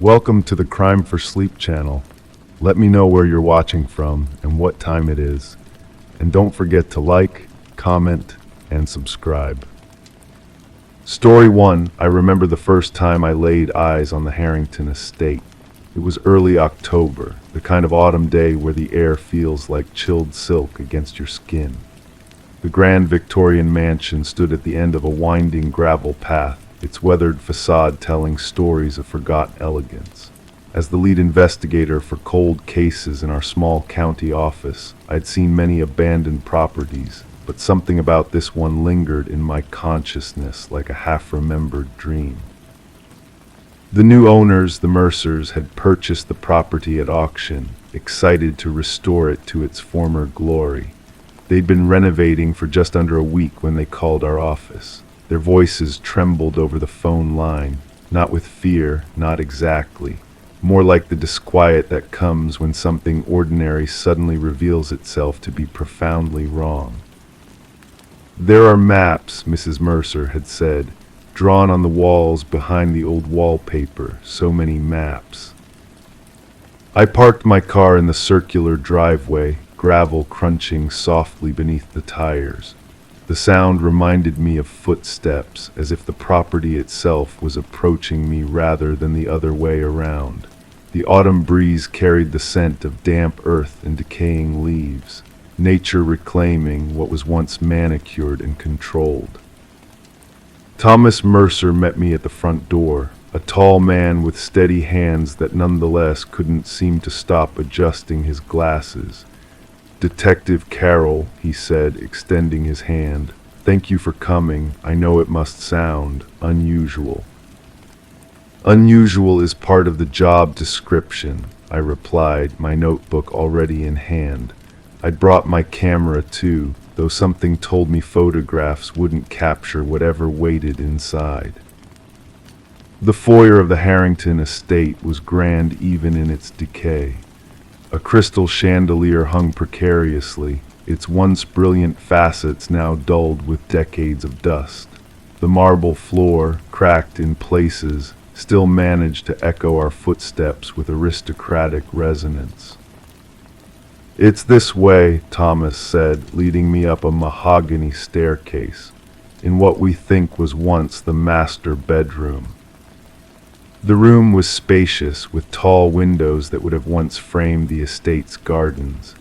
Welcome to the Crime for Sleep channel. Let me know where you're watching from and what time it is. And don't forget to like, comment, and subscribe. Story 1. I remember the first time I laid eyes on the Harrington estate. It was early October, the kind of autumn day where the air feels like chilled silk against your skin. The grand Victorian mansion stood at the end of a winding gravel path, its weathered facade telling stories of forgotten elegance. As the lead investigator for cold cases in our small county office, I'd seen many abandoned properties, but something about this one lingered in my consciousness like a half-remembered dream. The new owners, the Mercers, had purchased the property at auction, excited to restore it to its former glory. They'd been renovating for just under a week when they called our office. Their voices trembled over the phone line, not with fear, not exactly. More like the disquiet that comes when something ordinary suddenly reveals itself to be profoundly wrong. "There are maps," Mrs. Mercer had said, "drawn on the walls behind the old wallpaper, so many maps." I parked my car in the circular driveway, gravel crunching softly beneath the tires. The sound reminded me of footsteps, as if the property itself was approaching me rather than the other way around. The autumn breeze carried the scent of damp earth and decaying leaves, nature reclaiming what was once manicured and controlled. Thomas Mercer met me at the front door, a tall man with steady hands that nonetheless couldn't seem to stop adjusting his glasses. "Detective Carroll," he said, extending his hand. "Thank you for coming. I know it must sound unusual." "Unusual is part of the job description," I replied, my notebook already in hand. I'd brought my camera too, though something told me photographs wouldn't capture whatever waited inside. The foyer of the Harrington estate was grand even in its decay. A crystal chandelier hung precariously, its once brilliant facets now dulled with decades of dust. The marble floor, cracked in places, still managed to echo our footsteps with aristocratic resonance. "It's this way," Thomas said, leading me up a mahogany staircase, in what we think was once the master bedroom. The room was spacious, with tall windows that would have once framed the estate's gardens.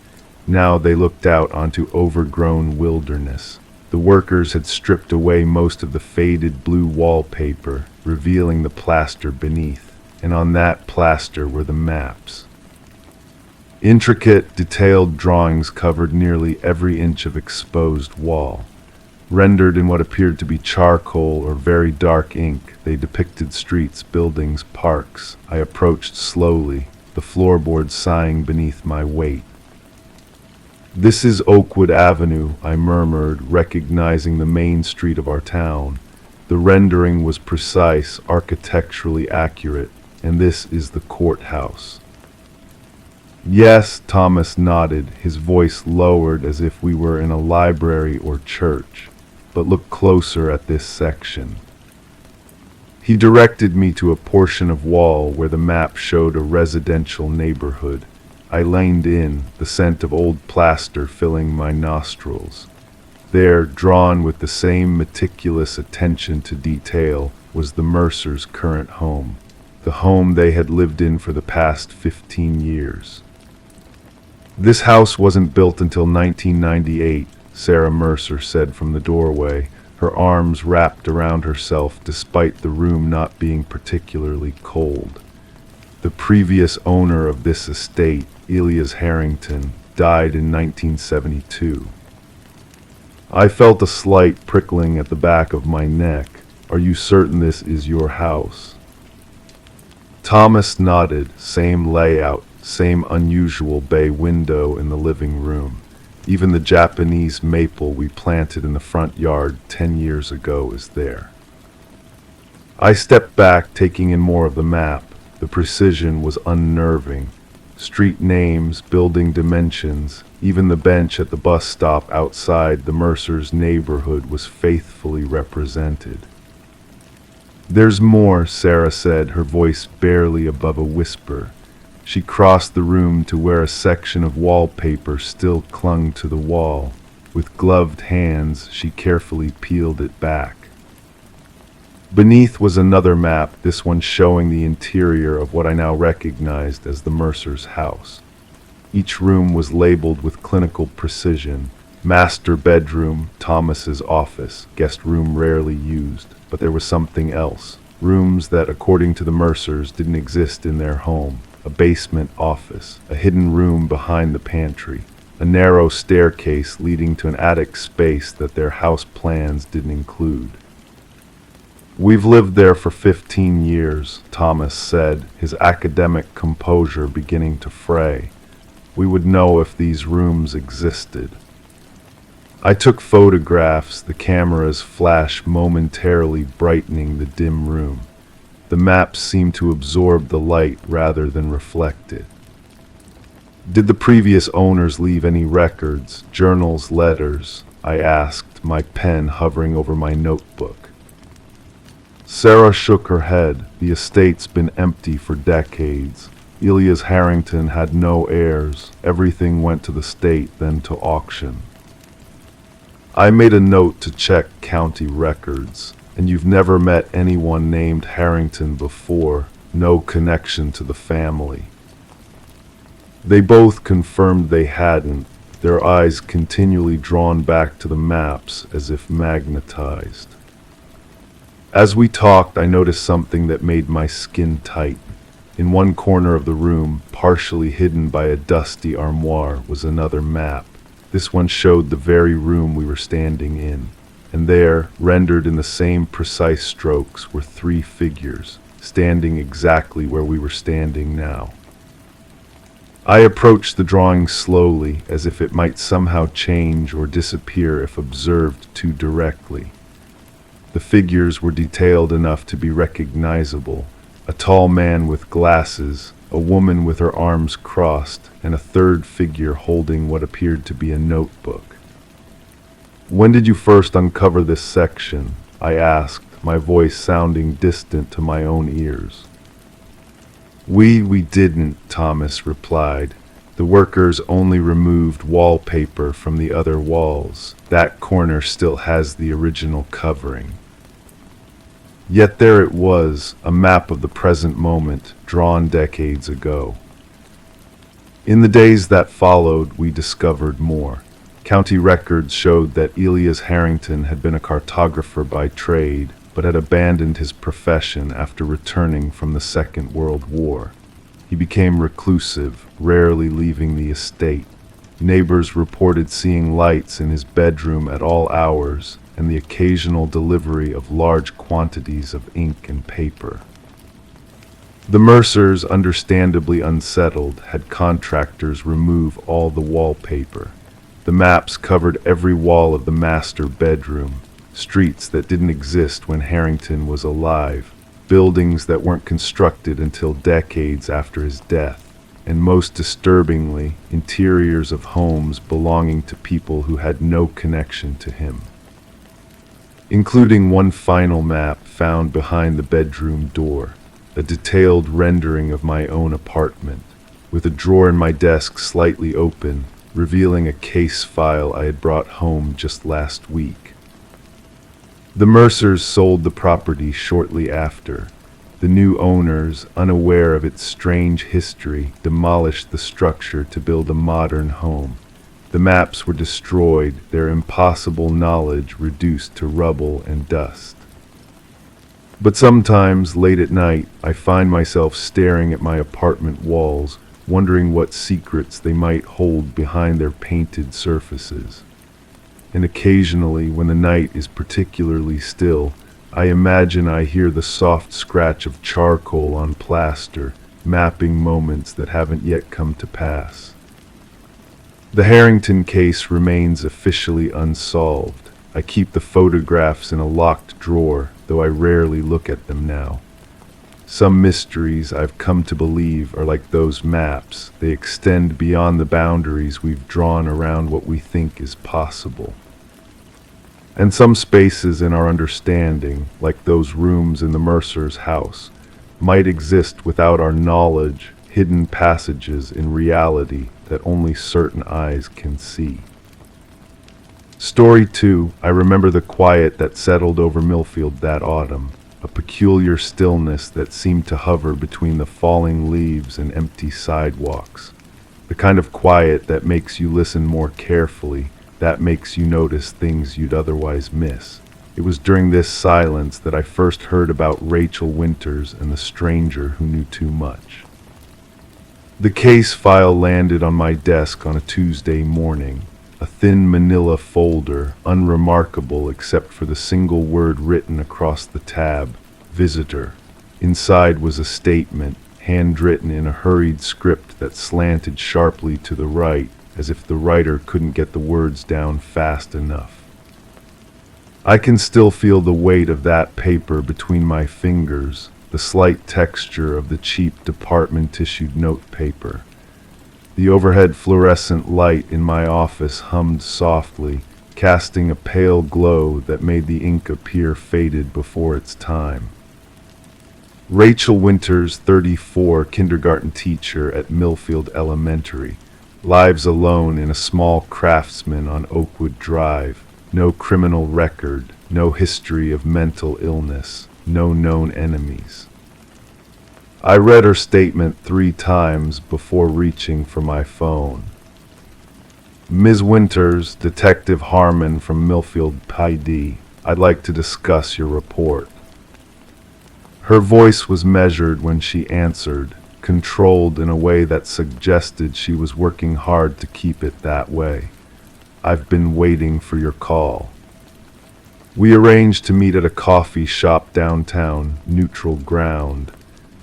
Now they looked out onto overgrown wilderness. The workers had stripped away most of the faded blue wallpaper, revealing the plaster beneath, and on that plaster were the maps. Intricate, detailed drawings covered nearly every inch of exposed wall. Rendered in what appeared to be charcoal or very dark ink, they depicted streets, buildings, parks. I approached slowly, the floorboards sighing beneath my weight. "This is Oakwood Avenue," I murmured, recognizing the main street of our town. The rendering was precise, architecturally accurate, and this is the courthouse. "Yes," Thomas nodded, his voice lowered as if we were in a library or church. "But look closer at this section." He directed me to a portion of wall where the map showed a residential neighborhood. I leaned in, the scent of old plaster filling my nostrils. There, drawn with the same meticulous attention to detail, was the Mercers' current home, the home they had lived in for the past 15 years. "This house wasn't built until 1998, Sarah Mercer said from the doorway, her arms wrapped around herself despite the room not being particularly cold. "The previous owner of this estate, Elias Harrington, died in 1972. I felt a slight prickling at the back of my neck. "Are you certain this is your house?" Thomas nodded. Same layout, same unusual bay window in the living room. Even the Japanese maple we planted in the front yard 10 years ago is there. I stepped back, taking in more of the map. The precision was unnerving. Street names, building dimensions, even the bench at the bus stop outside the Mercers' neighborhood was faithfully represented. "There's more," Sarah said, her voice barely above a whisper. She crossed the room to where a section of wallpaper still clung to the wall. With gloved hands, she carefully peeled it back. Beneath was another map, this one showing the interior of what I now recognized as the Mercer's house. Each room was labeled with clinical precision. Master bedroom, Thomas's office, guest room rarely used. But there was something else. Rooms that, according to the Mercers, didn't exist in their home. A basement office, a hidden room behind the pantry, a narrow staircase leading to an attic space that their house plans didn't include. "We've lived there for 15 years, Thomas said, his academic composure beginning to fray. "We would know if these rooms existed." I took photographs, the camera's flash momentarily brightening the dim room. The maps seemed to absorb the light rather than reflect it. "Did the previous owners leave any records, journals, letters?" I asked, my pen hovering over my notebook. Sarah shook her head. "The estate's been empty for decades. Elias Harrington had no heirs. Everything went to the state, then to auction." I made a note to check county records. "And you've never met anyone named Harrington before? No connection to the family?" They both confirmed they hadn't, their eyes continually drawn back to the maps as if magnetized. As we talked, I noticed something that made my skin tight. In one corner of the room, partially hidden by a dusty armoire, was another map. This one showed the very room we were standing in. And there, rendered in the same precise strokes, were 3 figures, standing exactly where we were standing now. I approached the drawing slowly, as if it might somehow change or disappear if observed too directly. The figures were detailed enough to be recognizable. A tall man with glasses, a woman with her arms crossed, and a third figure holding what appeared to be a notebook. "When did you first uncover this section?" I asked, my voice sounding distant to my own ears. We didn't," Thomas replied. "The workers only removed wallpaper from the other walls. That corner still has the original covering." Yet there it was, a map of the present moment, drawn decades ago. In the days that followed, we discovered more. County records showed that Elias Harrington had been a cartographer by trade, but had abandoned his profession after returning from the Second World War. He became reclusive, rarely leaving the estate. Neighbors reported seeing lights in his bedroom at all hours, and the occasional delivery of large quantities of ink and paper. The Mercers, understandably unsettled, had contractors remove all the wallpaper. The maps covered every wall of the master bedroom, streets that didn't exist when Harrington was alive, buildings that weren't constructed until decades after his death, and most disturbingly, interiors of homes belonging to people who had no connection to him. Including one final map found behind the bedroom door, a detailed rendering of my own apartment, with a drawer in my desk slightly open, revealing a case file I had brought home just last week. The Mercers sold the property shortly after. The new owners, unaware of its strange history, demolished the structure to build a modern home. The maps were destroyed, their impossible knowledge reduced to rubble and dust. But sometimes, late at night, I find myself staring at my apartment walls, wondering what secrets they might hold behind their painted surfaces. And occasionally, when the night is particularly still, I imagine I hear the soft scratch of charcoal on plaster, mapping moments that haven't yet come to pass. The Harrington case remains officially unsolved. I keep the photographs in a locked drawer, though I rarely look at them now. Some mysteries I've come to believe are like those maps. They extend beyond the boundaries we've drawn around what we think is possible. And some spaces in our understanding, like those rooms in the Mercer's house, might exist without our knowledge, hidden passages in reality that only certain eyes can see. Story 2, I remember the quiet that settled over Millfield that autumn, a peculiar stillness that seemed to hover between the falling leaves and empty sidewalks. The kind of quiet that makes you listen more carefully, that makes you notice things you'd otherwise miss. It was during this silence that I first heard about Rachel Winters and the stranger who knew too much. The case file landed on my desk on a Tuesday morning, a thin manila folder, unremarkable except for the single word written across the tab, visitor. Inside was a statement, handwritten in a hurried script that slanted sharply to the right, as if the writer couldn't get the words down fast enough. I can still feel the weight of that paper between my fingers, the slight texture of the cheap department-issued notepaper. The overhead fluorescent light in my office hummed softly, casting a pale glow that made the ink appear faded before its time. Rachel Winters, 34, kindergarten teacher at Millfield Elementary, lives alone in a small craftsman on Oakwood Drive. No criminal record, no history of mental illness, no known enemies. I read her statement 3 times before reaching for my phone. Ms. Winters, Detective Harmon from Millfield PD, I'd like to discuss your report. Her voice was measured when she answered, controlled in a way that suggested she was working hard to keep it that way. I've been waiting for your call. We arranged to meet at a coffee shop downtown, Neutral Ground.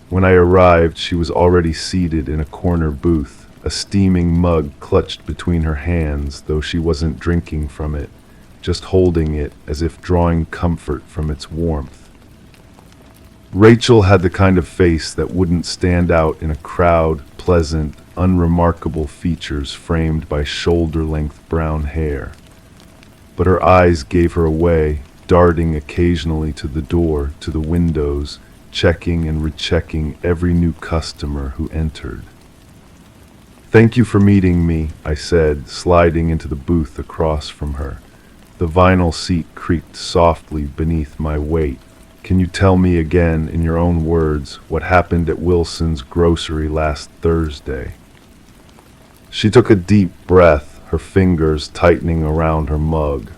When I arrived, she was already seated in a corner booth, a steaming mug clutched between her hands, though she wasn't drinking from it, just holding it as if drawing comfort from its warmth. Rachel had the kind of face that wouldn't stand out in a crowd, pleasant, unremarkable features framed by shoulder-length brown hair. But her eyes gave her away, darting occasionally to the door, to the windows, checking and rechecking every new customer who entered. Thank you for meeting me, I said, sliding into the booth across from her. The vinyl seat creaked softly beneath my weight. Can you tell me again, in your own words, what happened at Wilson's grocery last Thursday? She took a deep breath, her fingers tightening around her mug.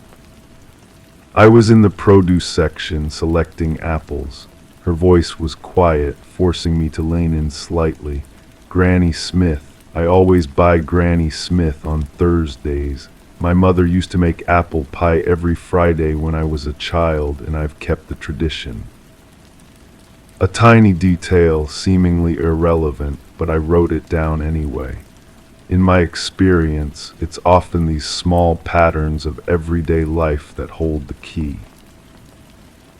I was in the produce section selecting apples. Her voice was quiet, forcing me to lean in slightly. Granny Smith. I always buy Granny Smith on Thursdays. My mother used to make apple pie every Friday when I was a child, and I've kept the tradition. A tiny detail, seemingly irrelevant, but I wrote it down anyway. In my experience, it's often these small patterns of everyday life that hold the key.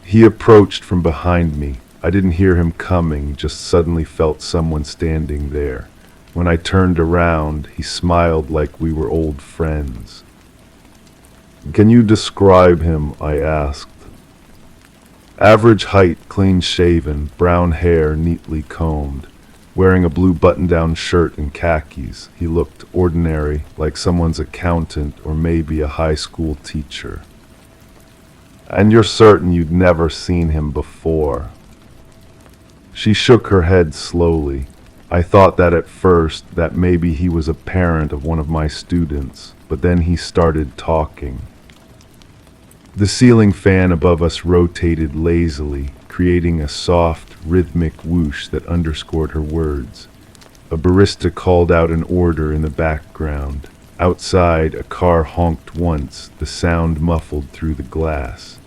He approached from behind me. I didn't hear him coming, just suddenly felt someone standing there. When I turned around, he smiled like we were old friends. Can you describe him? I asked. Average height, clean-shaven, brown hair neatly combed. Wearing a blue button-down shirt and khakis, he looked ordinary, like someone's accountant or maybe a high school teacher. And you're certain you'd never seen him before? She shook her head slowly. I thought that at first, that maybe he was a parent of one of my students, but then he started talking. The ceiling fan above us rotated lazily, creating a soft, rhythmic whoosh that underscored her words. A barista called out an order in the background. Outside, a car honked once, the sound muffled through the glass.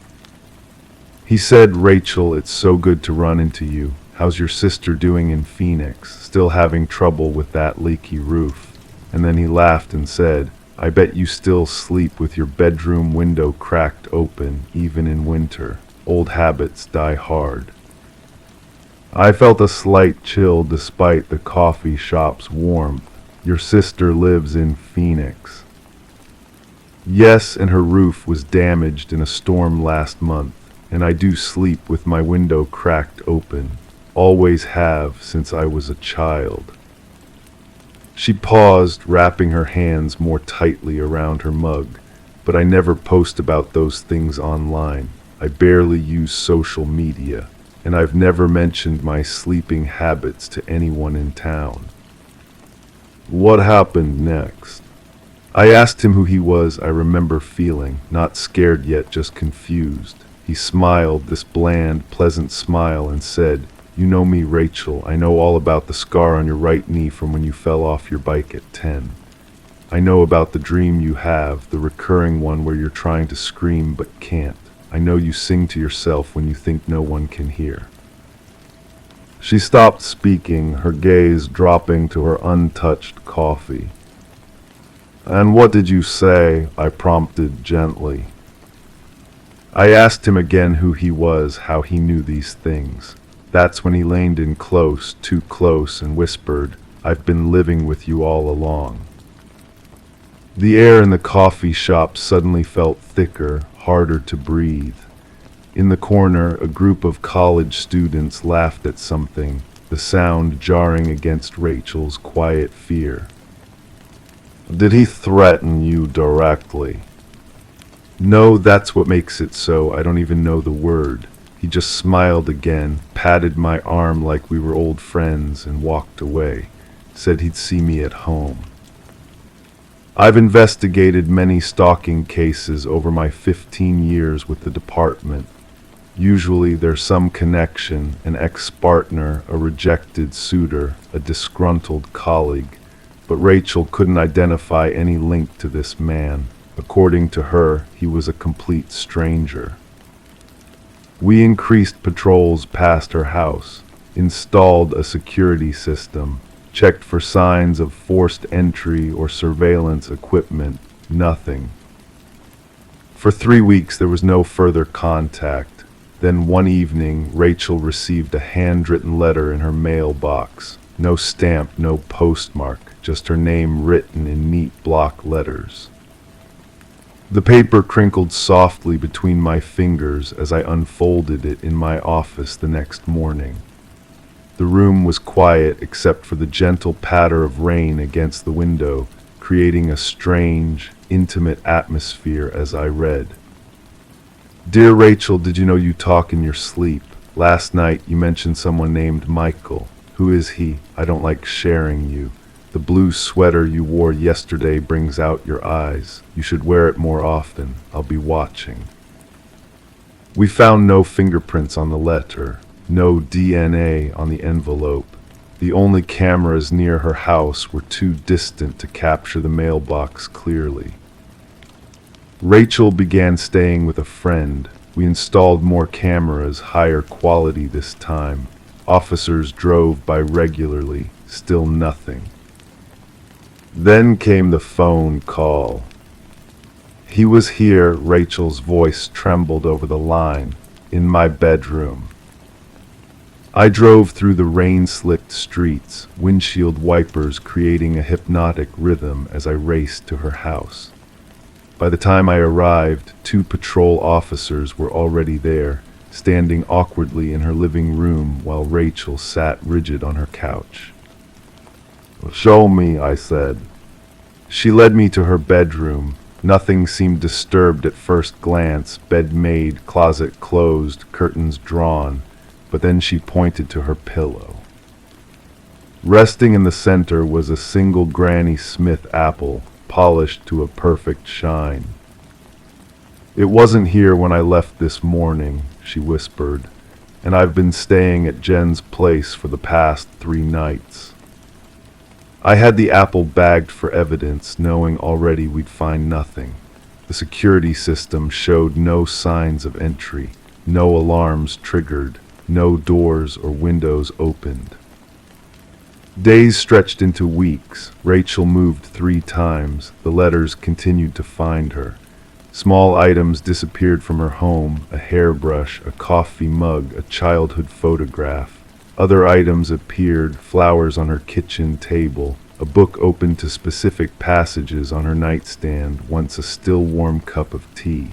He said, "Rachel, it's so good to run into you. How's your sister doing in Phoenix? Still having trouble with that leaky roof?" And then he laughed and said, "I bet you still sleep with your bedroom window cracked open, even in winter. Old habits die hard." I felt a slight chill despite the coffee shop's warmth. Your sister lives in Phoenix. Yes, and her roof was damaged in a storm last month, and I do sleep with my window cracked open. Always have since I was a child. She paused, wrapping her hands more tightly around her mug. But I never post about those things online. I barely use social media, and I've never mentioned my sleeping habits to anyone in town. What happened next? I asked him who he was. I remember feeling, not scared yet, just confused. He smiled, this bland, pleasant smile, and said, "You know me, Rachel. I know all about the scar on your right knee from when you fell off your bike at 10. I know about the dream you have, the recurring one where you're trying to scream but can't. I know you sing to yourself when you think no one can hear." She stopped speaking, her gaze dropping to her untouched coffee. "And what did you say?" I prompted gently. I asked him again who he was, how he knew these things. That's when he leaned in close, too close, and whispered, "I've been living with you all along." The air in the coffee shop suddenly felt thicker, harder to breathe. In the corner, a group of college students laughed at something, the sound jarring against Rachel's quiet fear. "Did he threaten you directly?" "No, that's what makes it so. I don't even know the word." He just smiled again, patted my arm like we were old friends, and walked away. Said he'd see me at home. I've investigated many stalking cases over my 15 years with the department. Usually there's some connection, an ex-partner, a rejected suitor, a disgruntled colleague. But Rachel couldn't identify any link to this man. According to her, he was a complete stranger. We increased patrols past her house, installed a security system, checked for signs of forced entry or surveillance equipment. Nothing. For 3 weeks there was no further contact. Then one evening, Rachel received a handwritten letter in her mailbox. No stamp, no postmark, just her name written in neat block letters. The paper crinkled softly between my fingers as I unfolded it in my office the next morning. The room was quiet except for the gentle patter of rain against the window, creating a strange, intimate atmosphere as I read. "Dear Rachel, did you know you talk in your sleep? Last night you mentioned someone named Michael. Who is he? I don't like sharing you. The blue sweater you wore yesterday brings out your eyes. You should wear it more often. I'll be watching." We found no fingerprints on the letter, no DNA on the envelope. The only cameras near her house were too distant to capture the mailbox clearly. Rachel began staying with a friend. We installed more cameras, higher quality this time. Officers drove by regularly, still nothing. Then came the phone call. "He was here," Rachel's voice trembled over the line, "in my bedroom." I drove through the rain-slicked streets, windshield wipers creating a hypnotic rhythm as I raced to her house. By the time I arrived, 2 patrol officers were already there, standing awkwardly in her living room while Rachel sat rigid on her couch. "Show me," I said. She led me to her bedroom. Nothing seemed disturbed at first glance, bed made, closet closed, curtains drawn, but then she pointed to her pillow. Resting in the center was a single Granny Smith apple, polished to a perfect shine. "It wasn't here when I left this morning," she whispered, "and I've been staying at Jen's place for the past 3 nights." I had the apple bagged for evidence, knowing already we'd find nothing. The security system showed no signs of entry, no alarms triggered, no doors or windows opened. Days stretched into weeks. Rachel moved 3 times. The letters continued to find her. Small items disappeared from her home, a hairbrush, a coffee mug, a childhood photograph. Other items appeared, flowers on her kitchen table, a book open to specific passages on her nightstand, once a still warm cup of tea.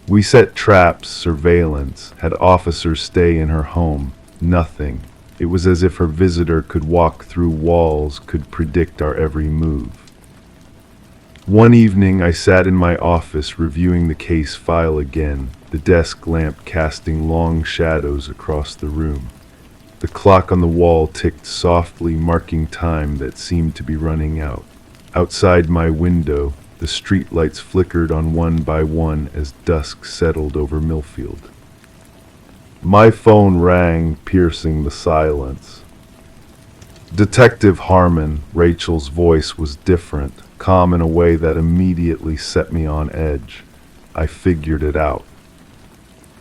We set traps, surveillance, had officers stay in her home. Nothing. It was as if her visitor could walk through walls, could predict our every move. One evening I sat in my office reviewing the case file again, the desk lamp casting long shadows across the room. The clock on the wall ticked softly, marking time that seemed to be running out. Outside my window, the streetlights flickered on one by one as dusk settled over Millfield. My phone rang, piercing the silence. Detective Harmon, Rachel's voice was different, calm in a way that immediately set me on edge. I figured it out.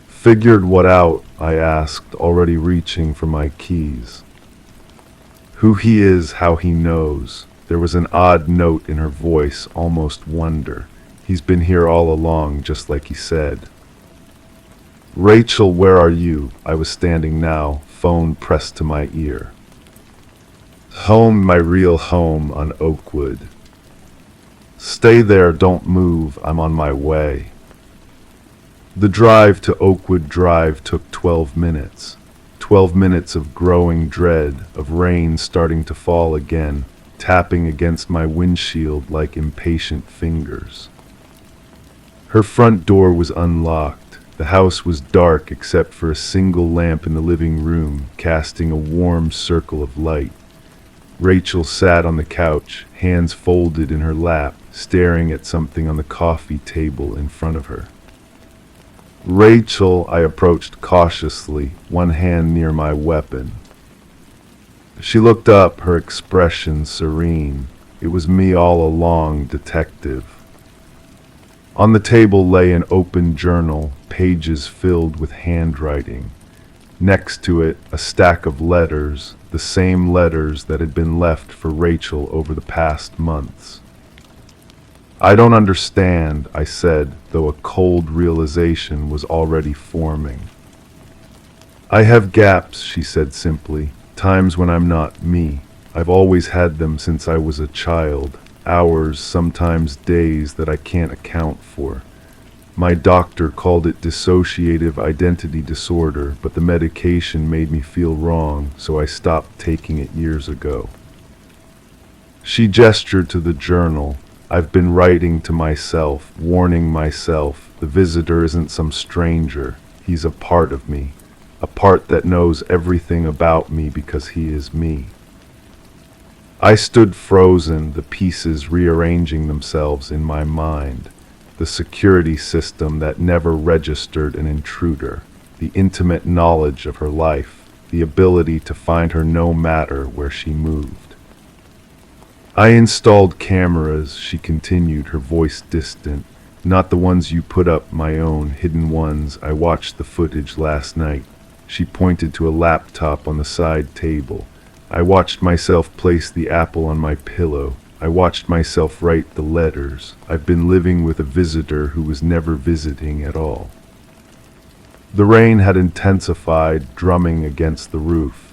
Figured what out? I asked, already reaching for my keys. Who he is, how he knows. There was an odd note in her voice, almost wonder. He's been here all along, just like he said. Rachel, where are you? I was standing now, phone pressed to my ear. Home, my real home on Oakwood. Stay there, don't move, I'm on my way. The drive to Oakwood Drive took 12 minutes. 12 minutes of growing dread, of rain starting to fall again, tapping against my windshield like impatient fingers. Her front door was unlocked. The house was dark except for a single lamp in the living room, casting a warm circle of light. Rachel sat on the couch, hands folded in her lap, staring at something on the coffee table in front of her. Rachel, I approached cautiously, one hand near my weapon. She looked up, her expression serene. It was me all along, detective. On the table lay an open journal, pages filled with handwriting. Next to it, a stack of letters, the same letters that had been left for Rachel over the past months. I don't understand, I said, though a cold realization was already forming. I have gaps, she said simply, times when I'm not me. I've always had them since I was a child, hours, sometimes days that I can't account for. My doctor called it dissociative identity disorder, but the medication made me feel wrong, so I stopped taking it years ago. She gestured to the journal. I've been writing to myself, warning myself, the visitor isn't some stranger. He's a part of me, a part that knows everything about me because he is me. I stood frozen, the pieces rearranging themselves in my mind. The security system that never registered an intruder, the intimate knowledge of her life, the ability to find her no matter where she moved. I installed cameras, she continued, her voice distant. Not the ones you put up, my own, hidden ones. I watched the footage last night. She pointed to a laptop on the side table. I watched myself place the apple on my pillow. I watched myself write the letters. I've been living with a visitor who was never visiting at all. The rain had intensified, drumming against the roof.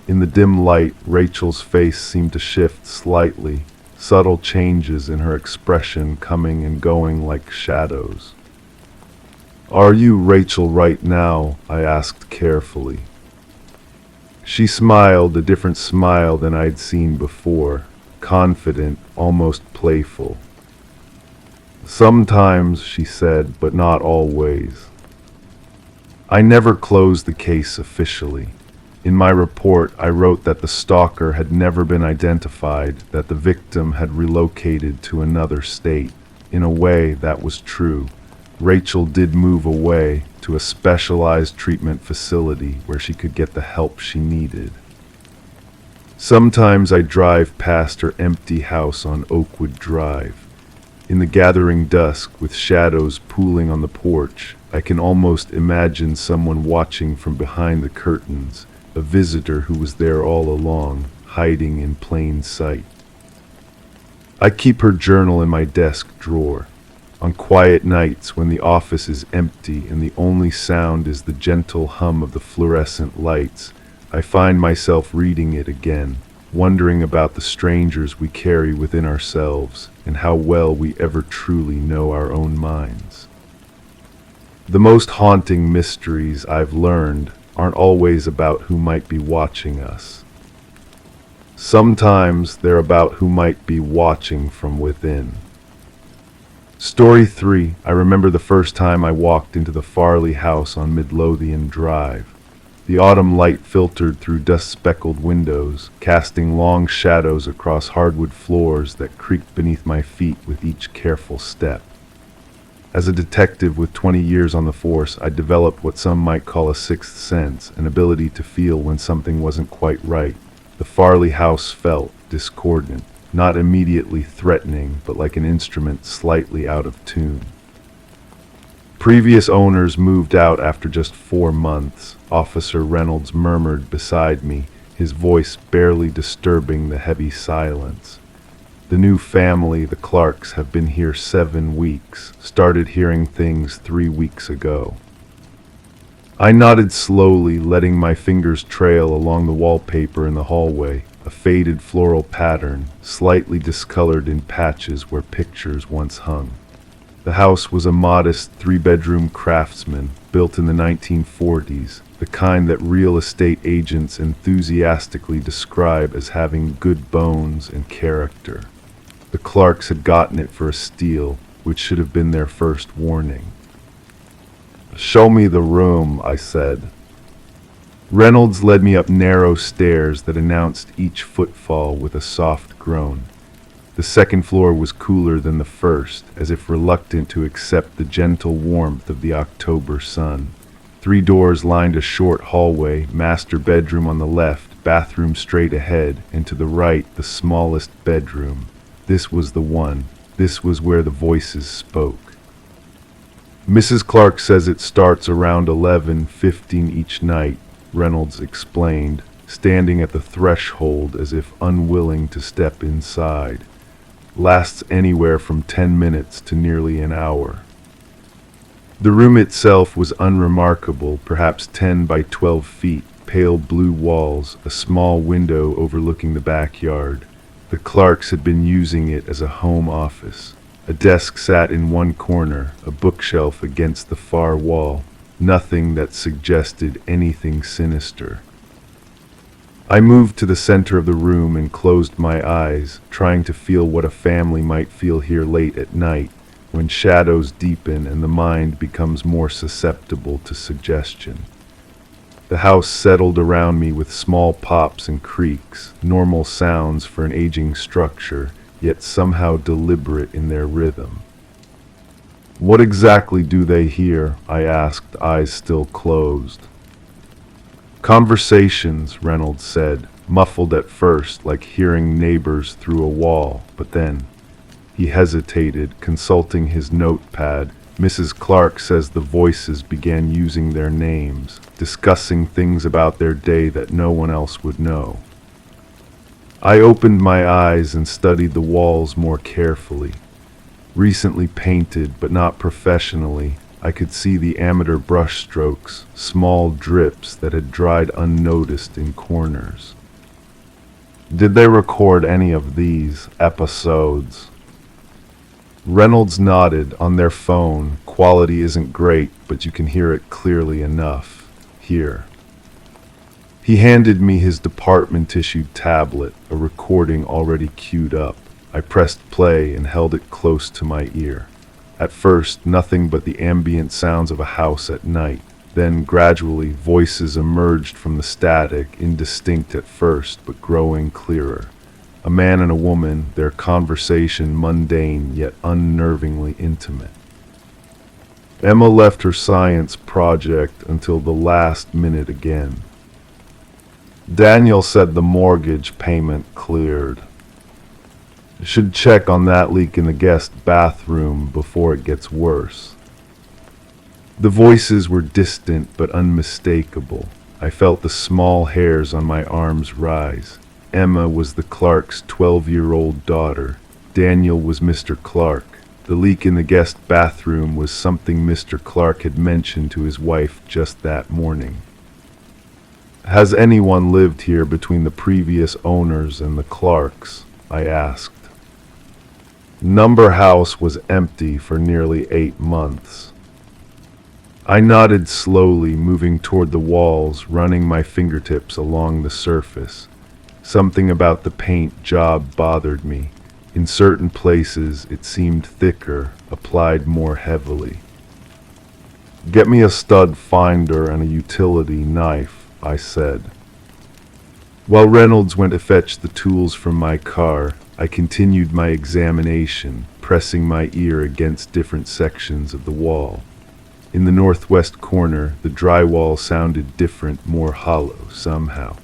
In the dim light, Rachel's face seemed to shift slightly, subtle changes in her expression coming and going like shadows. Are you Rachel right now? I asked carefully. She smiled, a different smile than I'd seen before, confident, almost playful. Sometimes, she said, but not always. I never closed the case officially. In my report, I wrote that the stalker had never been identified, that the victim had relocated to another state. In a way, that was true. Rachel did move away to a specialized treatment facility where she could get the help she needed. Sometimes I drive past her empty house on Oakwood Drive. In the gathering dusk, with shadows pooling on the porch, I can almost imagine someone watching from behind the curtains, a visitor who was there all along, hiding in plain sight. I keep her journal in my desk drawer. On quiet nights when the office is empty and the only sound is the gentle hum of the fluorescent lights, I find myself reading it again, wondering about the strangers we carry within ourselves and how well we ever truly know our own minds. The most haunting mysteries I've learned aren't always about who might be watching us. Sometimes they're about who might be watching from within. Story 3. I remember the first time I walked into the Farley house on Midlothian Drive. The autumn light filtered through dust-speckled windows, casting long shadows across hardwood floors that creaked beneath my feet with each careful step. As a detective with 20 years on the force, I developed what some might call a sixth sense, an ability to feel when something wasn't quite right. The Farley house felt discordant, not immediately threatening, but like an instrument slightly out of tune. Previous owners moved out after just 4 months, Officer Reynolds murmured beside me, his voice barely disturbing the heavy silence. The new family, the Clarks, have been here 7 weeks, started hearing things 3 weeks ago. I nodded slowly, letting my fingers trail along the wallpaper in the hallway, a faded floral pattern, slightly discolored in patches where pictures once hung. The house was a modest 3-bedroom craftsman, built in the 1940s, the kind that real estate agents enthusiastically describe as having good bones and character. The Clarks had gotten it for a steal, which should have been their first warning. "Show me the room," I said. Reynolds led me up narrow stairs that announced each footfall with a soft groan. The second floor was cooler than the first, as if reluctant to accept the gentle warmth of the October sun. 3 doors lined a short hallway, master bedroom on the left, bathroom straight ahead, and to the right the smallest bedroom. This was the one. This was where the voices spoke. "Mrs. Clark says it starts around 11:15 each night," Reynolds explained, standing at the threshold as if unwilling to step inside. "Lasts anywhere from 10 minutes to nearly an hour." The room itself was unremarkable, perhaps 10 by 12 feet, pale blue walls, a small window overlooking the backyard. The Clarks had been using it as a home office. A desk sat in one corner, a bookshelf against the far wall, nothing that suggested anything sinister. I moved to the center of the room and closed my eyes, trying to feel what a family might feel here late at night, when shadows deepen and the mind becomes more susceptible to suggestion. The house settled around me with small pops and creaks, normal sounds for an aging structure, yet somehow deliberate in their rhythm. "What exactly do they hear?" I asked, eyes still closed. "Conversations," Reynolds said, muffled at first, like hearing neighbors through a wall, but then he hesitated, consulting his notepad. "Mrs. Clark says the voices began using their names, discussing things about their day that no one else would know." I opened my eyes and studied the walls more carefully. Recently painted, but not professionally, I could see the amateur brush strokes, small drips that had dried unnoticed in corners. "Did they record any of these episodes?" Reynolds nodded. "On their phone. Quality isn't great, but you can hear it clearly enough. Here." He handed me his department-issued tablet, a recording already queued up. I pressed play and held it close to my ear. At first, nothing but the ambient sounds of a house at night. Then, gradually, voices emerged from the static, indistinct at first, but growing clearer. A man and a woman, their conversation mundane yet unnervingly intimate. "Emma left her science project until the last minute again. Daniel said the mortgage payment cleared. Should check on that leak in the guest bathroom before it gets worse." The voices were distant but unmistakable. I felt the small hairs on my arms rise. Emma was the Clarks' 12-year-old daughter. Daniel was Mr. Clark. The leak in the guest bathroom was something Mr. Clark had mentioned to his wife just that morning. Has anyone lived here between the previous owners and the Clarks? I asked. Number House was empty for nearly 8 months. I nodded slowly, moving toward the walls, running my fingertips along the surface. Something about the paint job bothered me. In certain places, it seemed thicker, applied more heavily. Get me a stud finder and a utility knife, I said. While Reynolds went to fetch the tools from my car, I continued my examination, pressing my ear against different sections of the wall. In the northwest corner, the drywall sounded different, more hollow, somehow.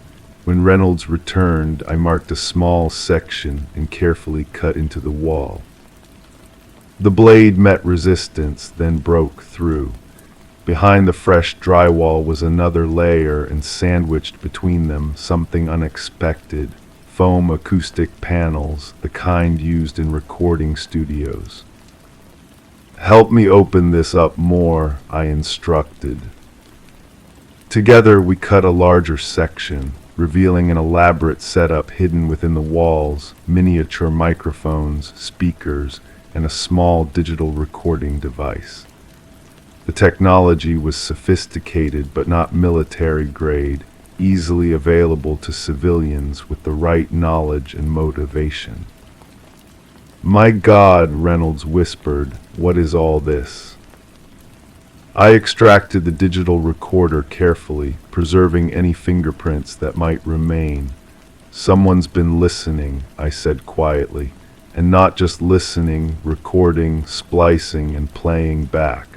When Reynolds returned, I marked a small section and carefully cut into the wall. The blade met resistance, then broke through. Behind the fresh drywall was another layer, and sandwiched between them something unexpected: foam acoustic panels, the kind used in recording studios. Help me open this up more, I instructed. Together we cut a larger section, revealing an elaborate setup hidden within the walls: miniature microphones, speakers, and a small digital recording device. The technology was sophisticated but not military grade, easily available to civilians with the right knowledge and motivation. My God, Reynolds whispered, what is all this? I extracted the digital recorder carefully, preserving any fingerprints that might remain. Someone's been listening, I said quietly, and not just listening, recording, splicing, and playing back.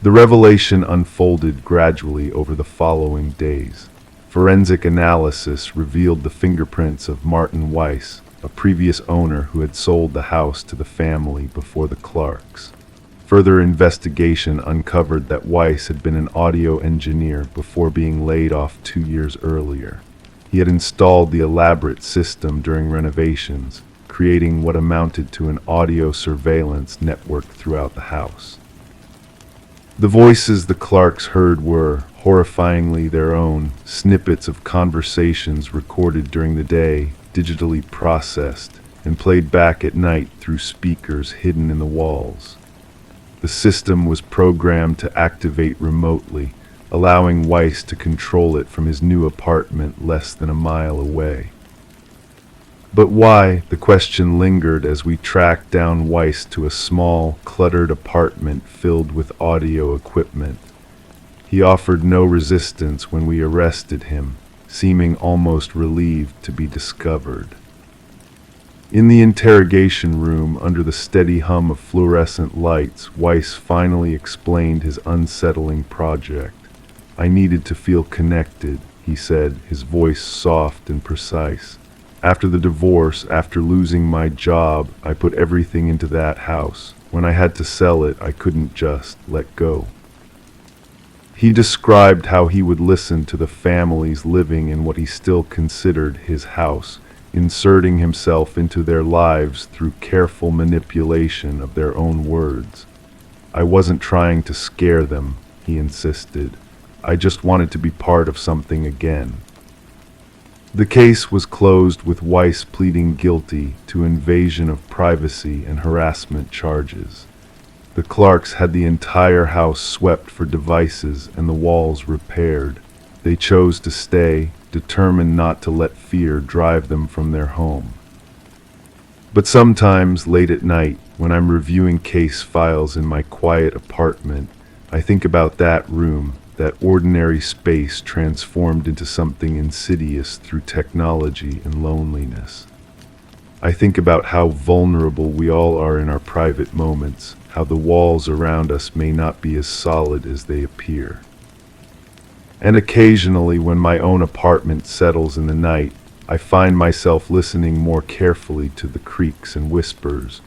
The revelation unfolded gradually over the following days. Forensic analysis revealed the fingerprints of Martin Weiss, a previous owner who had sold the house to the family before the Clarks. Further investigation uncovered that Weiss had been an audio engineer before being laid off 2 years earlier. He had installed the elaborate system during renovations, creating what amounted to an audio surveillance network throughout the house. The voices the Clarks heard were, horrifyingly their own, snippets of conversations recorded during the day, digitally processed, and played back at night through speakers hidden in the walls. The system was programmed to activate remotely, allowing Weiss to control it from his new apartment less than a mile away. But why? The question lingered as we tracked down Weiss to a small, cluttered apartment filled with audio equipment. He offered no resistance when we arrested him, seeming almost relieved to be discovered. In the interrogation room, under the steady hum of fluorescent lights, Weiss finally explained his unsettling project. I needed to feel connected, he said, his voice soft and precise. After the divorce, after losing my job, I put everything into that house. When I had to sell it, I couldn't just let go. He described how he would listen to the families living in what he still considered his house, inserting himself into their lives through careful manipulation of their own words. I wasn't trying to scare them, he insisted. I just wanted to be part of something again. The case was closed with Weiss pleading guilty to invasion of privacy and harassment charges. The Clarks had the entire house swept for devices and the walls repaired. They chose to stay, determined not to let fear drive them from their home. But sometimes, late at night, when I'm reviewing case files in my quiet apartment, I think about that room, that ordinary space transformed into something insidious through technology and loneliness. I think about how vulnerable we all are in our private moments, how the walls around us may not be as solid as they appear. And occasionally, when my own apartment settles in the night, I find myself listening more carefully to the creaks and whispers,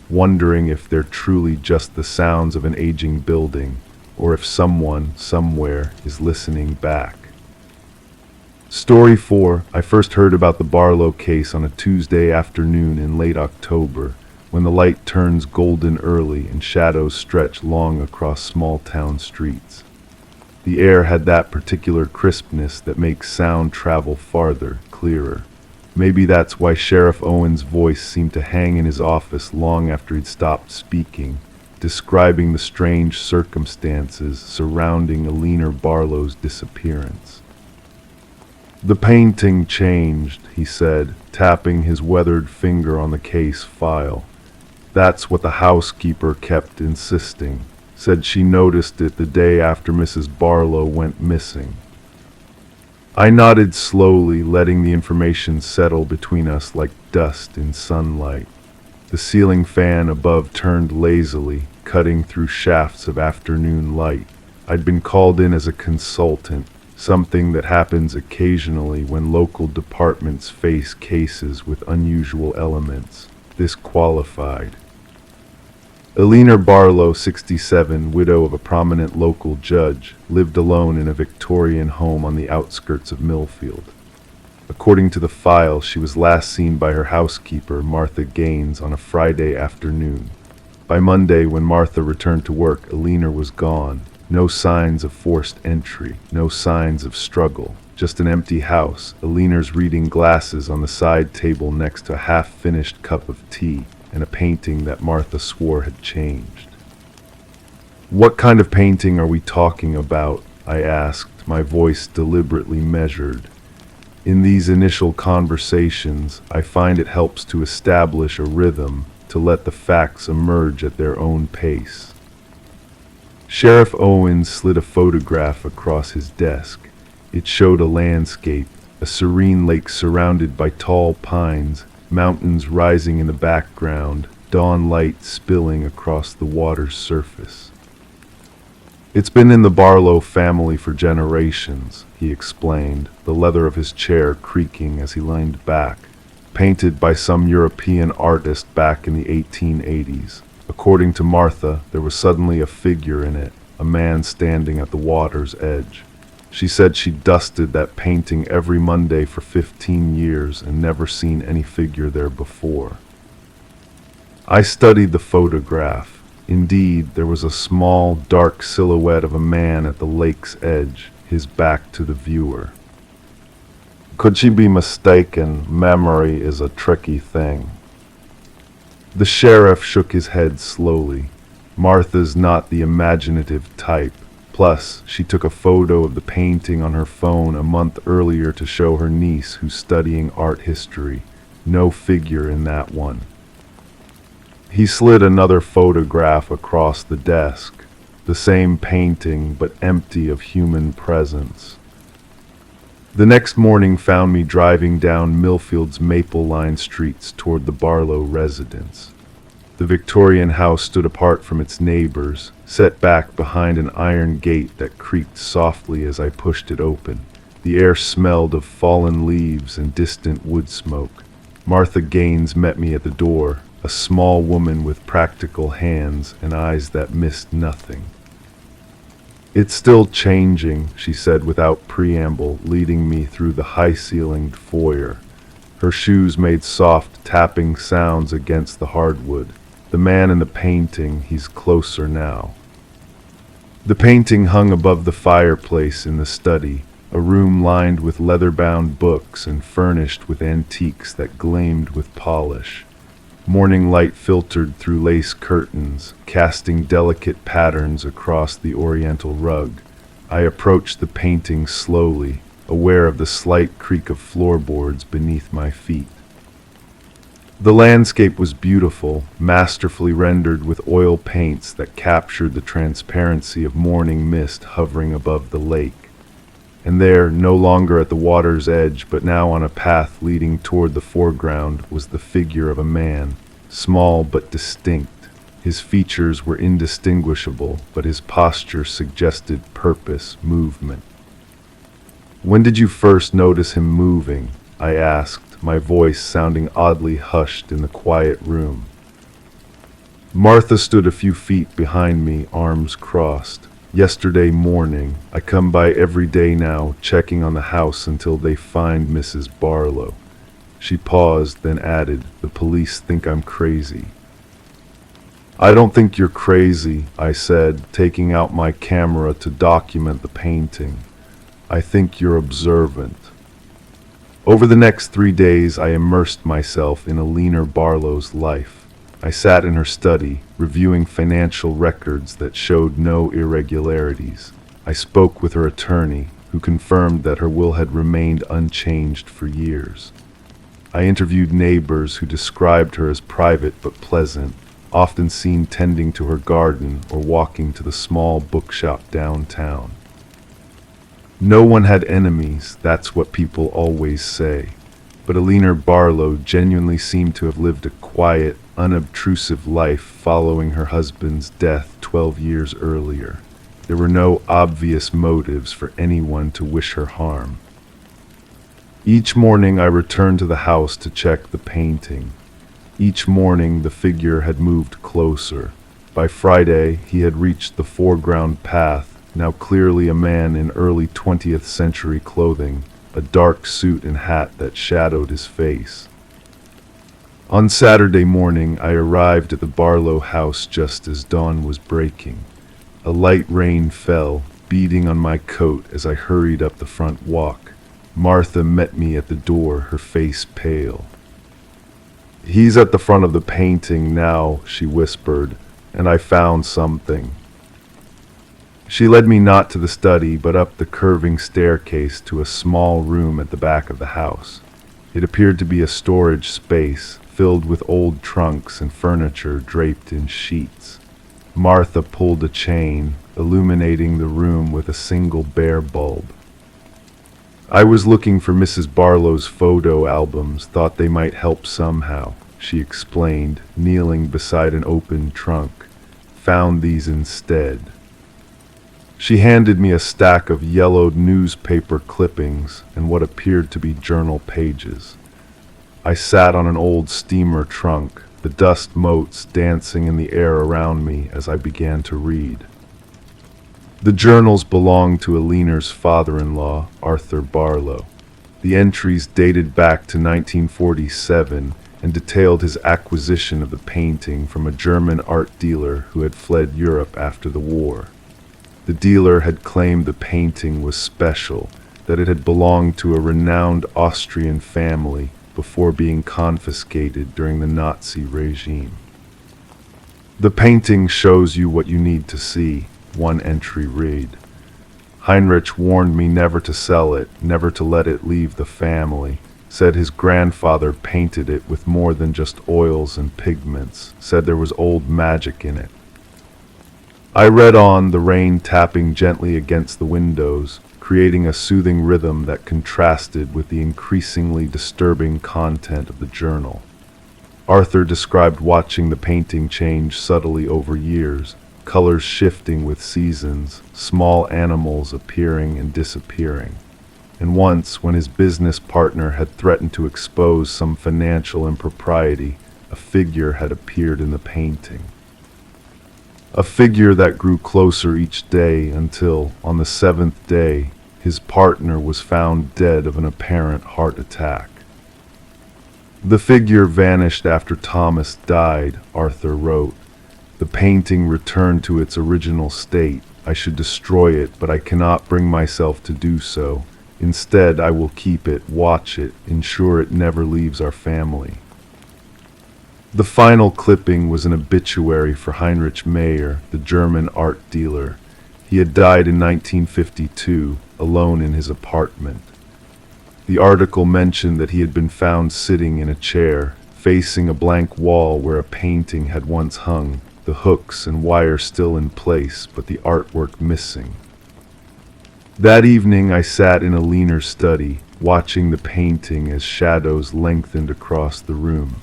wondering if they're truly just the sounds of an aging building, or if someone, somewhere, is listening back. Story 4. I first heard about the Barlow case on a Tuesday afternoon in late October, when the light turns golden early and shadows stretch long across small town streets. The air had that particular crispness that makes sound travel farther, clearer. Maybe that's why Sheriff Owen's voice seemed to hang in his office long after he'd stopped speaking, describing the strange circumstances surrounding Alina Barlow's disappearance. "The painting changed," he said, tapping his weathered finger on the case file. "That's what the housekeeper kept insisting. Said she noticed it the day after Mrs. Barlow went missing." I nodded slowly, letting the information settle between us like dust in sunlight. The ceiling fan above turned lazily, cutting through shafts of afternoon light. I'd been called in as a consultant, something that happens occasionally when local departments face cases with unusual elements. This qualified. Alina Barlow, 67, widow of a prominent local judge, lived alone in a Victorian home on the outskirts of Millfield. According to the file, she was last seen by her housekeeper, Martha Gaines, on a Friday afternoon. By Monday, when Martha returned to work, Alina was gone. No signs of forced entry, no signs of struggle. Just an empty house, Alina's reading glasses on the side table next to a half-finished cup of tea, and a painting that Martha swore had changed. "What kind of painting are we talking about?" I asked, my voice deliberately measured. In these initial conversations, I find it helps to establish a rhythm, to let the facts emerge at their own pace. Sheriff Owens slid a photograph across his desk. It showed a landscape, a serene lake surrounded by tall pines, mountains rising in the background, dawn light spilling across the water's surface. "It's been in the Barlow family for generations," he explained, the leather of his chair creaking as he leaned back. "Painted by some European artist back in the 1880s. According to Martha, there was suddenly a figure in it, a man standing at the water's edge. She said she dusted that painting every Monday for 15 years and never seen any figure there before." I studied the photograph. Indeed, there was a small, dark silhouette of a man at the lake's edge, his back to the viewer. "Could she be mistaken? Memory is a tricky thing." The sheriff shook his head slowly. "Martha's not the imaginative type. Plus, she took a photo of the painting on her phone a month earlier to show her niece who's studying art history. No figure in that one." He slid another photograph across the desk. The same painting, but empty of human presence. The next morning found me driving down Millfield's maple-lined streets toward the Barlow residence. The Victorian house stood apart from its neighbors, set back behind an iron gate that creaked softly as I pushed it open. The air smelled of fallen leaves and distant wood smoke. Martha Gaines met me at the door, a small woman with practical hands and eyes that missed nothing. "It's still changing," she said without preamble, leading me through the high-ceilinged foyer. Her shoes made soft tapping sounds against the hardwood. "The man in the painting, he's closer now." The painting hung above the fireplace in the study, a room lined with leather-bound books and furnished with antiques that gleamed with polish. Morning light filtered through lace curtains, casting delicate patterns across the oriental rug. I approached the painting slowly, aware of the slight creak of floorboards beneath my feet. The landscape was beautiful, masterfully rendered with oil paints that captured the transparency of morning mist hovering above the lake. And there, no longer at the water's edge, but now on a path leading toward the foreground, was the figure of a man, small but distinct. His features were indistinguishable, but his posture suggested purpose, movement. "When did you first notice him moving?" I asked, my voice sounding oddly hushed in the quiet room. Martha stood a few feet behind me, arms crossed. "Yesterday morning. I come by every day now, checking on the house until they find Mrs. Barlow." She paused, then added, "The police think I'm crazy." "I don't think you're crazy," I said, taking out my camera to document the painting. "I think you're observant." Over the next 3 days, I immersed myself in Alina Barlow's life. I sat in her study, reviewing financial records that showed no irregularities. I spoke with her attorney, who confirmed that her will had remained unchanged for years. I interviewed neighbors who described her as private but pleasant, often seen tending to her garden or walking to the small bookshop downtown. No one had enemies, that's what people always say. But Alina Barlow genuinely seemed to have lived a quiet, unobtrusive life following her husband's death 12 years earlier. There were no obvious motives for anyone to wish her harm. Each morning I returned to the house to check the painting. Each morning the figure had moved closer. By Friday he had reached the foreground path, now clearly a man in early 20th century clothing, a dark suit and hat that shadowed his face. On Saturday morning I arrived at the Barlow house just as dawn was breaking. A light rain fell, beating on my coat as I hurried up the front walk. Martha met me at the door, her face pale. "He's at the front of the painting now," she whispered, "and I found something." She led me not to the study, but up the curving staircase to a small room at the back of the house. It appeared to be a storage space, filled with old trunks and furniture draped in sheets. Martha pulled a chain, illuminating the room with a single bare bulb. "I was looking for Mrs. Barlow's photo albums, thought they might help somehow," she explained, kneeling beside an open trunk. "Found these instead." She handed me a stack of yellowed newspaper clippings and what appeared to be journal pages. I sat on an old steamer trunk, the dust motes dancing in the air around me as I began to read. The journals belonged to Alina's father-in-law, Arthur Barlow. The entries dated back to 1947 and detailed his acquisition of the painting from a German art dealer who had fled Europe after the war. The dealer had claimed the painting was special, that it had belonged to a renowned Austrian family before being confiscated during the Nazi regime. "The painting shows you what you need to see," one entry read. "Heinrich warned me never to sell it, never to let it leave the family. Said his grandfather painted it with more than just oils and pigments. Said there was old magic in it." I read on, the rain tapping gently against the windows, creating a soothing rhythm that contrasted with the increasingly disturbing content of the journal. Arthur described watching the painting change subtly over years, colors shifting with seasons, small animals appearing and disappearing. And once, when his business partner had threatened to expose some financial impropriety, a figure had appeared in the painting. A figure that grew closer each day until, on the 7th day, his partner was found dead of an apparent heart attack. "The figure vanished after Thomas died," Arthur wrote. "The painting returned to its original state. I should destroy it, but I cannot bring myself to do so. Instead, I will keep it, watch it, ensure it never leaves our family." The final clipping was an obituary for Heinrich Mayer, the German art dealer. He had died in 1952, alone in his apartment. The article mentioned that he had been found sitting in a chair, facing a blank wall where a painting had once hung, the hooks and wire still in place, but the artwork missing. That evening I sat in Alina's study, watching the painting as shadows lengthened across the room.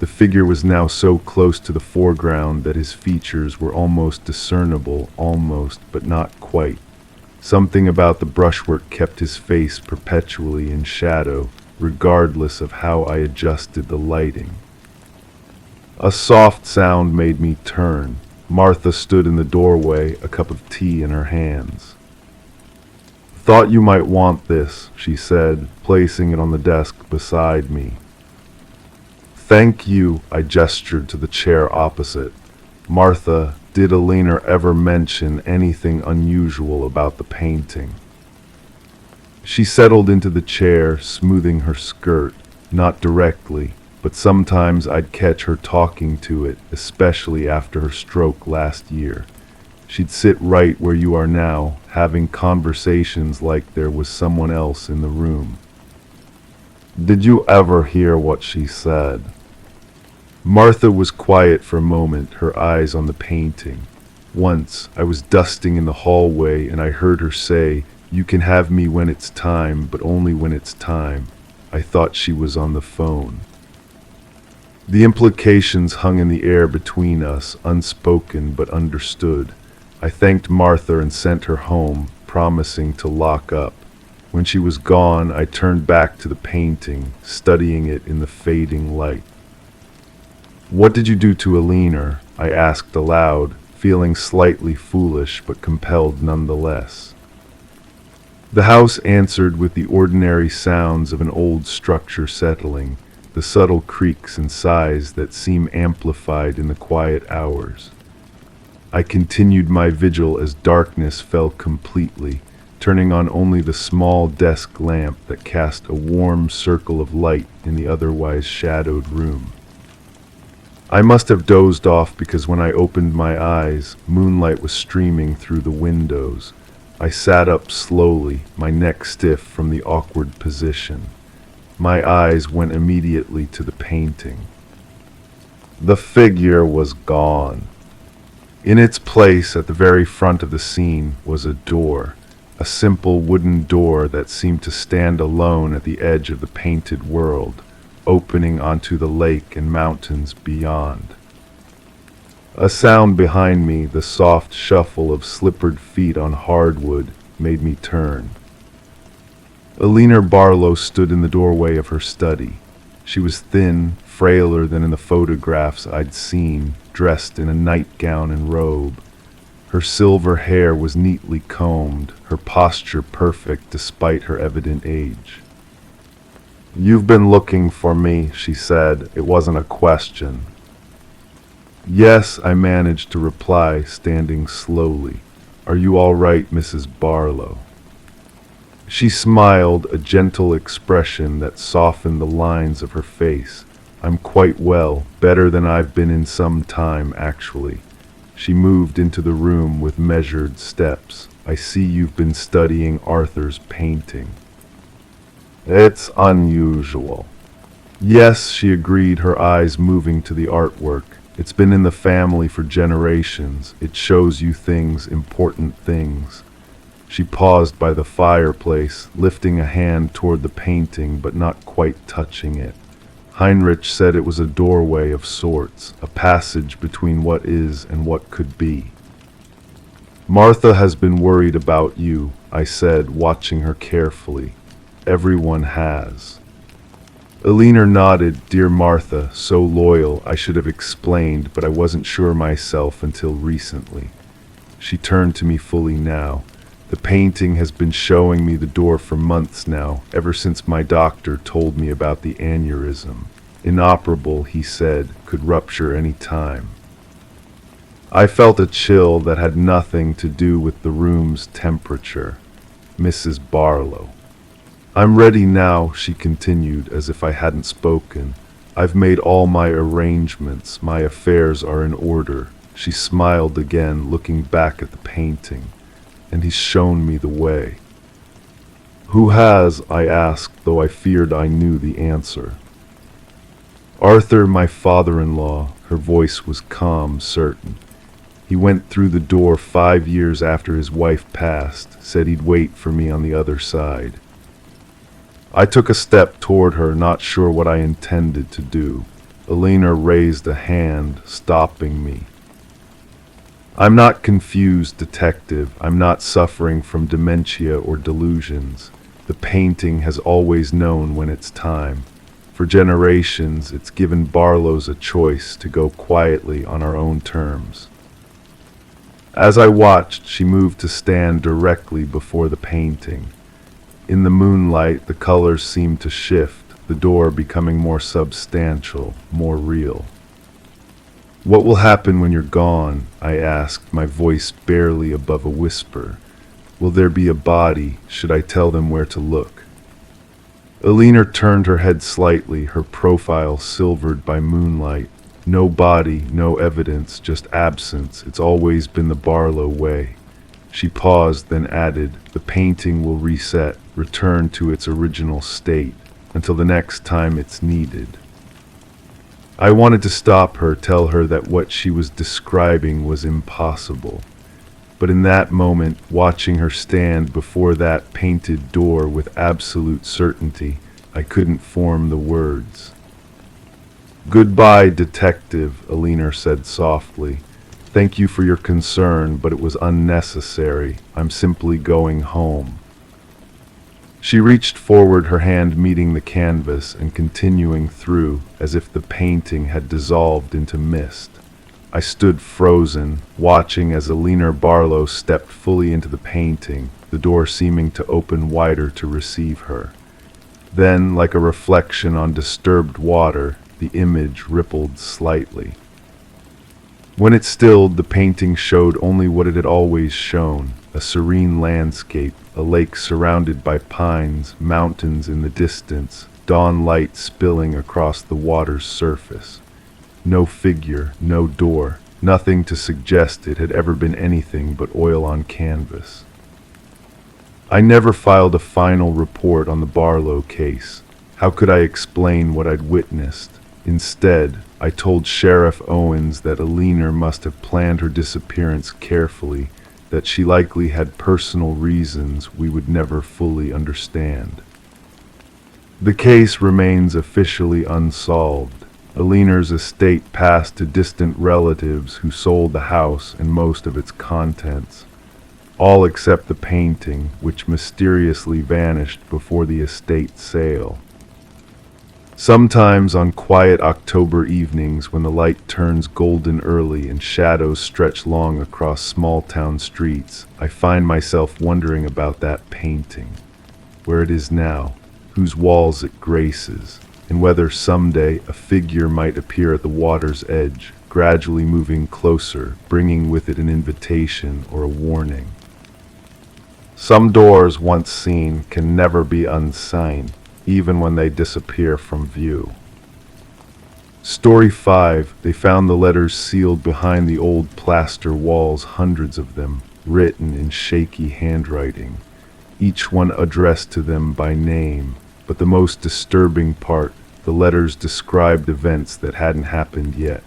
The figure was now so close to the foreground that his features were almost discernible, almost, but not quite. Something about the brushwork kept his face perpetually in shadow, regardless of how I adjusted the lighting. A soft sound made me turn. Martha stood in the doorway, a cup of tea in her hands. "Thought you might want this," she said, placing it on the desk beside me. "Thank you," I gestured to the chair opposite. Martha, did Alina ever mention anything unusual about the painting? She settled into the chair, smoothing her skirt, not directly, but sometimes I'd catch her talking to it, especially after her stroke last year. She'd sit right where you are now, having conversations like there was someone else in the room. Did you ever hear what she said? Martha was quiet for a moment, her eyes on the painting. Once, I was dusting in the hallway and I heard her say, "You can have me when it's time, but only when it's time." I thought she was on the phone. The implications hung in the air between us, unspoken but understood. I thanked Martha and sent her home, promising to lock up. When she was gone, I turned back to the painting, studying it in the fading light. "What did you do to Alina?" I asked aloud, feeling slightly foolish but compelled nonetheless. The house answered with the ordinary sounds of an old structure settling, the subtle creaks and sighs that seem amplified in the quiet hours. I continued my vigil as darkness fell completely, turning on only the small desk lamp that cast a warm circle of light in the otherwise shadowed room. I must have dozed off because when I opened my eyes, moonlight was streaming through the windows. I sat up slowly, my neck stiff from the awkward position. My eyes went immediately to the painting. The figure was gone. In its place at the very front of the scene was a door, a simple wooden door that seemed to stand alone at the edge of the painted world, opening onto the lake and mountains beyond. A sound behind me, the soft shuffle of slippered feet on hardwood, made me turn. Alina Barlow stood in the doorway of her study. She was thin, frailer than in the photographs I'd seen, dressed in a nightgown and robe. Her silver hair was neatly combed, her posture perfect despite her evident age. "You've been looking for me," she said. It wasn't a question. "Yes," I managed to reply, standing slowly. "Are you all right, Mrs. Barlow?" She smiled, a gentle expression that softened the lines of her face. "I'm quite well, better than I've been in some time, actually." She moved into the room with measured steps. "I see you've been studying Arthur's painting." "It's unusual." "Yes," she agreed, her eyes moving to the artwork. "It's been in the family for generations. It shows you things, important things." She paused by the fireplace, lifting a hand toward the painting but not quite touching it. Heinrich said it was a doorway of sorts, a passage between what is and what could be. "Martha has been worried about you," I said, watching her carefully. "Everyone has." Alina nodded. "Dear Martha, so loyal, I should have explained, but I wasn't sure myself until recently." She turned to me fully now. "The painting has been showing me the door for months now, ever since my doctor told me about the aneurysm. Inoperable, he said, could rupture any time." I felt a chill that had nothing to do with the room's temperature. "Mrs. Barlow." "I'm ready now," she continued, as if I hadn't spoken. "I've made all my arrangements. My affairs are in order." She smiled again, looking back at the painting. "And he's shown me the way." "Who has?" I asked, though I feared I knew the answer. "Arthur, my father-in-law." Her voice was calm, certain. "He went through the door 5 years after his wife passed, said he'd wait for me on the other side." I took a step toward her, not sure what I intended to do. Alina raised a hand, stopping me. "I'm not confused, detective. I'm not suffering from dementia or delusions. The painting has always known when it's time. For generations, it's given Barlows a choice to go quietly on our own terms." As I watched, she moved to stand directly before the painting. In the moonlight, the colors seemed to shift, the door becoming more substantial, more real. "What will happen when you're gone?" I asked, my voice barely above a whisper. "Will there be a body? Should I tell them where to look?" Alina turned her head slightly, her profile silvered by moonlight. "No body, no evidence, just absence. It's always been the Barlow way." She paused, then added, "The painting will reset, return to its original state, until the next time it's needed." I wanted to stop her, tell her that what she was describing was impossible. But in that moment, watching her stand before that painted door with absolute certainty, I couldn't form the words. "Goodbye, detective," Alina said softly. "Thank you for your concern, but it was unnecessary. I'm simply going home." She reached forward, her hand meeting the canvas and continuing through, as if the painting had dissolved into mist. I stood frozen, watching as Alina Barlow stepped fully into the painting, the door seeming to open wider to receive her. Then, like a reflection on disturbed water, the image rippled slightly. When it stilled, the painting showed only what it had always shown, a serene landscape, a lake surrounded by pines, mountains in the distance, dawn light spilling across the water's surface. No figure, no door, nothing to suggest it had ever been anything but oil on canvas. I never filed a final report on the Barlow case. How could I explain what I'd witnessed? Instead, I told Sheriff Owens that Alina must have planned her disappearance carefully, that she likely had personal reasons we would never fully understand. The case remains officially unsolved. Alina's estate passed to distant relatives who sold the house and most of its contents, all except the painting, which mysteriously vanished before the estate sale. Sometimes on quiet October evenings when the light turns golden early and shadows stretch long across small-town streets, I find myself wondering about that painting, where it is now, whose walls it graces, and whether someday a figure might appear at the water's edge, gradually moving closer, bringing with it an invitation or a warning. Some doors once seen can never be unseen, even when they disappear from view. Story 5. They found the letters sealed behind the old plaster walls, hundreds of them, written in shaky handwriting, each one addressed to them by name. But the most disturbing part, the letters described events that hadn't happened yet.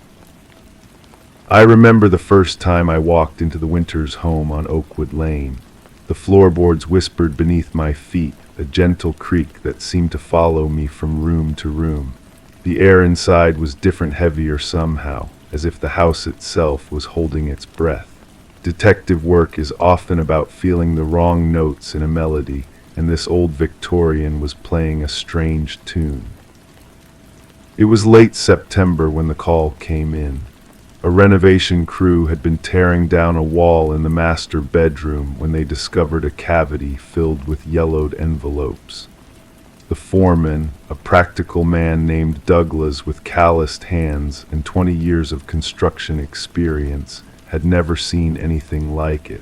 I remember the first time I walked into the Winters' home on Oakwood Lane. The floorboards whispered beneath my feet, a gentle creak that seemed to follow me from room to room. The air inside was different, heavier somehow, as if the house itself was holding its breath. Detective work is often about feeling the wrong notes in a melody, and this old Victorian was playing a strange tune. It was late September when the call came in. A renovation crew had been tearing down a wall in the master bedroom when they discovered a cavity filled with yellowed envelopes. The foreman, a practical man named Douglas with calloused hands and 20 years of construction experience, had never seen anything like it.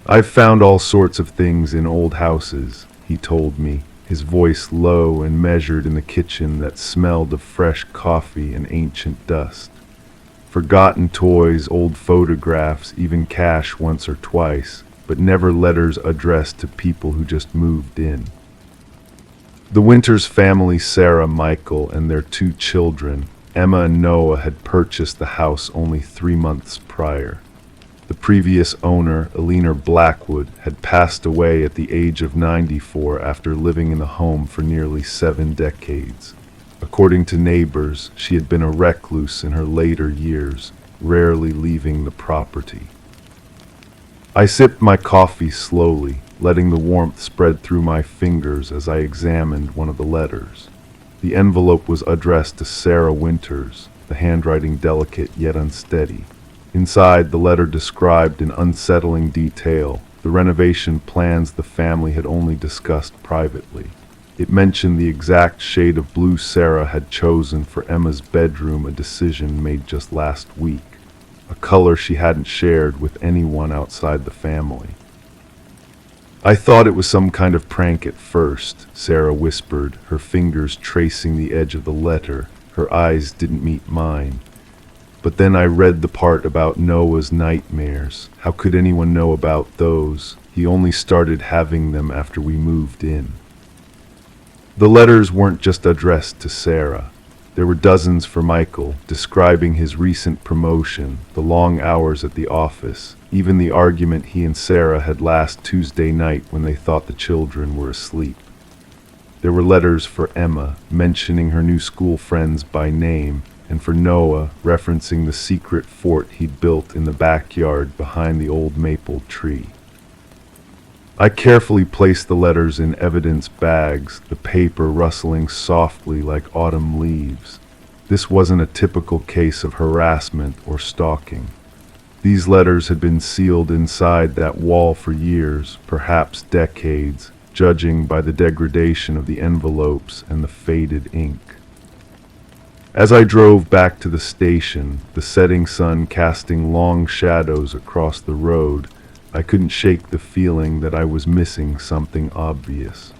"I've found all sorts of things in old houses," he told me, his voice low and measured in the kitchen that smelled of fresh coffee and ancient dust. "Forgotten toys, old photographs, even cash once or twice, but never letters addressed to people who just moved in." The Winters family, Sarah, Michael, and their 2 children, Emma and Noah, had purchased the house only 3 months prior. The previous owner, Alina Blackwood, had passed away at the age of 94 after living in the home for nearly 7 decades. According to neighbors, she had been a recluse in her later years, rarely leaving the property. I sipped my coffee slowly, letting the warmth spread through my fingers as I examined one of the letters. The envelope was addressed to Sarah Winters, the handwriting delicate yet unsteady. Inside, the letter described in unsettling detail the renovation plans the family had only discussed privately. It mentioned the exact shade of blue Sarah had chosen for Emma's bedroom, a decision made just last week, a color she hadn't shared with anyone outside the family. "I thought it was some kind of prank at first," Sarah whispered, her fingers tracing the edge of the letter. Her eyes didn't meet mine. "But then I read the part about Noah's nightmares. How could anyone know about those? He only started having them after we moved in." The letters weren't just addressed to Sarah. There were dozens for Michael, describing his recent promotion, the long hours at the office, even the argument he and Sarah had last Tuesday night when they thought the children were asleep. There were letters for Emma, mentioning her new school friends by name, and for Noah, referencing the secret fort he'd built in the backyard behind the old maple tree. I carefully placed the letters in evidence bags, the paper rustling softly like autumn leaves. This wasn't a typical case of harassment or stalking. These letters had been sealed inside that wall for years, perhaps decades, judging by the degradation of the envelopes and the faded ink. As I drove back to the station, the setting sun casting long shadows across the road, I couldn't shake the feeling that I was missing something obvious.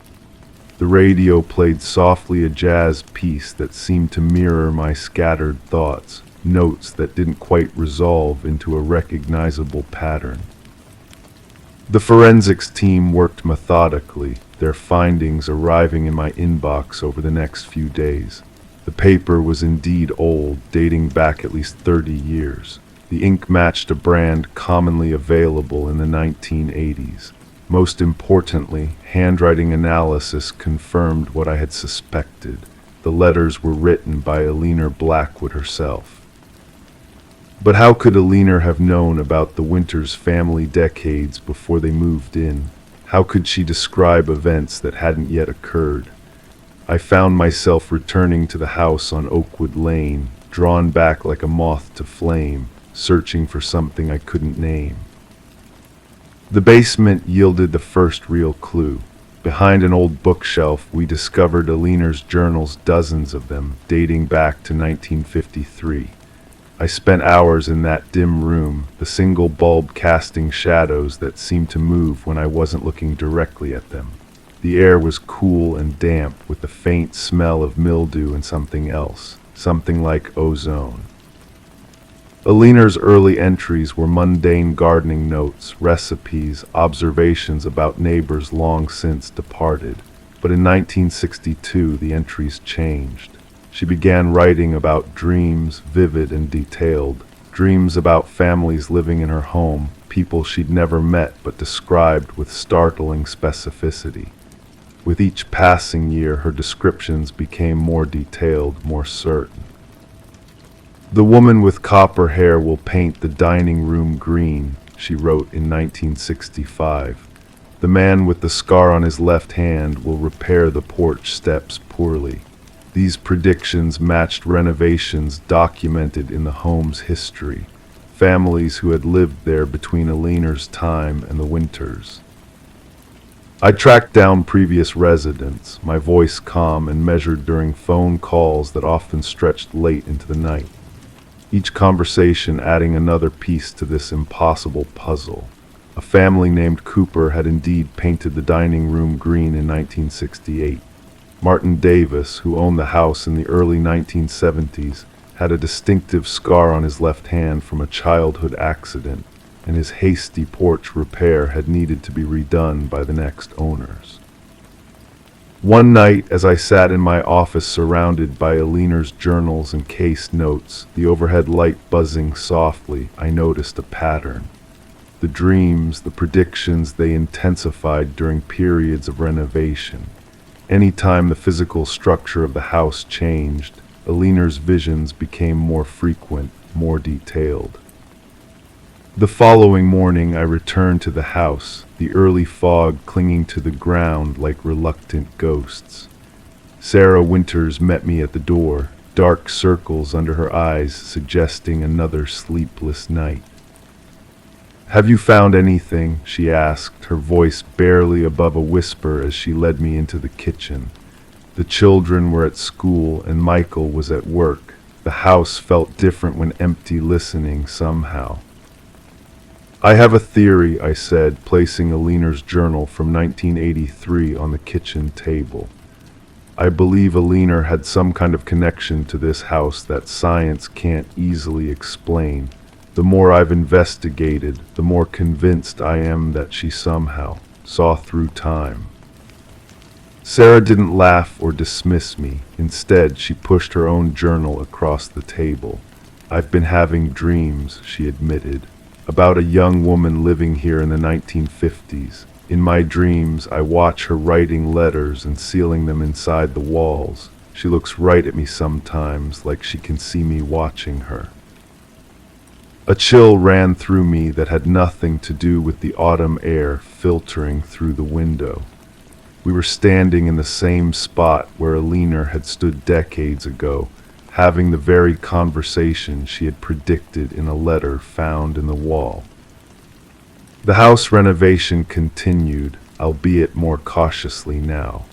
The radio played softly a jazz piece that seemed to mirror my scattered thoughts, notes that didn't quite resolve into a recognizable pattern. The forensics team worked methodically, their findings arriving in my inbox over the next few days. The paper was indeed old, dating back at least 30 years. The ink matched a brand commonly available in the 1980s. Most importantly, handwriting analysis confirmed what I had suspected. The letters were written by Alina Blackwood herself. But how could Alina have known about the Winters family decades before they moved in? How could she describe events that hadn't yet occurred? I found myself returning to the house on Oakwood Lane, drawn back like a moth to flame, searching for something I couldn't name. The basement yielded the first real clue. Behind an old bookshelf, we discovered Alina's journals, dozens of them, dating back to 1953. I spent hours in that dim room, the single bulb casting shadows that seemed to move when I wasn't looking directly at them. The air was cool and damp, with the faint smell of mildew and something else, something like ozone. Alina's early entries were mundane gardening notes, recipes, observations about neighbors long since departed. But in 1962, the entries changed. She began writing about dreams, vivid and detailed, dreams about families living in her home, people she'd never met but described with startling specificity. With each passing year, her descriptions became more detailed, more certain. "The woman with copper hair will paint the dining room green," she wrote in 1965. "The man with the scar on his left hand will repair the porch steps poorly." These predictions matched renovations documented in the home's history, families who had lived there between Alina's time and the Winters. I tracked down previous residents, my voice calm and measured during phone calls that often stretched late into the night. Each conversation adding another piece to this impossible puzzle. A family named Cooper had indeed painted the dining room green in 1968. Martin Davis, who owned the house in the early 1970s, had a distinctive scar on his left hand from a childhood accident, and his hasty porch repair had needed to be redone by the next owners. One night, as I sat in my office surrounded by Alina's journals and case notes, the overhead light buzzing softly, I noticed a pattern. The dreams, the predictions, they intensified during periods of renovation. Any time the physical structure of the house changed, Alina's visions became more frequent, more detailed. The following morning I returned to the house, the early fog clinging to the ground like reluctant ghosts. Sarah Winters met me at the door, dark circles under her eyes suggesting another sleepless night. "Have you found anything?" she asked, her voice barely above a whisper as she led me into the kitchen. The children were at school and Michael was at work. The house felt different when empty, listening somehow. "I have a theory," I said, placing Aliner's journal from 1983 on the kitchen table. "I believe Aliner had some kind of connection to this house that science can't easily explain. The more I've investigated, the more convinced I am that she somehow saw through time." Sarah didn't laugh or dismiss me. Instead, she pushed her own journal across the table. "I've been having dreams," she admitted, "about a young woman living here in the 1950s. In my dreams, I watch her writing letters and sealing them inside the walls. She looks right at me sometimes, like she can see me watching her." A chill ran through me that had nothing to do with the autumn air filtering through the window. We were standing in the same spot where Aliner had stood decades ago, having the very conversation she had predicted in a letter found in the wall. The house renovation continued, albeit more cautiously now.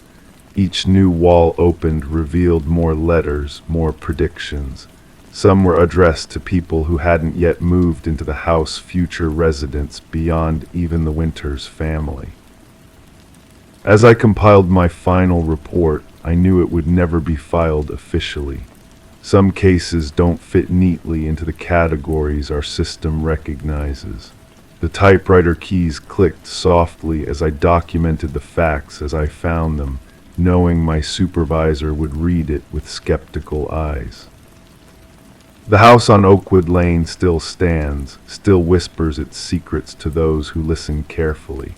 Each new wall opened revealed more letters, more predictions. Some were addressed to people who hadn't yet moved into the house's future residents beyond even the Winters family. As I compiled my final report, I knew it would never be filed officially. Some cases don't fit neatly into the categories our system recognizes. The typewriter keys clicked softly as I documented the facts as I found them, knowing my supervisor would read it with skeptical eyes. The house on Oakwood Lane still stands, still whispers its secrets to those who listen carefully.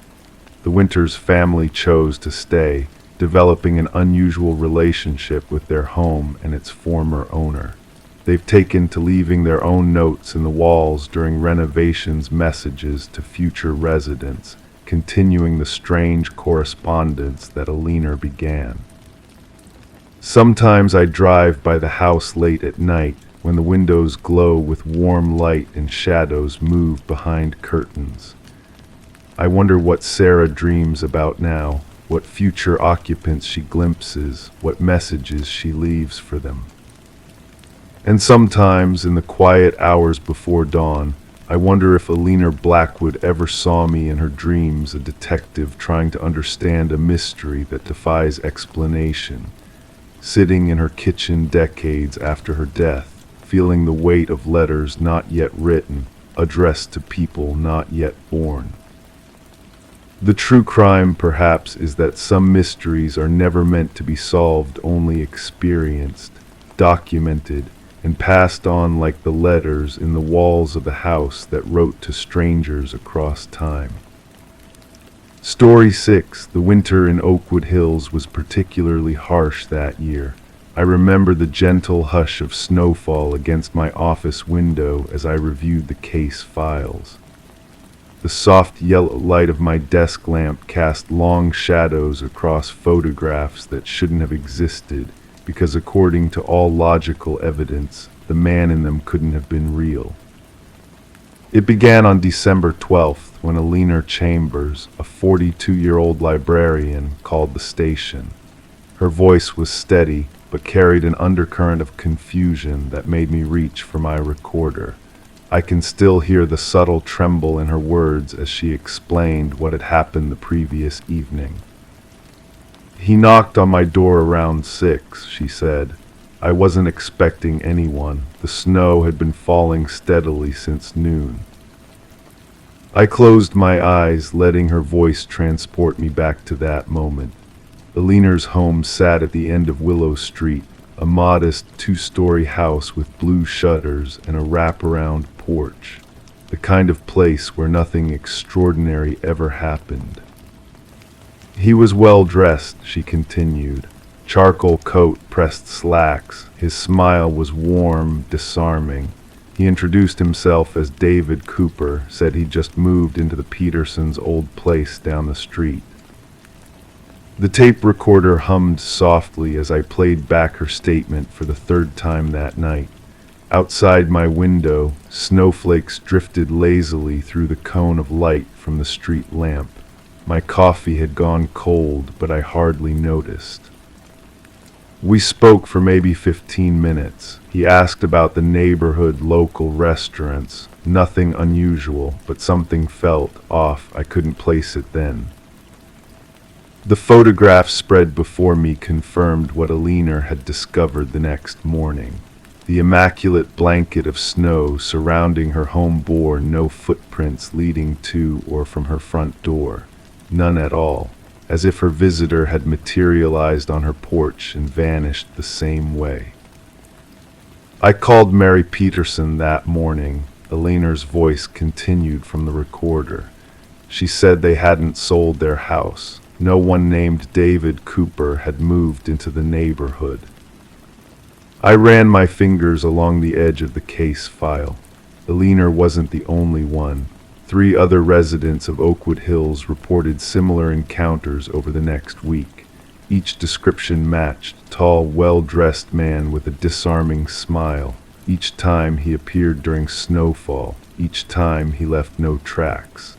The Winters family chose to stay, developing an unusual relationship with their home and its former owner. They've taken to leaving their own notes in the walls during renovations, messages to future residents, continuing the strange correspondence that Aliner began. Sometimes I drive by the house late at night when the windows glow with warm light and shadows move behind curtains. I wonder what Sarah dreams about now, what future occupants she glimpses, what messages she leaves for them. And sometimes, in the quiet hours before dawn, I wonder if Aliner Blackwood ever saw me in her dreams, a detective trying to understand a mystery that defies explanation, sitting in her kitchen decades after her death, feeling the weight of letters not yet written, addressed to people not yet born. The true crime, perhaps, is that some mysteries are never meant to be solved, only experienced, documented, and passed on like the letters in the walls of the house that wrote to strangers across time. Story 6, The Winter in Oakwood Hills, was particularly harsh that year. I remember the gentle hush of snowfall against my office window as I reviewed the case files. The soft yellow light of my desk lamp cast long shadows across photographs that shouldn't have existed because, according to all logical evidence, the man in them couldn't have been real. It began on December 12th when Aliner Chambers, a 42-year-old librarian, called the station. Her voice was steady but carried an undercurrent of confusion that made me reach for my recorder. I can still hear the subtle tremble in her words as she explained what had happened the previous evening. "He knocked on my door around 6, she said. "I wasn't expecting anyone. The snow had been falling steadily since noon." I closed my eyes, letting her voice transport me back to that moment. Aliner's home sat at the end of Willow Street, a modest 2-story house with blue shutters and a wraparound porch, the kind of place where nothing extraordinary ever happened. "He was well dressed," she continued. "Charcoal coat, pressed slacks. His smile was warm, disarming. He introduced himself as David Cooper, said he'd just moved into the Petersons' old place down the street." The tape recorder hummed softly as I played back her statement for the third time that night. Outside my window, snowflakes drifted lazily through the cone of light from the street lamp. My coffee had gone cold, but I hardly noticed. We spoke for maybe 15 minutes. He asked about the neighborhood local restaurants. Nothing unusual, but something felt off. I couldn't place it then. The photograph spread before me confirmed what Alina had discovered the next morning. The immaculate blanket of snow surrounding her home bore no footprints leading to or from her front door. None at all, as if her visitor had materialized on her porch and vanished the same way. I called Mary Peterson that morning. Alina's voice continued from the recorder. She said they hadn't sold their house. No one named David Cooper had moved into the neighborhood. I ran my fingers along the edge of the case file. Alina wasn't the only one. 3 other residents of Oakwood Hills reported similar encounters over the next week. Each description matched: tall, well-dressed man with a disarming smile. Each time he appeared during snowfall. Each time he left no tracks.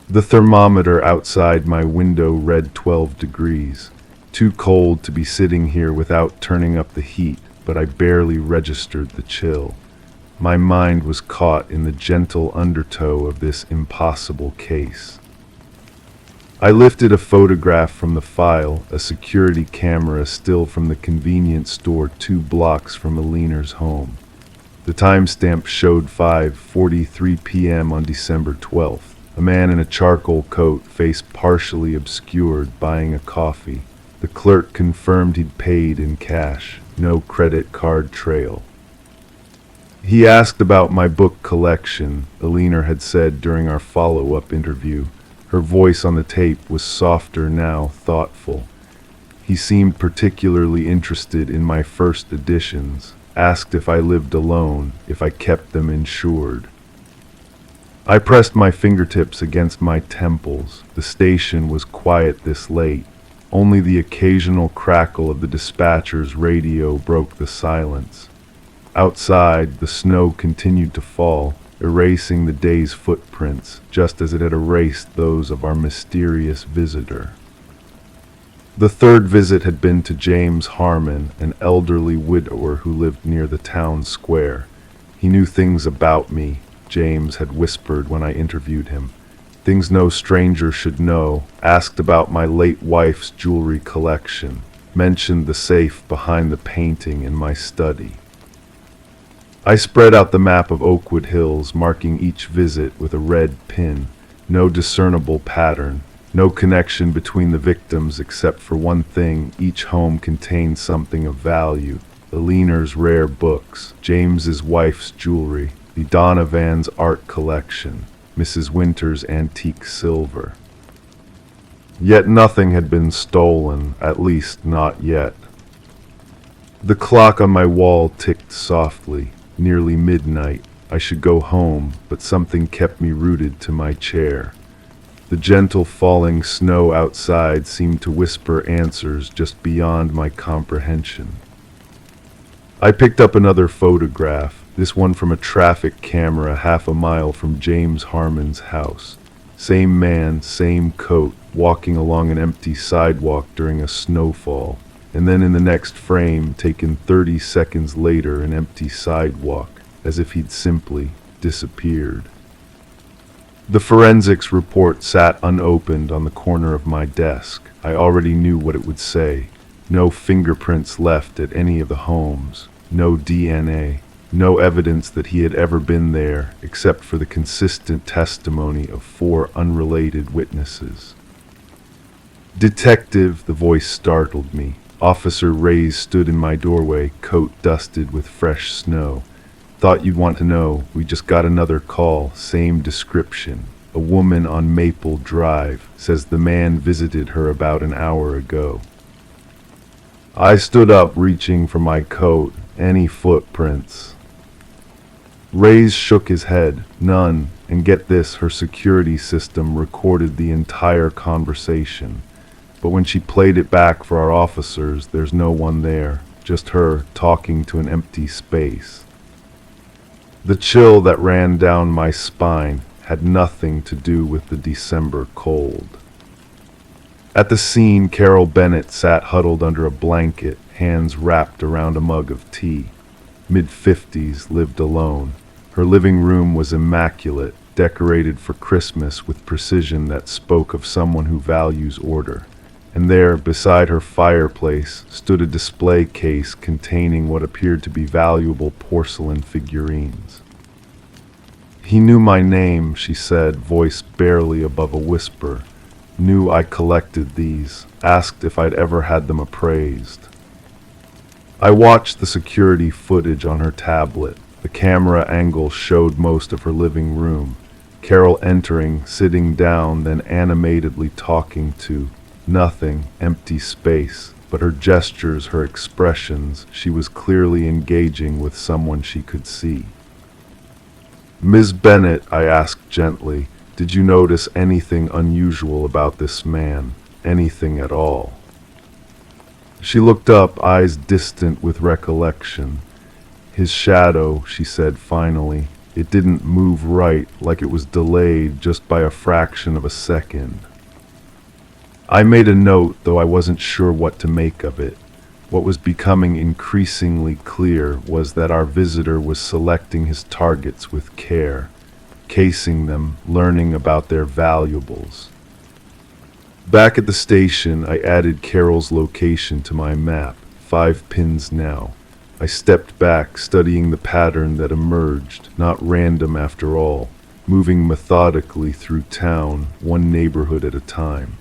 The thermometer outside my window read 12 degrees. Too cold to be sitting here without turning up the heat, but I barely registered the chill. My mind was caught in the gentle undertow of this impossible case. I lifted a photograph from the file, a security camera still from the convenience store 2 blocks from Alina's home. The timestamp showed 5:43 p.m. on December 12th. A man in a charcoal coat, face partially obscured, buying a coffee. The clerk confirmed he'd paid in cash. No credit card trail. He asked about my book collection, Alina had said during our follow-up interview. Her voice on the tape was softer now, thoughtful. He seemed particularly interested in my first editions, asked if I lived alone, if I kept them insured. I pressed my fingertips against my temples. The station was quiet this late. Only the occasional crackle of the dispatcher's radio broke the silence. Outside, the snow continued to fall, erasing the day's footprints, just as it had erased those of our mysterious visitor. The 3rd visit had been to James Harmon, an elderly widower who lived near the town square. He knew things about me, James had whispered when I interviewed him. Things no stranger should know. Asked about my late wife's jewelry collection. Mentioned the safe behind the painting in my study. I spread out the map of Oakwood Hills, marking each visit with a red pin. No discernible pattern. No connection between the victims except for one thing: each home contained something of value. Alina's rare books, James's wife's jewelry, the Donovan's art collection, Mrs. Winter's antique silver. Yet nothing had been stolen, at least not yet. The clock on my wall ticked softly, nearly midnight. I should go home, but something kept me rooted to my chair. The gentle falling snow outside seemed to whisper answers just beyond my comprehension. I picked up another photograph, this one from a traffic camera half a mile from James Harmon's house. Same man, same coat, walking along an empty sidewalk during a snowfall. And then in the next frame, taken 30 seconds later, an empty sidewalk, as if he'd simply disappeared. The forensics report sat unopened on the corner of my desk. I already knew what it would say. No fingerprints left at any of the homes. No DNA. No evidence that he had ever been there, except for the consistent testimony of 4 unrelated witnesses. "Detective," the voice startled me. Officer Reyes stood in my doorway, coat dusted with fresh snow. "Thought you'd want to know. We just got another call, same description. A woman on Maple Drive, says the man visited her about an hour ago." I stood up, reaching for my coat. Any footprints? Reyes shook his head. None. And get this, her security system recorded the entire conversation. But when she played it back for our officers, there's no one there. Just her talking to an empty space. The chill that ran down my spine had nothing to do with the December cold. At the scene, Carol Bennett sat huddled under a blanket, hands wrapped around a mug of tea. Mid-50s, lived alone. Her living room was immaculate, decorated for Christmas with precision that spoke of someone who values order. And there, beside her fireplace, stood a display case containing what appeared to be valuable porcelain figurines. "He knew my name," she said, voice barely above a whisper. "Knew I collected these, asked if I'd ever had them appraised." I watched the security footage on her tablet. The camera angle showed most of her living room. Carol entering, sitting down, then animatedly talking to nothing, empty space. But her gestures, her expressions, she was clearly engaging with someone she could see. "Ms. Bennett," I asked gently, "did you notice anything unusual about this man? Anything at all?" She looked up, eyes distant with recollection. "His shadow," she said finally. "It didn't move right, like it was delayed just by a fraction of a second." I made a note, though I wasn't sure what to make of it. What was becoming increasingly clear was that our visitor was selecting his targets with care, casing them, learning about their valuables. Back at the station, I added Carol's location to my map, 5 pins now. I stepped back, studying the pattern that emerged, not random after all, moving methodically through town, one neighborhood at a time.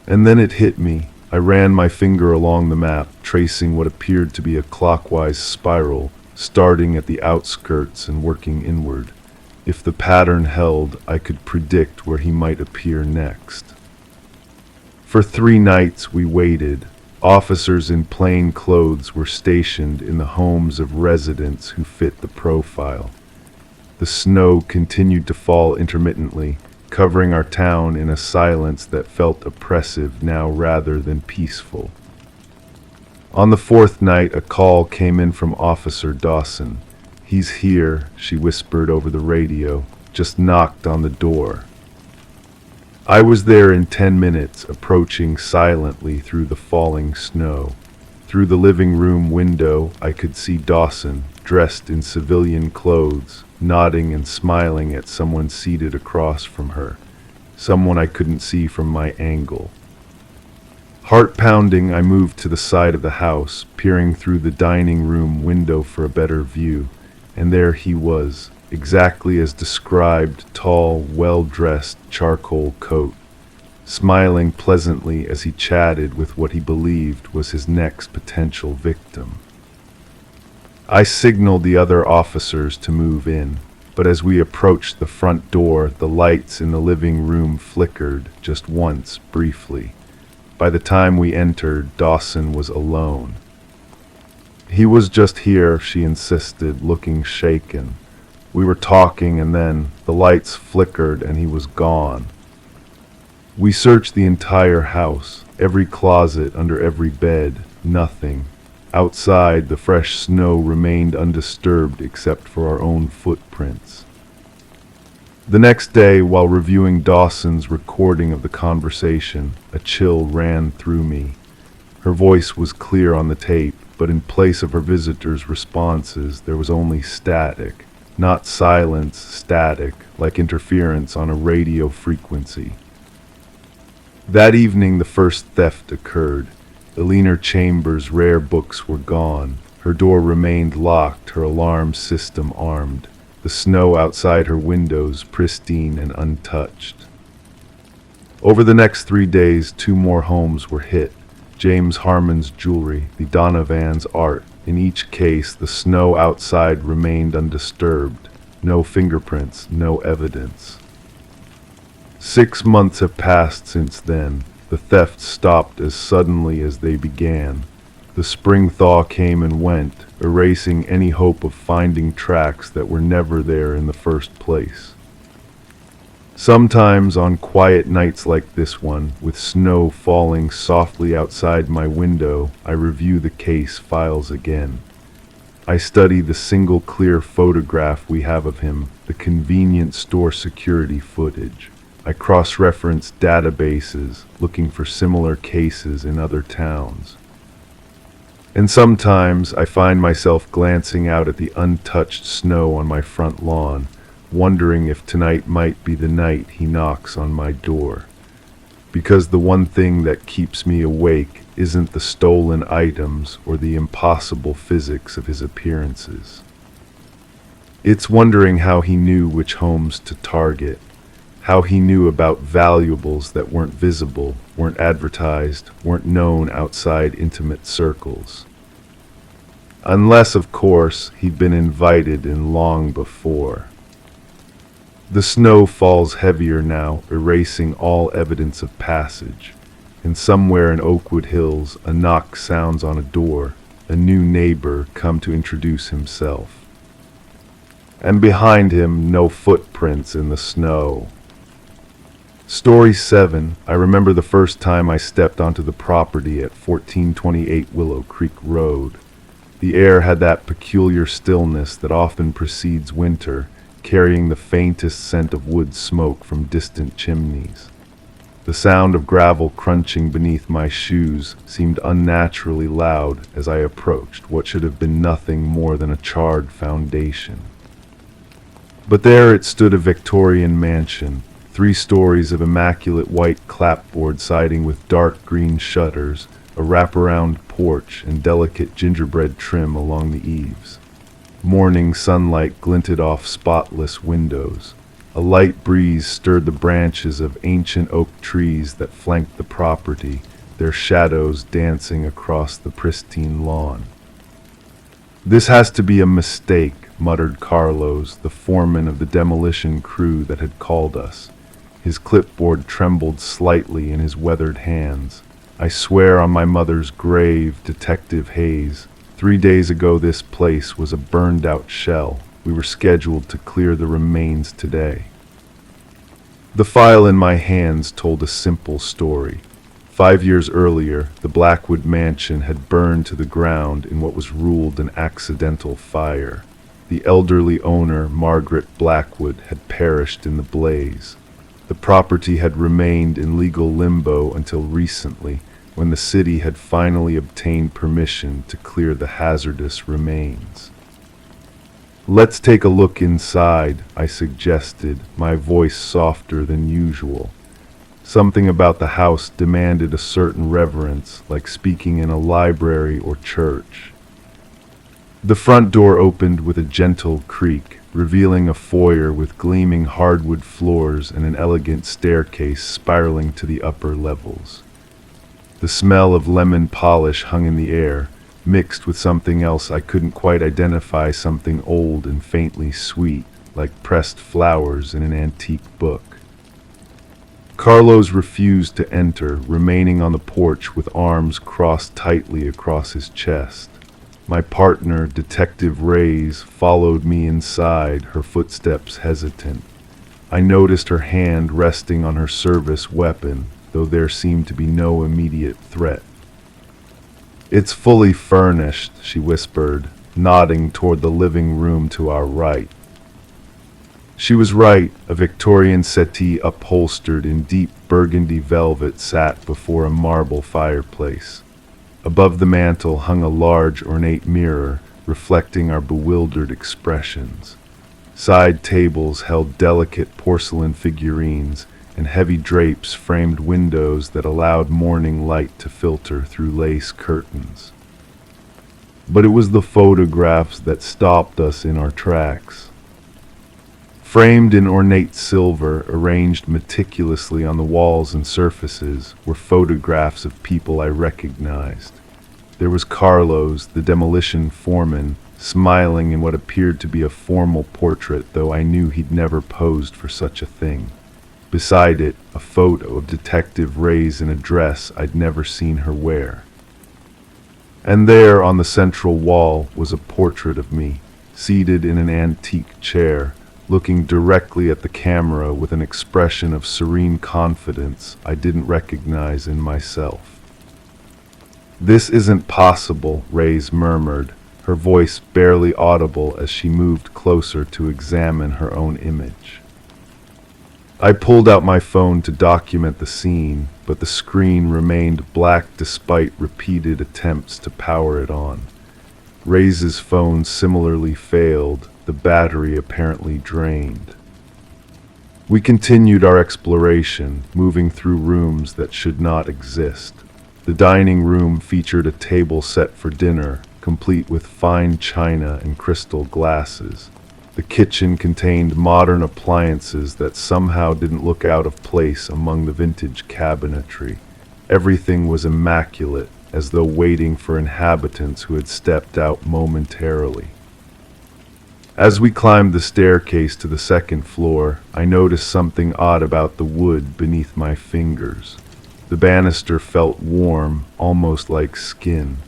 And then it hit me. I ran my finger along the map, tracing what appeared to be a clockwise spiral, starting at the outskirts and working inward. If the pattern held, I could predict where he might appear next. For 3 nights we waited. Officers in plain clothes were stationed in the homes of residents who fit the profile. The snow continued to fall intermittently, covering our town in a silence that felt oppressive now rather than peaceful. On the 4th night, a call came in from Officer Dawson. "He's here," she whispered over the radio, "just knocked on the door." I was there in 10 minutes, approaching silently through the falling snow. Through the living room window, I could see Dawson, dressed in civilian clothes, nodding and smiling at someone seated across from her, someone I couldn't see from my angle. Heart pounding, I moved to the side of the house, peering through the dining room window for a better view, and there he was, exactly as described, tall, well-dressed, charcoal coat, smiling pleasantly as he chatted with what he believed was his next potential victim. I signaled the other officers to move in, but as we approached the front door, the lights in the living room flickered just once, briefly. By the time we entered, Dawson was alone. "He was just here," she insisted, looking shaken. "We were talking and then the lights flickered and he was gone." We searched the entire house, every closet, under every bed, nothing. Outside, the fresh snow remained undisturbed except for our own footprints. The next day, while reviewing Dawson's recording of the conversation, a chill ran through me. Her voice was clear on the tape, but in place of her visitor's responses, there was only static. Not silence, static, like interference on a radio frequency. That evening, the first theft occurred. Eleanor Chambers' rare books were gone. Her door remained locked, her alarm system armed. The snow outside her windows pristine and untouched. Over the next 3 days, 2 more homes were hit. James Harmon's jewelry, the Donovan's art. In each case, the snow outside remained undisturbed. No fingerprints, no evidence. 6 months have passed since then. The thefts stopped as suddenly as they began. The spring thaw came and went, erasing any hope of finding tracks that were never there in the first place. Sometimes on quiet nights like this one, with snow falling softly outside my window, I review the case files again. I study the single clear photograph we have of him, the convenience store security footage. I cross-referenced databases looking for similar cases in other towns. And sometimes I find myself glancing out at the untouched snow on my front lawn, wondering if tonight might be the night he knocks on my door. Because the one thing that keeps me awake isn't the stolen items or the impossible physics of his appearances. It's wondering how he knew which homes to target, how he knew about valuables that weren't visible, weren't advertised, weren't known outside intimate circles. Unless, of course, he'd been invited in long before. The snow falls heavier now, erasing all evidence of passage, and somewhere in Oakwood Hills, a knock sounds on a door, a new neighbor come to introduce himself. And behind him, no footprints in the snow. Story 7. I remember the first time I stepped onto the property at 1428 Willow Creek Road. The air had that peculiar stillness that often precedes winter, carrying the faintest scent of wood smoke from distant chimneys. The sound of gravel crunching beneath my shoes seemed unnaturally loud as I approached what should have been nothing more than a charred foundation. But there it stood, a Victorian mansion, 3 stories of immaculate white clapboard siding with dark green shutters, a wraparound porch, and delicate gingerbread trim along the eaves. Morning sunlight glinted off spotless windows. A light breeze stirred the branches of ancient oak trees that flanked the property, their shadows dancing across the pristine lawn. "This has to be a mistake," muttered Carlos, the foreman of the demolition crew that had called us. His clipboard trembled slightly in his weathered hands. "I swear on my mother's grave, Detective Hayes, 3 days ago this place was a burned-out shell. We were scheduled to clear the remains today." The file in my hands told a simple story. 5 years earlier, the Blackwood mansion had burned to the ground in what was ruled an accidental fire. The elderly owner, Margaret Blackwood, had perished in the blaze. The property had remained in legal limbo until recently, when the city had finally obtained permission to clear the hazardous remains. "Let's take a look inside," I suggested, my voice softer than usual. Something about the house demanded a certain reverence, like speaking in a library or church. The front door opened with a gentle creak, revealing a foyer with gleaming hardwood floors and an elegant staircase spiraling to the upper levels. The smell of lemon polish hung in the air, mixed with something else I couldn't quite identify, something old and faintly sweet, like pressed flowers in an antique book. Carlos refused to enter, remaining on the porch with arms crossed tightly across his chest. My partner, Detective Reyes, followed me inside, her footsteps hesitant. I noticed her hand resting on her service weapon, though there seemed to be no immediate threat. "It's fully furnished," she whispered, nodding toward the living room to our right. She was right. A Victorian settee upholstered in deep burgundy velvet sat before a marble fireplace. Above the mantel hung a large ornate mirror, reflecting our bewildered expressions. Side tables held delicate porcelain figurines, and heavy drapes framed windows that allowed morning light to filter through lace curtains. But it was the photographs that stopped us in our tracks. Framed in ornate silver, arranged meticulously on the walls and surfaces, were photographs of people I recognized. There was Carlos, the demolition foreman, smiling in what appeared to be a formal portrait, though I knew he'd never posed for such a thing. Beside it, a photo of Detective Reyes in a dress I'd never seen her wear. And there, on the central wall, was a portrait of me, seated in an antique chair, looking directly at the camera with an expression of serene confidence I didn't recognize in myself. "This isn't possible," Reyes murmured, her voice barely audible as she moved closer to examine her own image. I pulled out my phone to document the scene, but the screen remained black despite repeated attempts to power it on. Ray's phone similarly failed, the battery apparently drained. We continued our exploration, moving through rooms that should not exist. The dining room featured a table set for dinner, complete with fine china and crystal glasses. The kitchen contained modern appliances that somehow didn't look out of place among the vintage cabinetry. Everything was immaculate, as though waiting for inhabitants who had stepped out momentarily. As we climbed the staircase to the second floor, I noticed something odd about the wood beneath my fingers. The banister felt warm, almost like skin.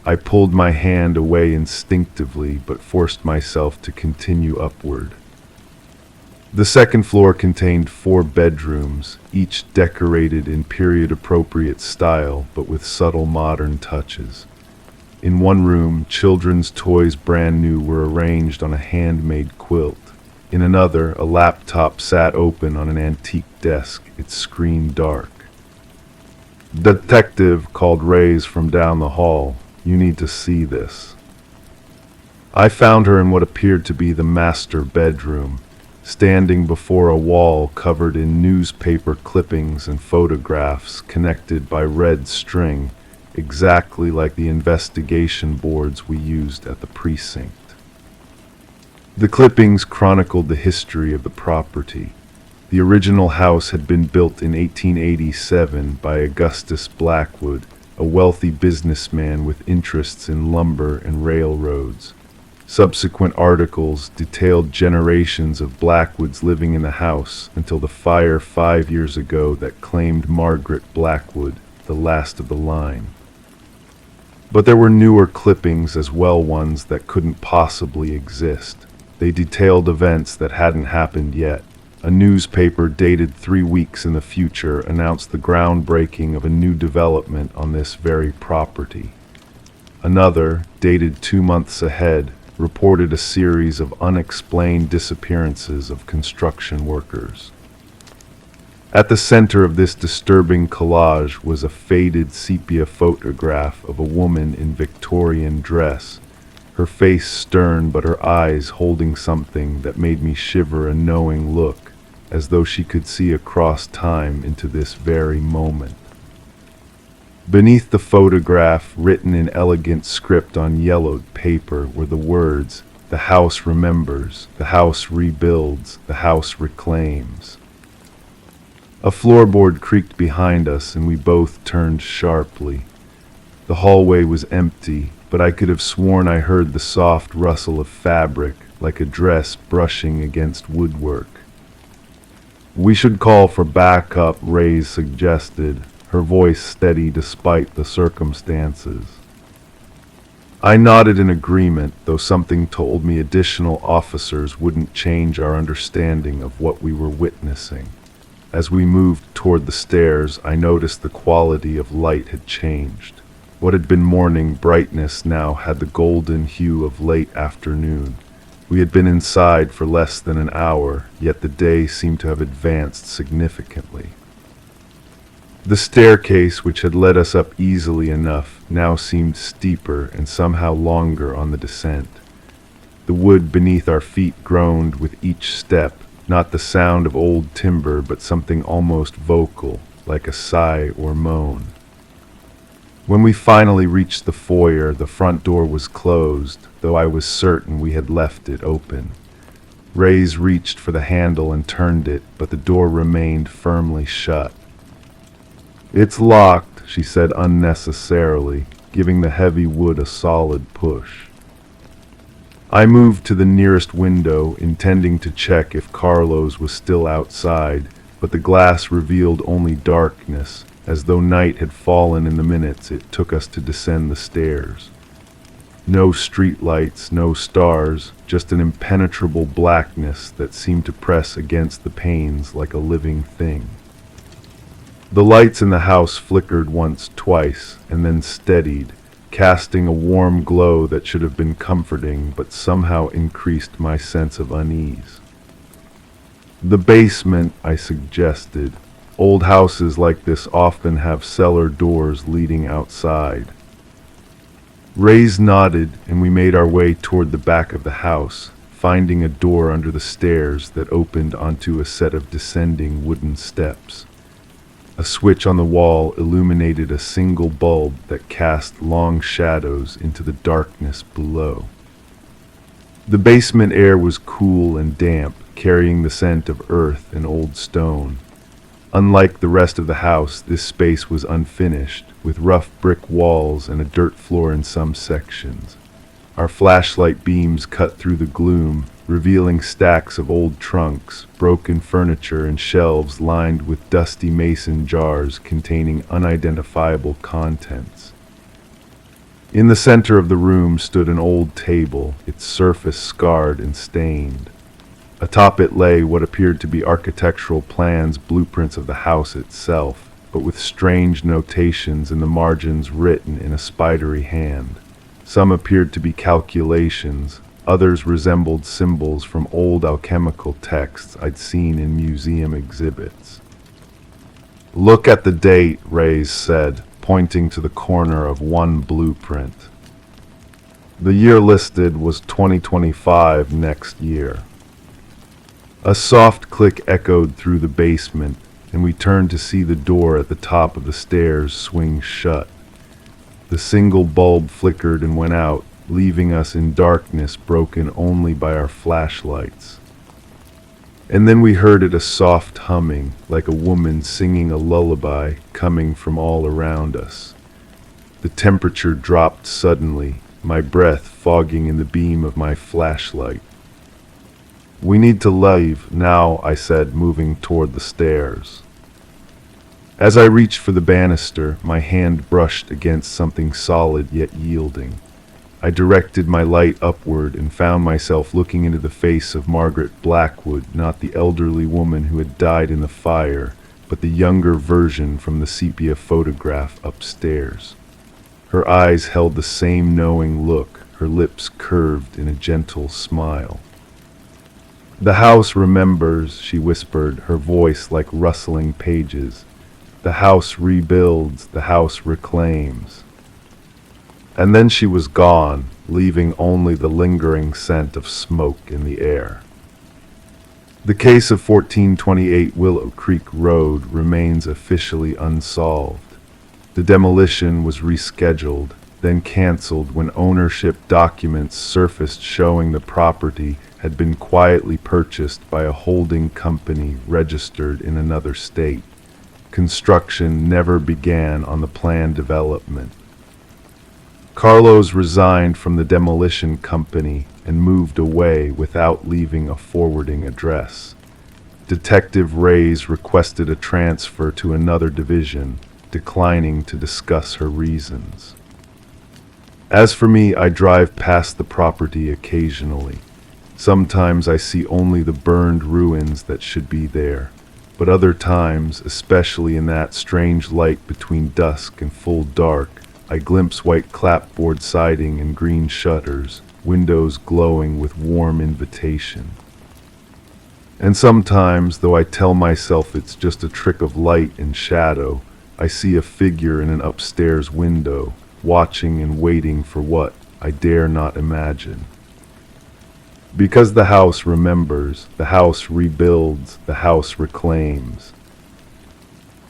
I pulled my hand away instinctively, but forced myself to continue upward. The second floor contained 4 bedrooms, each decorated in period-appropriate style, but with subtle modern touches. In one room, children's toys brand new were arranged on a handmade quilt. In another, a laptop sat open on an antique desk, its screen dark. "Detective," called Ray's from down the hall. "You need to see this." I found her in what appeared to be the master bedroom, standing before a wall covered in newspaper clippings and photographs connected by red string, exactly like the investigation boards we used at the precinct. The clippings chronicled the history of the property. The original house had been built in 1887 by Augustus Blackwood, a wealthy businessman with interests in lumber and railroads. Subsequent articles detailed generations of Blackwoods living in the house until the fire 5 years ago that claimed Margaret Blackwood, the last of the line. But there were newer clippings as well, ones that couldn't possibly exist. They detailed events that hadn't happened yet. A newspaper dated 3 weeks in the future announced the groundbreaking of a new development on this very property. Another, dated 2 months ahead, reported a series of unexplained disappearances of construction workers. At the center of this disturbing collage was a faded sepia photograph of a woman in Victorian dress, her face stern but her eyes holding something that made me shiver a knowing look, as though she could see across time into this very moment. Beneath the photograph, written in elegant script on yellowed paper, were the words, "The house remembers, the house rebuilds, the house reclaims." A floorboard creaked behind us, and we both turned sharply. The hallway was empty, but I could have sworn I heard the soft rustle of fabric, like a dress brushing against woodwork. "We should call for backup," Ray's suggested, her voice steady despite the circumstances. I nodded in agreement, though something told me additional officers wouldn't change our understanding of what we were witnessing. As we moved toward the stairs, I noticed the quality of light had changed. What had been morning brightness now had the golden hue of late afternoon. We had been inside for less than an hour, yet the day seemed to have advanced significantly. The staircase, which had led us up easily enough, now seemed steeper and somehow longer on the descent. The wood beneath our feet groaned with each step, not the sound of old timber, but something almost vocal, like a sigh or moan. When we finally reached the foyer, the front door was closed, though I was certain we had left it open. Ray's reached for the handle and turned it, but the door remained firmly shut. "It's locked," she said unnecessarily, giving the heavy wood a solid push. I moved to the nearest window, intending to check if Carlos was still outside, but the glass revealed only darkness, as though night had fallen in the minutes it took us to descend the stairs. No street lights, no stars, just an impenetrable blackness that seemed to press against the panes like a living thing. The lights in the house flickered once, twice, and then steadied, casting a warm glow that should have been comforting but somehow increased my sense of unease. The basement, I suggested. Old houses like this often have cellar doors leading outside. Ray's nodded, and we made our way toward the back of the house, finding a door under the stairs that opened onto a set of descending wooden steps. A switch on the wall illuminated a single bulb that cast long shadows into the darkness below. The basement air was cool and damp, carrying the scent of earth and old stone. Unlike the rest of the house, this space was unfinished, with rough brick walls and a dirt floor in some sections. Our flashlight beams cut through the gloom, revealing stacks of old trunks, broken furniture, and shelves lined with dusty mason jars containing unidentifiable contents. In the center of the room stood an old table, its surface scarred and stained. Atop it lay what appeared to be architectural plans, blueprints of the house itself, but with strange notations in the margins written in a spidery hand. Some appeared to be calculations, others resembled symbols from old alchemical texts I'd seen in museum exhibits. "Look at the date," Reyes said, pointing to the corner of one blueprint. The year listed was 2025, next year. A soft click echoed through the basement, and we turned to see the door at the top of the stairs swing shut. The single bulb flickered and went out, leaving us in darkness broken only by our flashlights. And then we heard it, a soft humming, like a woman singing a lullaby, coming from all around us. The temperature dropped suddenly, my breath fogging in the beam of my flashlight. "We need to leave now," I said, moving toward the stairs. As I reached for the banister, my hand brushed against something solid yet yielding. I directed my light upward and found myself looking into the face of Margaret Blackwood, not the elderly woman who had died in the fire, but the younger version from the sepia photograph upstairs. Her eyes held the same knowing look, her lips curved in a gentle smile. "The house remembers," she whispered, her voice like rustling pages. "The house rebuilds, the house reclaims." And then she was gone, leaving only the lingering scent of smoke in the air. The case of 1428 Willow Creek Road remains officially unsolved. The demolition was rescheduled, then canceled when ownership documents surfaced showing the property had been quietly purchased by a holding company registered in another state. Construction never began on the planned development. Carlos resigned from the demolition company and moved away without leaving a forwarding address. Detective Reyes requested a transfer to another division, declining to discuss her reasons. As for me, I drive past the property occasionally. Sometimes I see only the burned ruins that should be there, but other times, especially in that strange light between dusk and full dark, I glimpse white clapboard siding and green shutters, windows glowing with warm invitation. And sometimes, though I tell myself it's just a trick of light and shadow, I see a figure in an upstairs window, watching and waiting for what I dare not imagine. Because the house remembers, the house rebuilds, the house reclaims.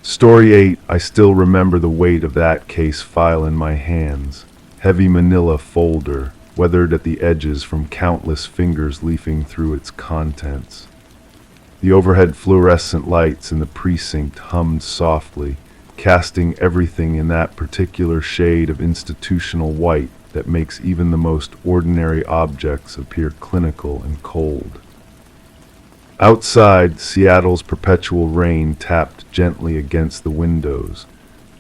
Story 8, I still remember the weight of that case file in my hands, heavy manila folder, weathered at the edges from countless fingers leafing through its contents. The overhead fluorescent lights in the precinct hummed softly, casting everything in that particular shade of institutional white that makes even the most ordinary objects appear clinical and cold. Outside, Seattle's perpetual rain tapped gently against the windows,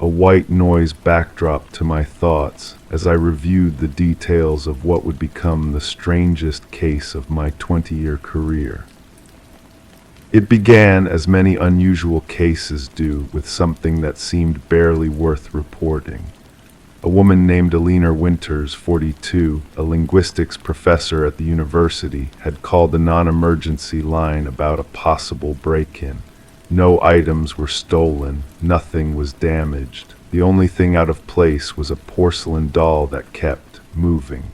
a white noise backdrop to my thoughts as I reviewed the details of what would become the strangest case of my 20-year career. It began, as many unusual cases do, with something that seemed barely worth reporting. A woman named Alina Winters, 42, a linguistics professor at the university, had called a non-emergency line about a possible break-in. No items were stolen, nothing was damaged. The only thing out of place was a porcelain doll that kept moving.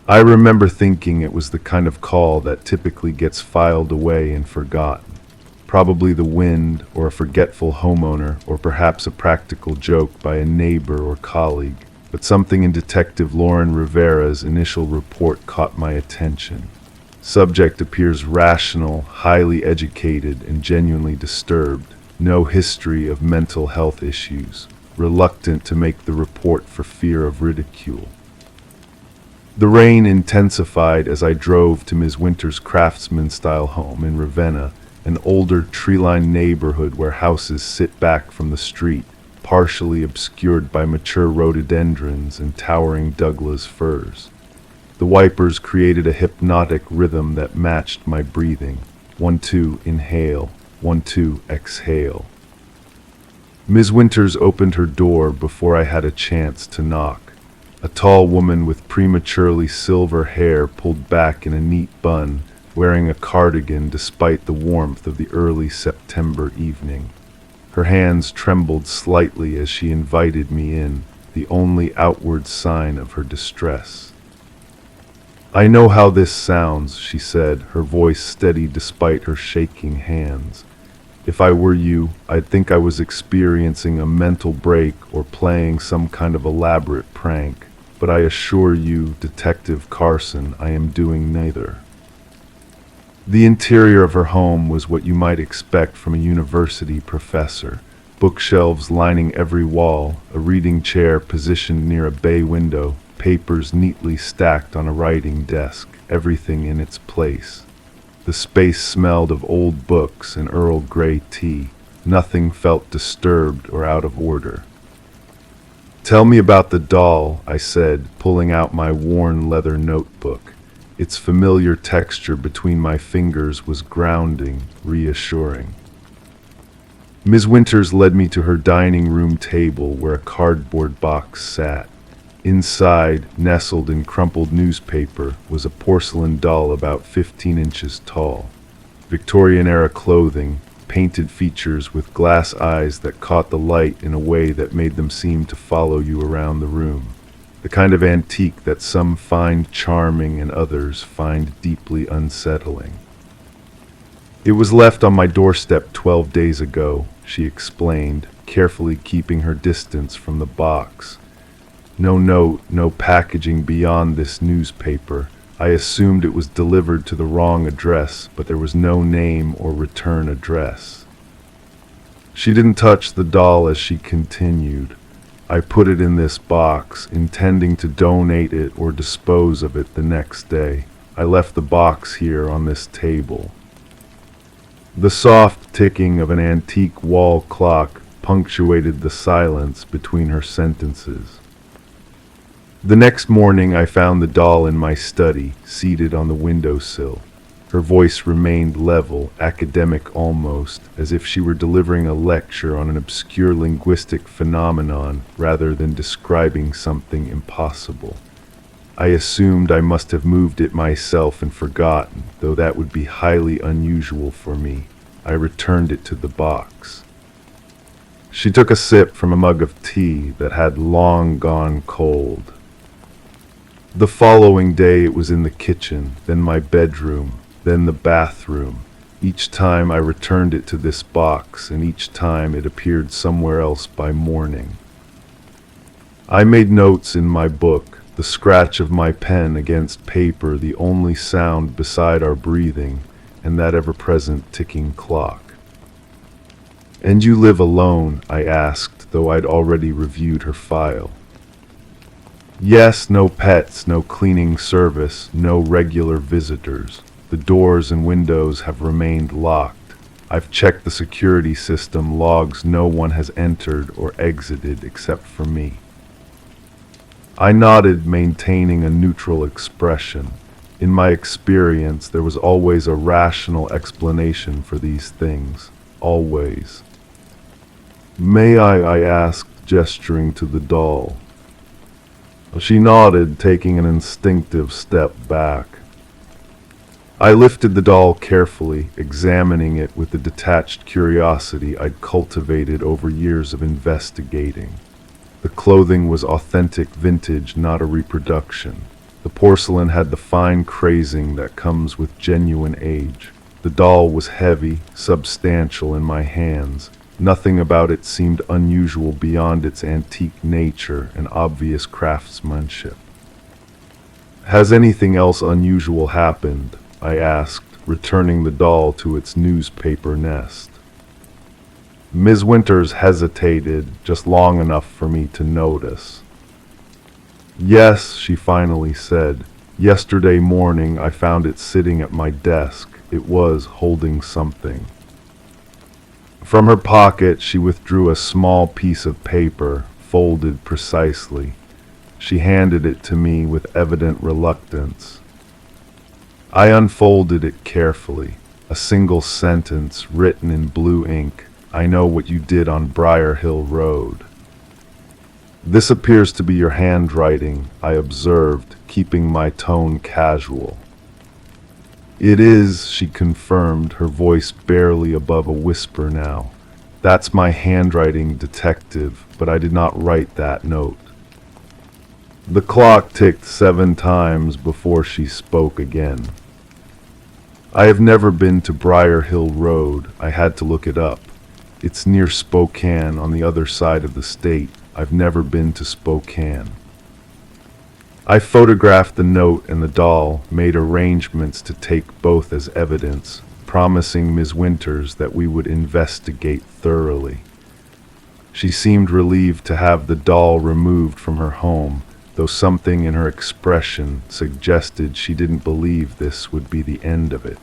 I remember thinking it was the kind of call that typically gets filed away and forgotten. Probably the wind, or a forgetful homeowner, or perhaps a practical joke by a neighbor or colleague. But something in Detective Lauren Rivera's initial report caught my attention. Subject appears rational, highly educated, and genuinely disturbed. No history of mental health issues. Reluctant to make the report for fear of ridicule. The rain intensified as I drove to Ms. Winters' craftsman-style home in Ravenna, an older tree-lined neighborhood where houses sit back from the street, partially obscured by mature rhododendrons and towering Douglas firs. The wipers created a hypnotic rhythm that matched my breathing. 1-2, inhale. 1-2, exhale. Ms. Winters opened her door before I had a chance to knock. A tall woman with prematurely silver hair pulled back in a neat bun, wearing a cardigan despite the warmth of the early September evening. Her hands trembled slightly as she invited me in, the only outward sign of her distress. "I know how this sounds," she said, her voice steady despite her shaking hands. "If I were you, I'd think I was experiencing a mental break or playing some kind of elaborate prank. But I assure you, Detective Carson, I am doing neither." The interior of her home was what you might expect from a university professor. Bookshelves lining every wall, a reading chair positioned near a bay window, papers neatly stacked on a writing desk, everything in its place. The space smelled of old books and Earl Grey tea. Nothing felt disturbed or out of order. "Tell me about the doll," I said, pulling out my worn leather notebook. Its familiar texture between my fingers was grounding, reassuring. Ms. Winters led me to her dining room table where a cardboard box sat. Inside, nestled in crumpled newspaper, was a porcelain doll about 15 inches tall. Victorian-era clothing, painted features with glass eyes that caught the light in a way that made them seem to follow you around the room. The kind of antique that some find charming and others find deeply unsettling. "It was left on my doorstep 12 days ago," she explained, carefully keeping her distance from the box. "No note, no packaging beyond this newspaper. I assumed it was delivered to the wrong address, but there was no name or return address." She didn't touch the doll as she continued. "I put it in this box, intending to donate it or dispose of it the next day. I left the box here on this table." The soft ticking of an antique wall clock punctuated the silence between her sentences. The next morning I found the doll in my study, seated on the windowsill. Her voice remained level, academic almost, as if she were delivering a lecture on an obscure linguistic phenomenon rather than describing something impossible. I assumed I must have moved it myself and forgotten, though that would be highly unusual for me. I returned it to the box. She took a sip from a mug of tea that had long gone cold. The following day it was in the kitchen, then my bedroom, then the bathroom. Each time I returned it to this box, and each time it appeared somewhere else by morning. I made notes in my book, the scratch of my pen against paper the only sound beside our breathing, and that ever-present ticking clock. "And you live alone?" I asked, though I'd already reviewed her file. "Yes, no pets, no cleaning service, no regular visitors. The doors and windows have remained locked. I've checked the security system logs. No one has entered or exited except for me." I nodded, maintaining a neutral expression. In my experience, there was always a rational explanation for these things. Always. "May I ask, gesturing to the doll. She nodded, taking an instinctive step back. I lifted the doll carefully, examining it with the detached curiosity I'd cultivated over years of investigating. The clothing was authentic vintage, not a reproduction. The porcelain had the fine crazing that comes with genuine age. The doll was heavy, substantial in my hands. Nothing about it seemed unusual beyond its antique nature and obvious craftsmanship. "Has anything else unusual happened?" I asked, returning the doll to its newspaper nest. Ms. Winters hesitated just long enough for me to notice. "Yes," she finally said. "Yesterday morning I found it sitting at my desk. It was holding something." From her pocket she withdrew a small piece of paper, folded precisely. She handed it to me with evident reluctance. I unfolded it carefully. A single sentence written in blue ink. "I know what you did on Briar Hill Road." "This appears to be your handwriting," I observed, keeping my tone casual. "It is," she confirmed, her voice barely above a whisper now. "That's my handwriting, detective, but I did not write that note." The clock ticked 7 times before she spoke again. "I have never been to Briar Hill Road. I had to look it up. It's near Spokane, on the other side of the state. I've never been to Spokane." I photographed the note and the doll, made arrangements to take both as evidence, promising Ms. Winters that we would investigate thoroughly. She seemed relieved to have the doll removed from her home, though something in her expression suggested she didn't believe this would be the end of it.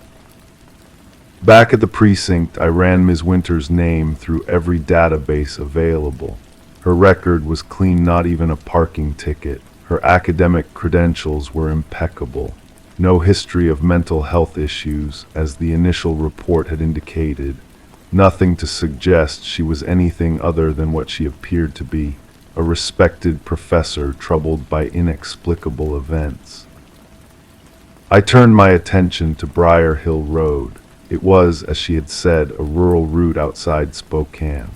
Back at the precinct, I ran Ms. Winters' name through every database available. Her record was clean, not even a parking ticket. Her academic credentials were impeccable. No history of mental health issues, as the initial report had indicated. Nothing to suggest she was anything other than what she appeared to be, a respected professor troubled by inexplicable events. I turned my attention to Briar Hill Road. It was, as she had said, a rural route outside Spokane.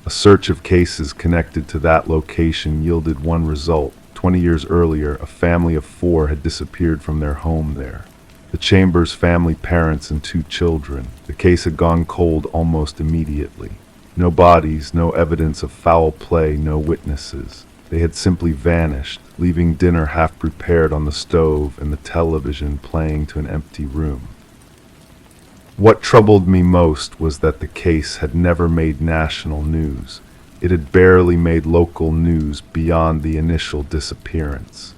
A search of cases connected to that location yielded one result. 20 years earlier, a family of 4 had disappeared from their home there. The Chambers family, parents and 2 children. The case had gone cold almost immediately. No bodies, no evidence of foul play, no witnesses. They had simply vanished, leaving dinner half prepared on the stove and the television playing to an empty room. What troubled me most was that the case had never made national news. It had barely made local news beyond the initial disappearance.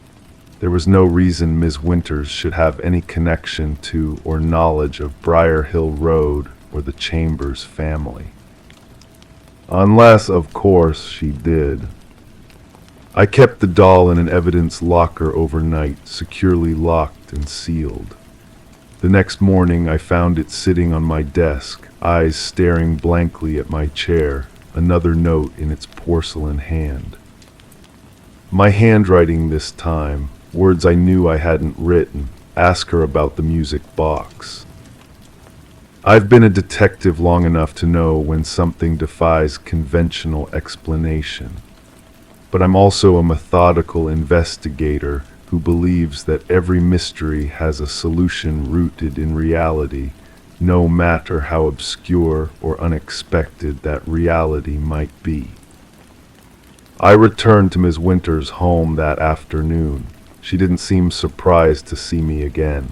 There was no reason Ms. Winters should have any connection to or knowledge of Briar Hill Road or the Chambers family. Unless, of course, she did. I kept the doll in an evidence locker overnight, securely locked and sealed. The next morning I found it sitting on my desk, eyes staring blankly at my chair, another note in its porcelain hand. My handwriting this time, words I knew I hadn't written. Ask her about the music box. I've been a detective long enough to know when something defies conventional explanation. But I'm also a methodical investigator who believes that every mystery has a solution rooted in reality, no matter how obscure or unexpected that reality might be. I returned to Ms. Winters' home that afternoon. She didn't seem surprised to see me again.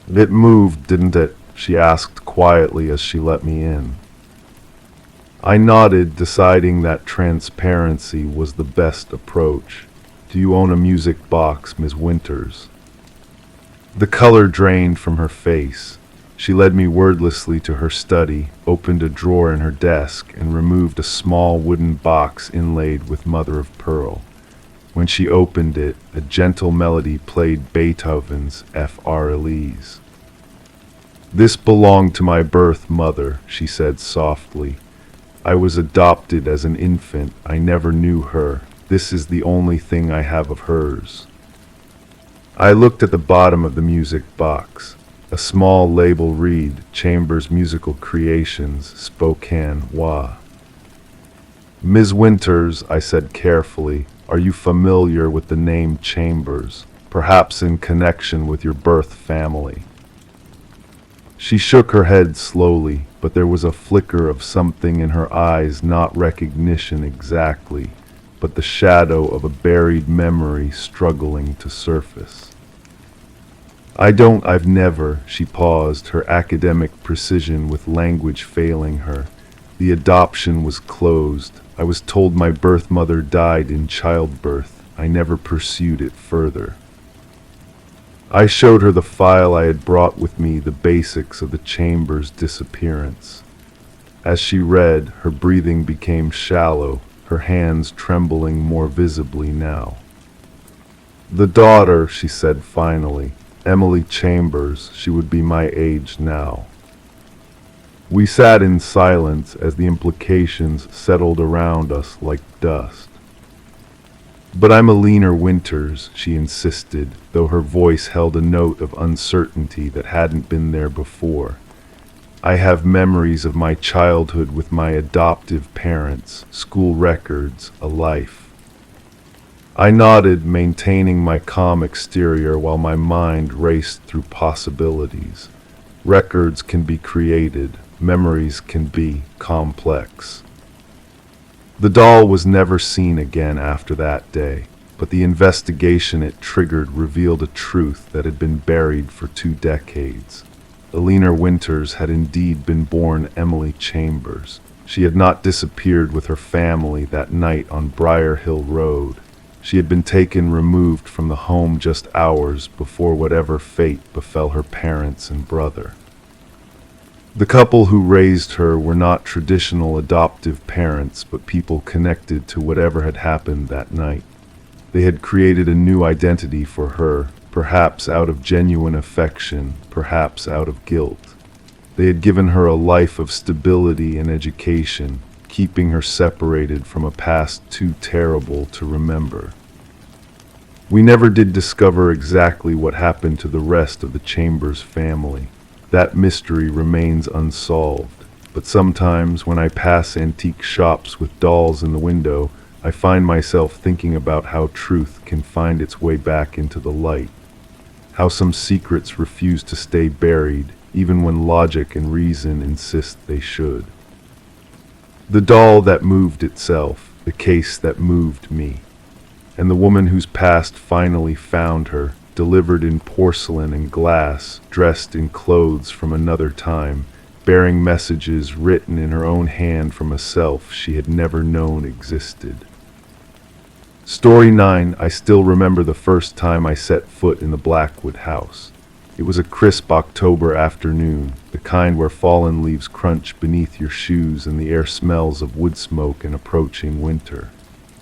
"It moved, didn't it?" she asked quietly as she let me in. I nodded, deciding that transparency was the best approach. "Do you own a music box, Ms. Winters?" The color drained from her face. She led me wordlessly to her study, opened a drawer in her desk, and removed a small wooden box inlaid with mother of pearl. When she opened it, a gentle melody played Beethoven's F.R. Elise. "This belonged to my birth mother," she said softly. I was adopted as an infant. I never knew her. This is the only thing I have of hers. I looked at the bottom of the music box. A small label read, Chambers Musical Creations, Spokane, WA. Ms. Winters, I said carefully, are you familiar with the name Chambers, perhaps in connection with your birth family? She shook her head slowly, but there was a flicker of something in her eyes, not recognition exactly, but the shadow of a buried memory struggling to surface. I've never, she paused, her academic precision with language failing her. The adoption was closed. I was told my birth mother died in childbirth. I never pursued it further. I showed her the file I had brought with me, the basics of the Chambers' disappearance. As she read, her breathing became shallow, her hands trembling more visibly now. The daughter, she said finally, Emily Chambers, she would be my age now. We sat in silence as the implications settled around us like dust. But I'm Alina Winters, she insisted, though her voice held a note of uncertainty that hadn't been there before. I have memories of my childhood with my adoptive parents, school records, a life. I nodded, maintaining my calm exterior while my mind raced through possibilities. Records can be created, memories can be complex. The doll was never seen again after that day, but the investigation it triggered revealed a truth that had been buried for 2 decades. Alina Winters had indeed been born Emily Chambers. She had not disappeared with her family that night on Briar Hill Road. She had been removed from the home just hours before whatever fate befell her parents and brother. The couple who raised her were not traditional adoptive parents, but people connected to whatever had happened that night. They had created a new identity for her, perhaps out of genuine affection, perhaps out of guilt. They had given her a life of stability and education, keeping her separated from a past too terrible to remember. We never did discover exactly what happened to the rest of the Chambers family. That mystery remains unsolved, but sometimes when I pass antique shops with dolls in the window, I find myself thinking about how truth can find its way back into the light, how some secrets refuse to stay buried, even when logic and reason insist they should. The doll that moved itself, the case that moved me, and the woman whose past finally found her, delivered in porcelain and glass, dressed in clothes from another time, bearing messages written in her own hand from a self she had never known existed. Story 9. I still remember the first time I set foot in the Blackwood house. It was a crisp October afternoon, the kind where fallen leaves crunch beneath your shoes and the air smells of wood smoke and approaching winter.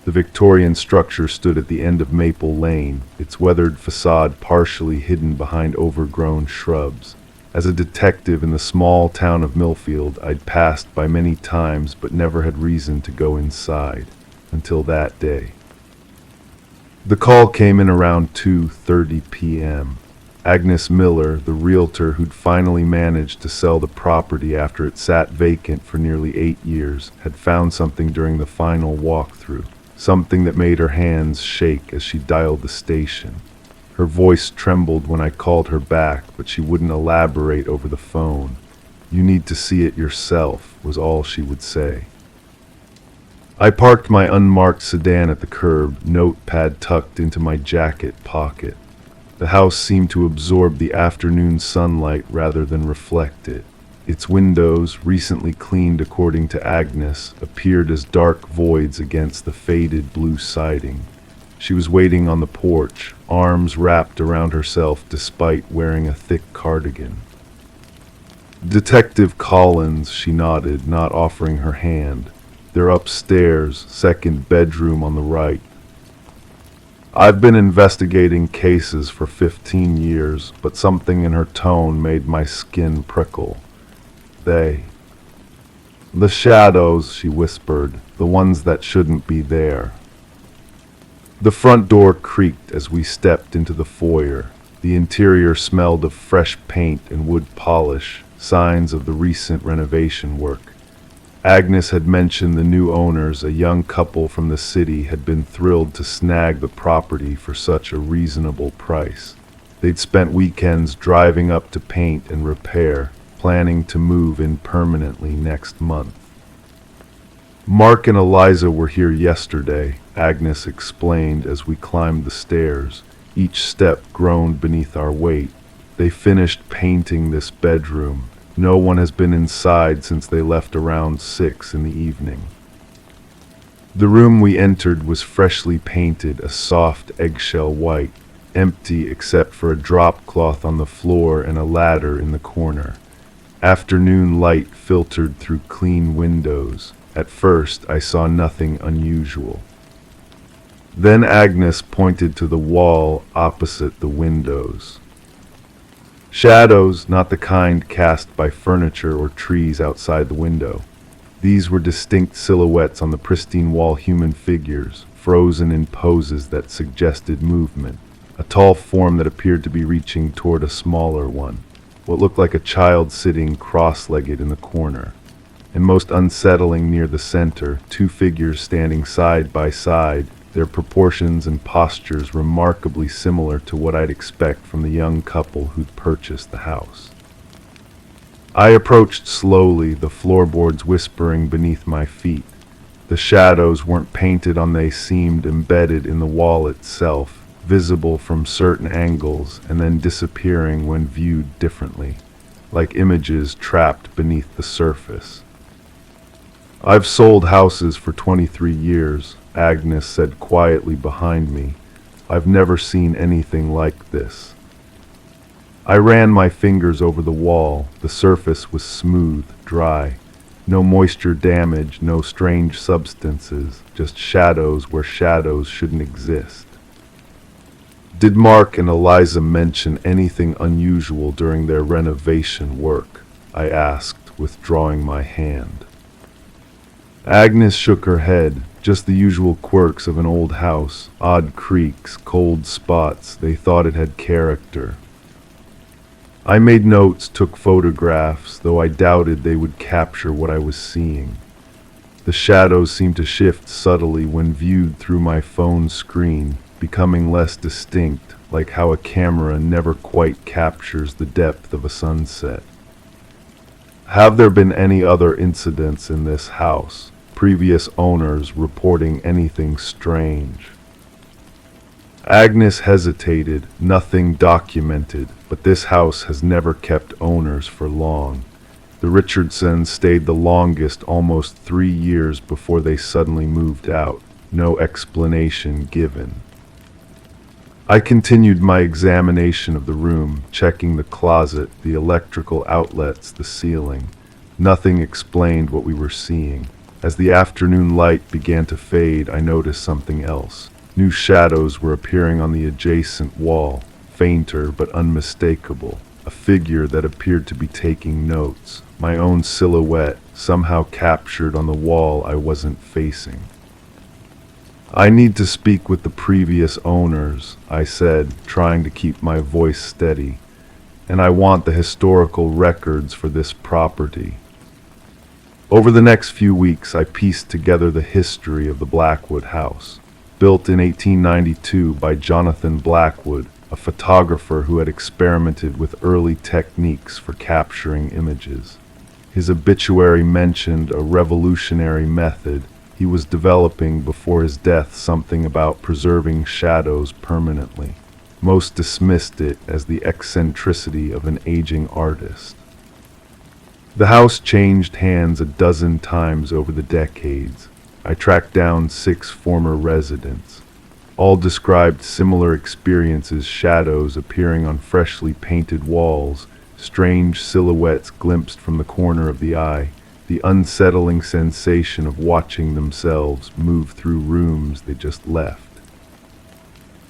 The Victorian structure stood at the end of Maple Lane, its weathered facade partially hidden behind overgrown shrubs. As a detective in the small town of Millfield, I'd passed by many times but never had reason to go inside, until that day. The call came in around 2:30 p.m. Agnes Miller, the realtor who'd finally managed to sell the property after it sat vacant for nearly 8 years, had found something during the final walkthrough, something that made her hands shake as she dialed the station. Her voice trembled when I called her back, but she wouldn't elaborate over the phone. "You need to see it yourself," was all she would say. I parked my unmarked sedan at the curb, notepad tucked into my jacket pocket. The house seemed to absorb the afternoon sunlight rather than reflect it. Its windows, recently cleaned according to Agnes, appeared as dark voids against the faded blue siding. She was waiting on the porch, arms wrapped around herself despite wearing a thick cardigan. "Detective Collins," she nodded, not offering her hand. "They're upstairs, second bedroom on the right." I've been investigating cases for 15 years, but something in her tone made my skin prickle. "The shadows," she whispered, "the ones that shouldn't be there." The front door creaked as we stepped into the foyer. The interior smelled of fresh paint and wood polish, signs of the recent renovation work. Agnes had mentioned the new owners, a young couple from the city, had been thrilled to snag the property for such a reasonable price. They'd spent weekends driving up to paint and repair, planning to move in permanently next month. "Mark and Eliza were here yesterday," Agnes explained as we climbed the stairs. Each step groaned beneath our weight. "They finished painting this bedroom. No one has been inside since they left around 6 in the evening." The room we entered was freshly painted a soft eggshell white, empty except for a drop cloth on the floor and a ladder in the corner. Afternoon light filtered through clean windows. At first, I saw nothing unusual. Then Agnes pointed to the wall opposite the windows. Shadows, not the kind cast by furniture or trees outside the window. These were distinct silhouettes on the pristine wall, human figures, frozen in poses that suggested movement. A tall form that appeared to be reaching toward a smaller one. What looked like a child sitting cross-legged in the corner. And most unsettling, near the center, two figures standing side by side, their proportions and postures remarkably similar to what I'd expect from the young couple who'd purchased the house. I approached slowly, the floorboards whispering beneath my feet. The shadows weren't painted on, they seemed embedded in the wall itself, visible from certain angles and then disappearing when viewed differently, like images trapped beneath the surface. "I've sold houses for 23 years, Agnes said quietly behind me. "I've never seen anything like this." I ran my fingers over the wall. The surface was smooth, dry. No moisture damage, no strange substances, just shadows where shadows shouldn't exist. "Did Mark and Eliza mention anything unusual during their renovation work?" I asked, withdrawing my hand. Agnes shook her head. "Just the usual quirks of an old house, odd creaks, cold spots. They thought it had character." I made notes, took photographs, though I doubted they would capture what I was seeing. The shadows seemed to shift subtly when viewed through my phone screen, becoming less distinct, like how a camera never quite captures the depth of a sunset. "Have there been any other incidents in this house? Previous owners reporting anything strange?" Agnes hesitated. "Nothing documented, but this house has never kept owners for long. The Richardsons stayed the longest, almost 3 years before they suddenly moved out. No explanation given." I continued my examination of the room, checking the closet, the electrical outlets, the ceiling. Nothing explained what we were seeing. As the afternoon light began to fade, I noticed something else. New shadows were appearing on the adjacent wall, fainter but unmistakable. A figure that appeared to be taking notes. My own silhouette, somehow captured on the wall I wasn't facing. "I need to speak with the previous owners," I said, trying to keep my voice steady. "And I want the historical records for this property." Over the next few weeks, I pieced together the history of the Blackwood house. Built in 1892 by Jonathan Blackwood, a photographer who had experimented with early techniques for capturing images. His obituary mentioned a revolutionary method he was developing before his death, something about preserving shadows permanently. Most dismissed it as the eccentricity of an aging artist. The house changed hands a dozen times over the decades. I tracked down 6 former residents. All described similar experiences, shadows appearing on freshly painted walls, strange silhouettes glimpsed from the corner of the eye, the unsettling sensation of watching themselves move through rooms they just left.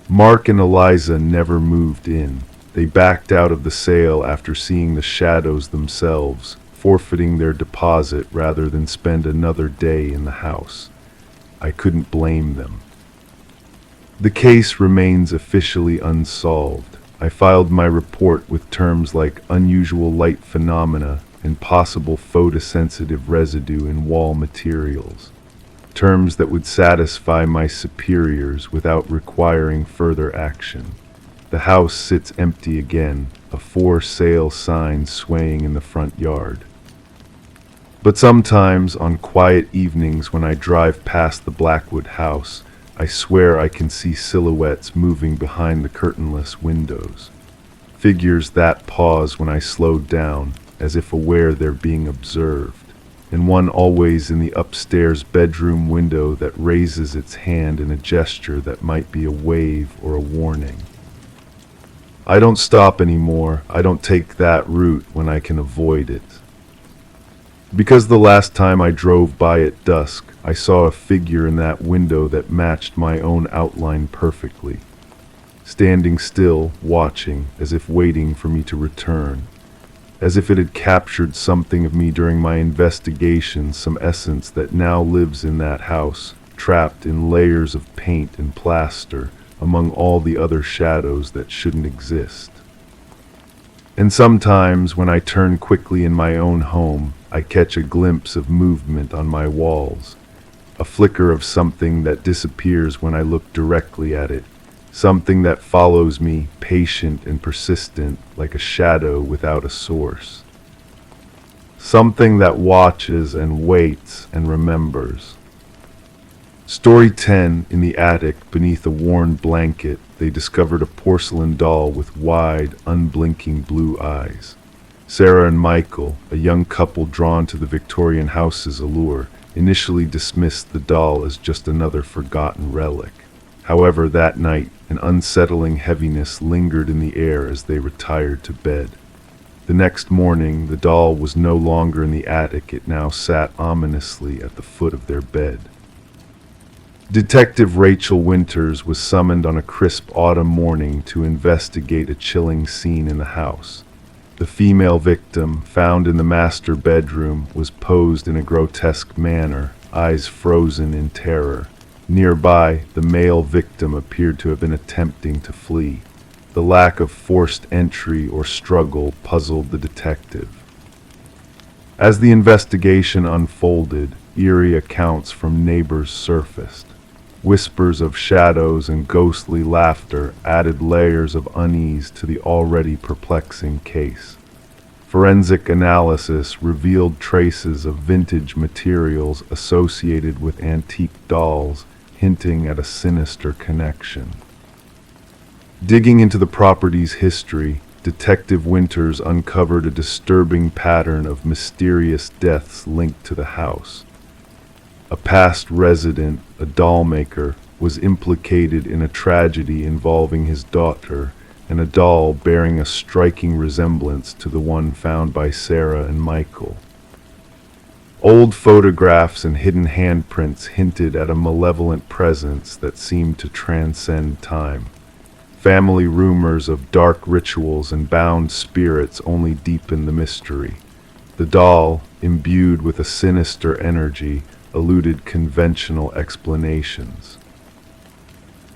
Mark and Eliza never moved in. They backed out of the sale after seeing the shadows themselves, forfeiting their deposit rather than spend another day in the house. I couldn't blame them. The case remains officially unsolved. I filed my report with terms like unusual light phenomena and possible photosensitive residue in wall materials, terms that would satisfy my superiors without requiring further action. The house sits empty again, a for sale sign swaying in the front yard. But sometimes, on quiet evenings when I drive past the Blackwood house, I swear I can see silhouettes moving behind the curtainless windows. Figures that pause when I slow down, as if aware they're being observed, and one always in the upstairs bedroom window that raises its hand in a gesture that might be a wave or a warning. I don't stop anymore. I don't take that route when I can avoid it. Because the last time I drove by at dusk, I saw a figure in that window that matched my own outline perfectly, standing still, watching, as if waiting for me to return, as if it had captured something of me during my investigation, some essence that now lives in that house, trapped in layers of paint and plaster, among all the other shadows that shouldn't exist. And sometimes, when I turn quickly in my own home, I catch a glimpse of movement on my walls, a flicker of something that disappears when I look directly at it, something that follows me, patient and persistent, like a shadow without a source. Something that watches and waits and remembers. Story 10. In the attic, beneath a worn blanket, they discovered a porcelain doll with wide, unblinking blue eyes. Sarah and Michael, a young couple drawn to the Victorian house's allure, initially dismissed the doll as just another forgotten relic. However, that night, an unsettling heaviness lingered in the air as they retired to bed. The next morning, the doll was no longer in the attic. It now sat ominously at the foot of their bed. Detective Rachel Winters was summoned on a crisp autumn morning to investigate a chilling scene in the house. The female victim, found in the master bedroom, was posed in a grotesque manner, eyes frozen in terror. Nearby, the male victim appeared to have been attempting to flee. The lack of forced entry or struggle puzzled the detective. As the investigation unfolded, eerie accounts from neighbors surfaced. Whispers of shadows and ghostly laughter added layers of unease to the already perplexing case. Forensic analysis revealed traces of vintage materials associated with antique dolls, hinting at a sinister connection. Digging into the property's history, Detective Winters uncovered a disturbing pattern of mysterious deaths linked to the house. A past resident, a doll maker, was implicated in a tragedy involving his daughter and a doll bearing a striking resemblance to the one found by Sarah and Michael. Old photographs and hidden handprints hinted at a malevolent presence that seemed to transcend time. Family rumors of dark rituals and bound spirits only deepened the mystery. The doll, imbued with a sinister energy, eluded conventional explanations.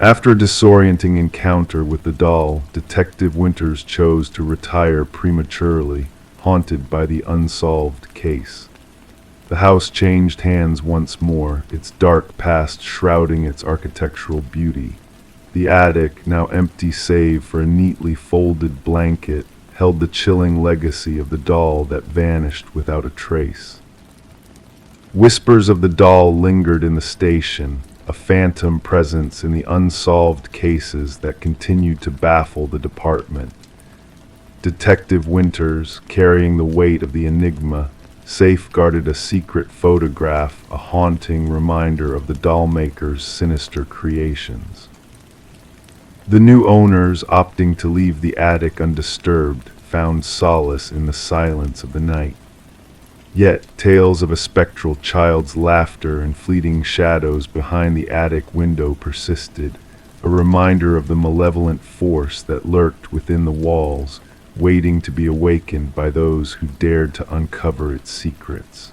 After a disorienting encounter with the doll, Detective Winters chose to retire prematurely, haunted by the unsolved case. The house changed hands once more, its dark past shrouding its architectural beauty. The attic, now empty save for a neatly folded blanket, held the chilling legacy of the doll that vanished without a trace. Whispers of the doll lingered in the station, a phantom presence in the unsolved cases that continued to baffle the department. Detective Winters, carrying the weight of the enigma, safeguarded a secret photograph, a haunting reminder of the doll maker's sinister creations. The new owners, opting to leave the attic undisturbed, found solace in the silence of the night. Yet, tales of a spectral child's laughter and fleeting shadows behind the attic window persisted, a reminder of the malevolent force that lurked within the walls, waiting to be awakened by those who dared to uncover its secrets.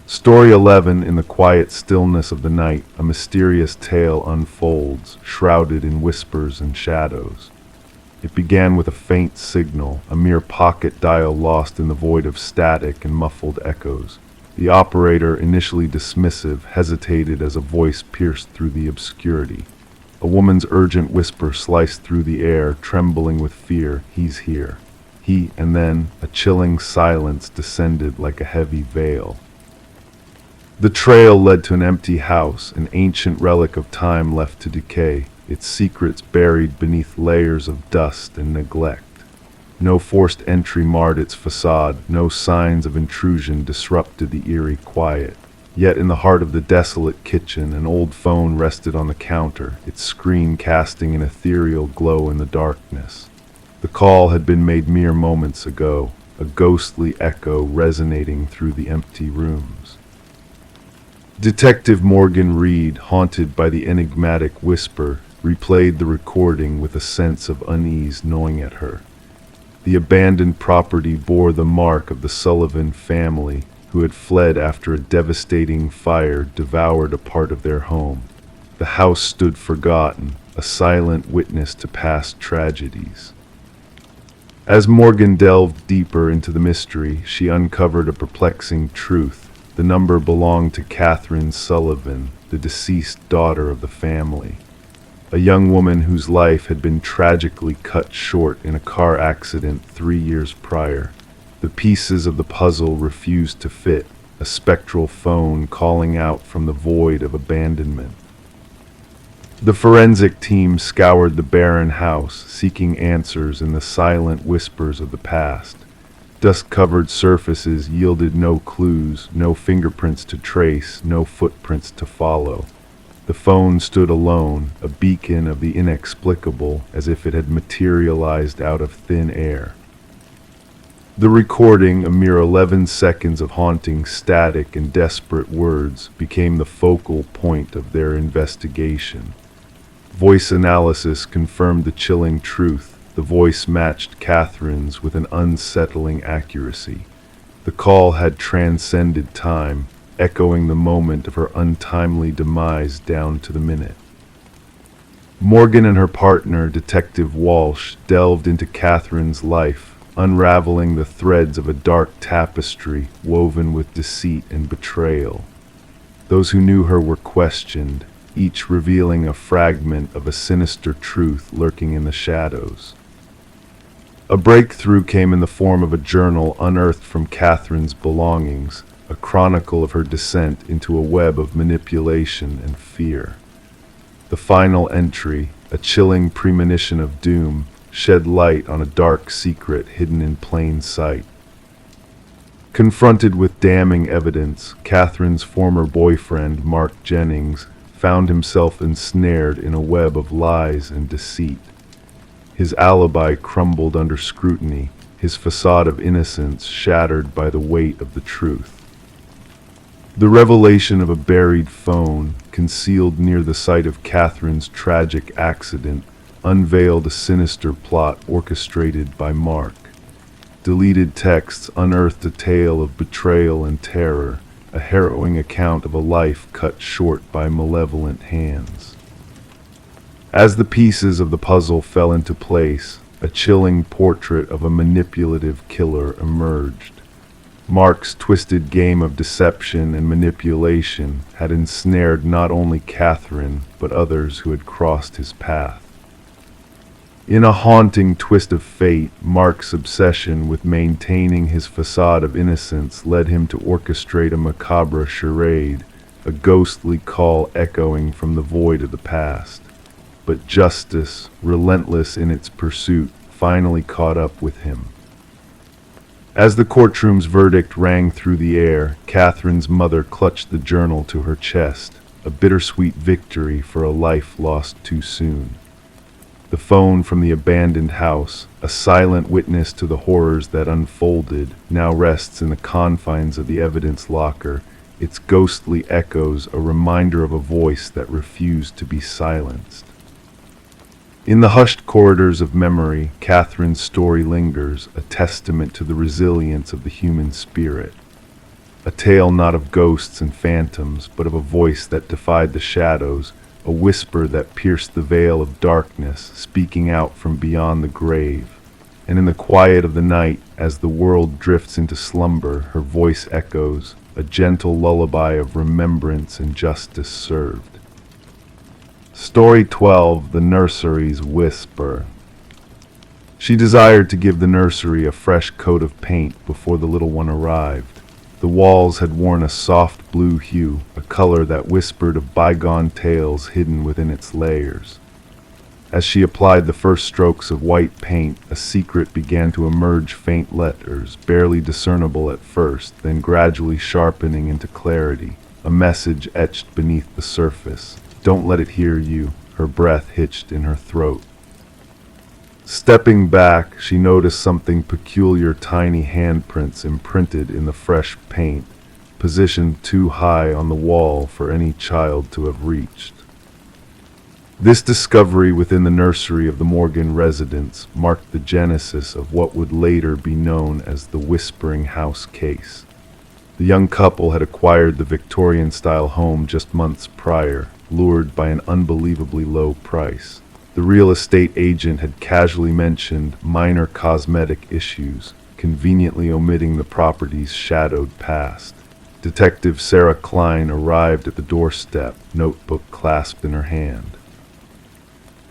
Story 11. In the quiet stillness of the night, a mysterious tale unfolds, shrouded in whispers and shadows. It began with a faint signal, a mere pocket dial lost in the void of static and muffled echoes. The operator, initially dismissive, hesitated as a voice pierced through the obscurity. A woman's urgent whisper sliced through the air, trembling with fear. "He's here." And then a chilling silence descended like a heavy veil. The trail led to an empty house, an ancient relic of time left to decay, its secrets buried beneath layers of dust and neglect. No forced entry marred its facade, no signs of intrusion disrupted the eerie quiet. Yet in the heart of the desolate kitchen, an old phone rested on the counter, its screen casting an ethereal glow in the darkness. The call had been made mere moments ago, a ghostly echo resonating through the empty rooms. Detective Morgan Reed, haunted by the enigmatic whisper, replayed the recording with a sense of unease gnawing at her. The abandoned property bore the mark of the Sullivan family, who had fled after a devastating fire devoured a part of their home. The house stood forgotten, a silent witness to past tragedies. As Morgan delved deeper into the mystery, she uncovered a perplexing truth. The number belonged to Catherine Sullivan, the deceased daughter of the family, a young woman whose life had been tragically cut short in a car accident 3 years prior. The pieces of the puzzle refused to fit, a spectral phone calling out from the void of abandonment. The forensic team scoured the barren house, seeking answers in the silent whispers of the past. Dust-covered surfaces yielded no clues, no fingerprints to trace, no footprints to follow. The phone stood alone, a beacon of the inexplicable, as if it had materialized out of thin air. The recording, a mere 11 seconds of haunting static and desperate words, became the focal point of their investigation. Voice analysis confirmed the chilling truth. The voice matched Catherine's with an unsettling accuracy. The call had transcended time, echoing the moment of her untimely demise down to the minute. Morgan and her partner, Detective Walsh, delved into Catherine's life, unraveling the threads of a dark tapestry woven with deceit and betrayal. Those who knew her were questioned, each revealing a fragment of a sinister truth lurking in the shadows. A breakthrough came in the form of a journal unearthed from Catherine's belongings, a chronicle of her descent into a web of manipulation and fear. The final entry, a chilling premonition of doom, shed light on a dark secret hidden in plain sight. Confronted with damning evidence, Catherine's former boyfriend, Mark Jennings, found himself ensnared in a web of lies and deceit. His alibi crumbled under scrutiny, his facade of innocence shattered by the weight of the truth. The revelation of a buried phone, concealed near the site of Catherine's tragic accident, unveiled a sinister plot orchestrated by Mark. Deleted texts unearthed a tale of betrayal and terror, a harrowing account of a life cut short by malevolent hands. As the pieces of the puzzle fell into place, a chilling portrait of a manipulative killer emerged. Mark's twisted game of deception and manipulation had ensnared not only Catherine, but others who had crossed his path. In a haunting twist of fate, Mark's obsession with maintaining his facade of innocence led him to orchestrate a macabre charade, a ghostly call echoing from the void of the past. But justice, relentless in its pursuit, finally caught up with him. As the courtroom's verdict rang through the air, Catherine's mother clutched the journal to her chest, a bittersweet victory for a life lost too soon. The phone from the abandoned house, a silent witness to the horrors that unfolded, now rests in the confines of the evidence locker, its ghostly echoes a reminder of a voice that refused to be silenced. In the hushed corridors of memory, Catherine's story lingers, a testament to the resilience of the human spirit. A tale not of ghosts and phantoms, but of a voice that defied the shadows, a whisper that pierced the veil of darkness, speaking out from beyond the grave. And in the quiet of the night, as the world drifts into slumber, her voice echoes, a gentle lullaby of remembrance and justice served. Story 12, The Nursery's Whisper. She desired to give the nursery a fresh coat of paint before the little one arrived. The walls had worn a soft blue hue, a color that whispered of bygone tales hidden within its layers. As she applied the first strokes of white paint, a secret began to emerge, faint letters, barely discernible at first, then gradually sharpening into clarity. A message etched beneath the surface. Don't let it hear you, her breath hitched in her throat. Stepping back, she noticed something peculiar, tiny handprints imprinted in the fresh paint, positioned too high on the wall for any child to have reached. This discovery within the nursery of the Morgan residence marked the genesis of what would later be known as the Whispering House case. The young couple had acquired the Victorian-style home just months prior, lured by an unbelievably low price. The real estate agent had casually mentioned minor cosmetic issues, conveniently omitting the property's shadowed past. Detective Sarah Klein arrived at the doorstep, notebook clasped in her hand.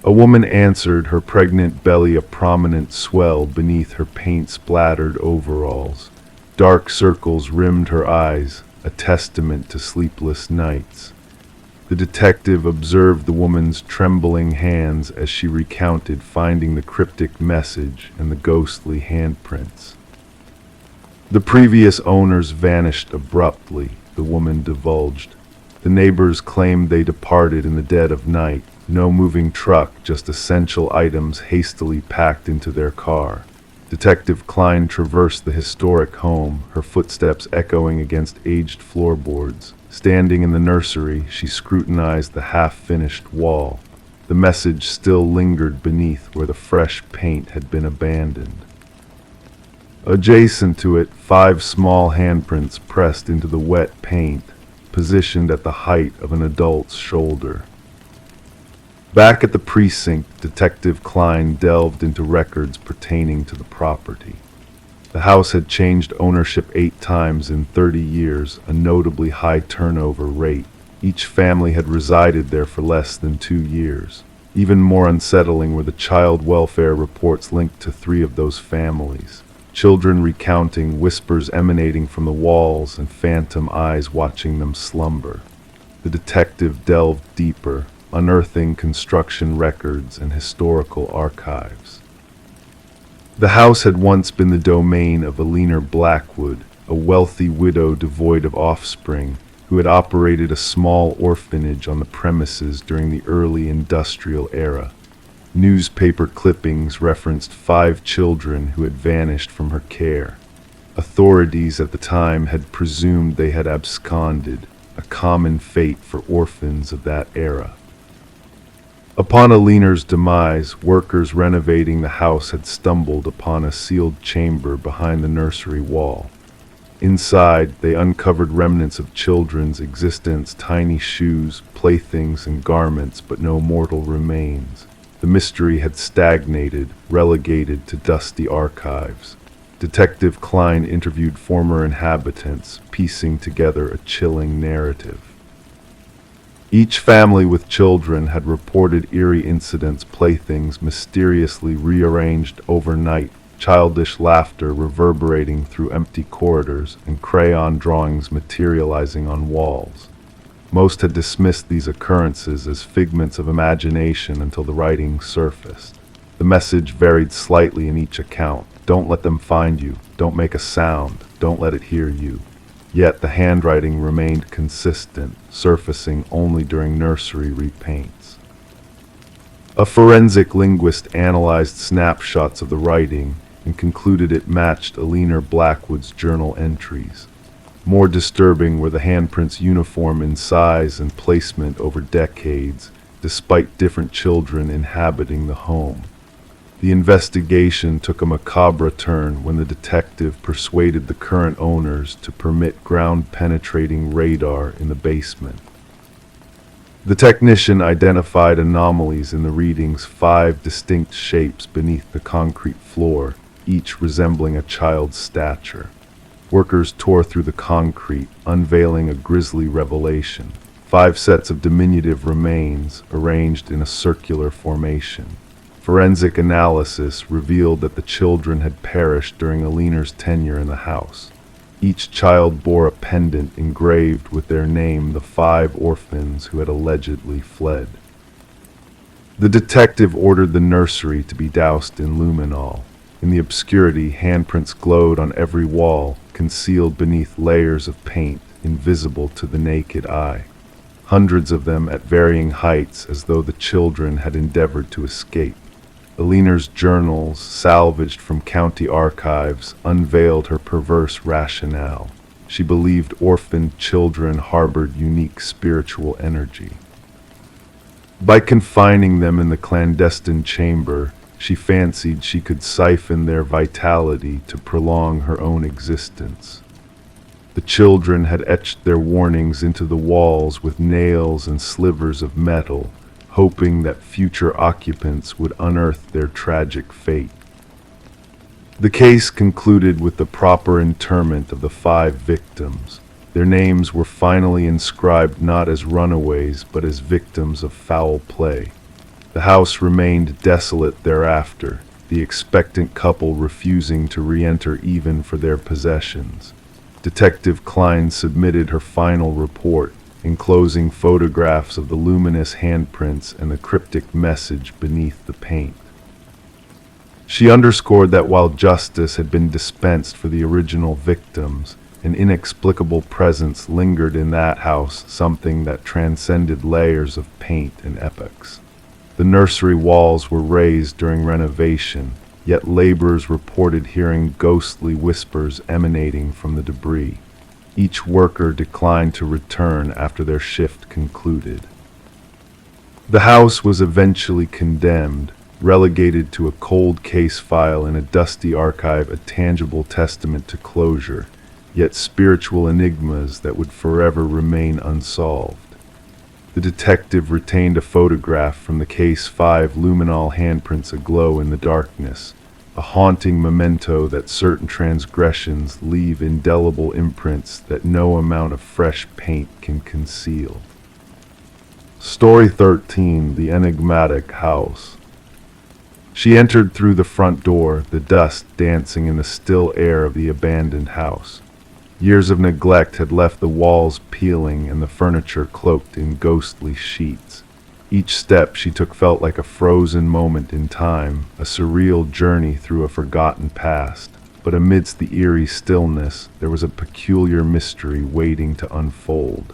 A woman answered, her pregnant belly a prominent swell beneath her paint-splattered overalls. Dark circles rimmed her eyes, a testament to sleepless nights. The detective observed the woman's trembling hands as she recounted finding the cryptic message and the ghostly handprints. The previous owners vanished abruptly, the woman divulged. The neighbors claimed they departed in the dead of night. No moving truck, just essential items hastily packed into their car. Detective Klein traversed the historic home, her footsteps echoing against aged floorboards. Standing in the nursery, she scrutinized the half-finished wall. The message still lingered beneath where the fresh paint had been abandoned. Adjacent to it, 5 small handprints pressed into the wet paint, positioned at the height of an adult's shoulder. Back at the precinct, Detective Klein delved into records pertaining to the property. The house had changed ownership 8 times in 30 years, a notably high turnover rate. Each family had resided there for less than 2 years. Even more unsettling were the child welfare reports linked to 3 of those families. Children recounting, whispers emanating from the walls, and phantom eyes watching them slumber. The detective delved deeper, unearthing construction records and historical archives. The house had once been the domain of Eleanor Blackwood, a wealthy widow devoid of offspring, who had operated a small orphanage on the premises during the early industrial era. Newspaper clippings referenced 5 children who had vanished from her care. Authorities at the time had presumed they had absconded, a common fate for orphans of that era. Upon Eleanor's demise, workers renovating the house had stumbled upon a sealed chamber behind the nursery wall. Inside, they uncovered remnants of children's existence, tiny shoes, playthings, and garments, but no mortal remains. The mystery had stagnated, relegated to dusty archives. Detective Klein interviewed former inhabitants, piecing together a chilling narrative. Each family with children had reported eerie incidents, playthings mysteriously rearranged overnight, childish laughter reverberating through empty corridors, and crayon drawings materializing on walls. Most had dismissed these occurrences as figments of imagination until the writing surfaced. The message varied slightly in each account. Don't let them find you. Don't make a sound. Don't let it hear you. Yet the handwriting remained consistent, surfacing only during nursery repaints. A forensic linguist analyzed snapshots of the writing and concluded it matched Eleanor Blackwood's journal entries. More disturbing were the handprints uniform in size and placement over decades, despite different children inhabiting the home. The investigation took a macabre turn when the detective persuaded the current owners to permit ground-penetrating radar in the basement. The technician identified anomalies in the readings: 5 distinct shapes beneath the concrete floor, each resembling a child's stature. Workers tore through the concrete, unveiling a grisly revelation: 5 sets of diminutive remains arranged in a circular formation. Forensic analysis revealed that the children had perished during Aliner's tenure in the house. Each child bore a pendant engraved with their name, the 5 orphans who had allegedly fled. The detective ordered the nursery to be doused in luminol. In the obscurity, handprints glowed on every wall, concealed beneath layers of paint invisible to the naked eye. Hundreds of them at varying heights, as though the children had endeavored to escape. Aliner's journals, salvaged from county archives, unveiled her perverse rationale. She believed orphaned children harbored unique spiritual energy. By confining them in the clandestine chamber, she fancied she could siphon their vitality to prolong her own existence. The children had etched their warnings into the walls with nails and slivers of metal, hoping that future occupants would unearth their tragic fate. The case concluded with the proper interment of the 5 victims. Their names were finally inscribed not as runaways, but as victims of foul play. The house remained desolate thereafter, the expectant couple refusing to re-enter even for their possessions. Detective Klein submitted her final report, enclosing photographs of the luminous handprints and the cryptic message beneath the paint. She underscored that while justice had been dispensed for the original victims, an inexplicable presence lingered in that house, something that transcended layers of paint and epochs. The nursery walls were raised during renovation, yet laborers reported hearing ghostly whispers emanating from the debris. Each worker declined to return after their shift concluded. The house was eventually condemned, relegated to a cold case file in a dusty archive, a tangible testament to closure, yet spiritual enigmas that would forever remain unsolved. The detective retained a photograph from the case, 5 luminol handprints aglow in the darkness, a haunting memento that certain transgressions leave indelible imprints that no amount of fresh paint can conceal. Story 13: The Enigmatic House. She entered through the front door, the dust dancing in the still air of the abandoned house. Years of neglect had left the walls peeling and the furniture cloaked in ghostly sheets. Each step she took felt like a frozen moment in time, a surreal journey through a forgotten past. But amidst the eerie stillness, there was a peculiar mystery waiting to unfold.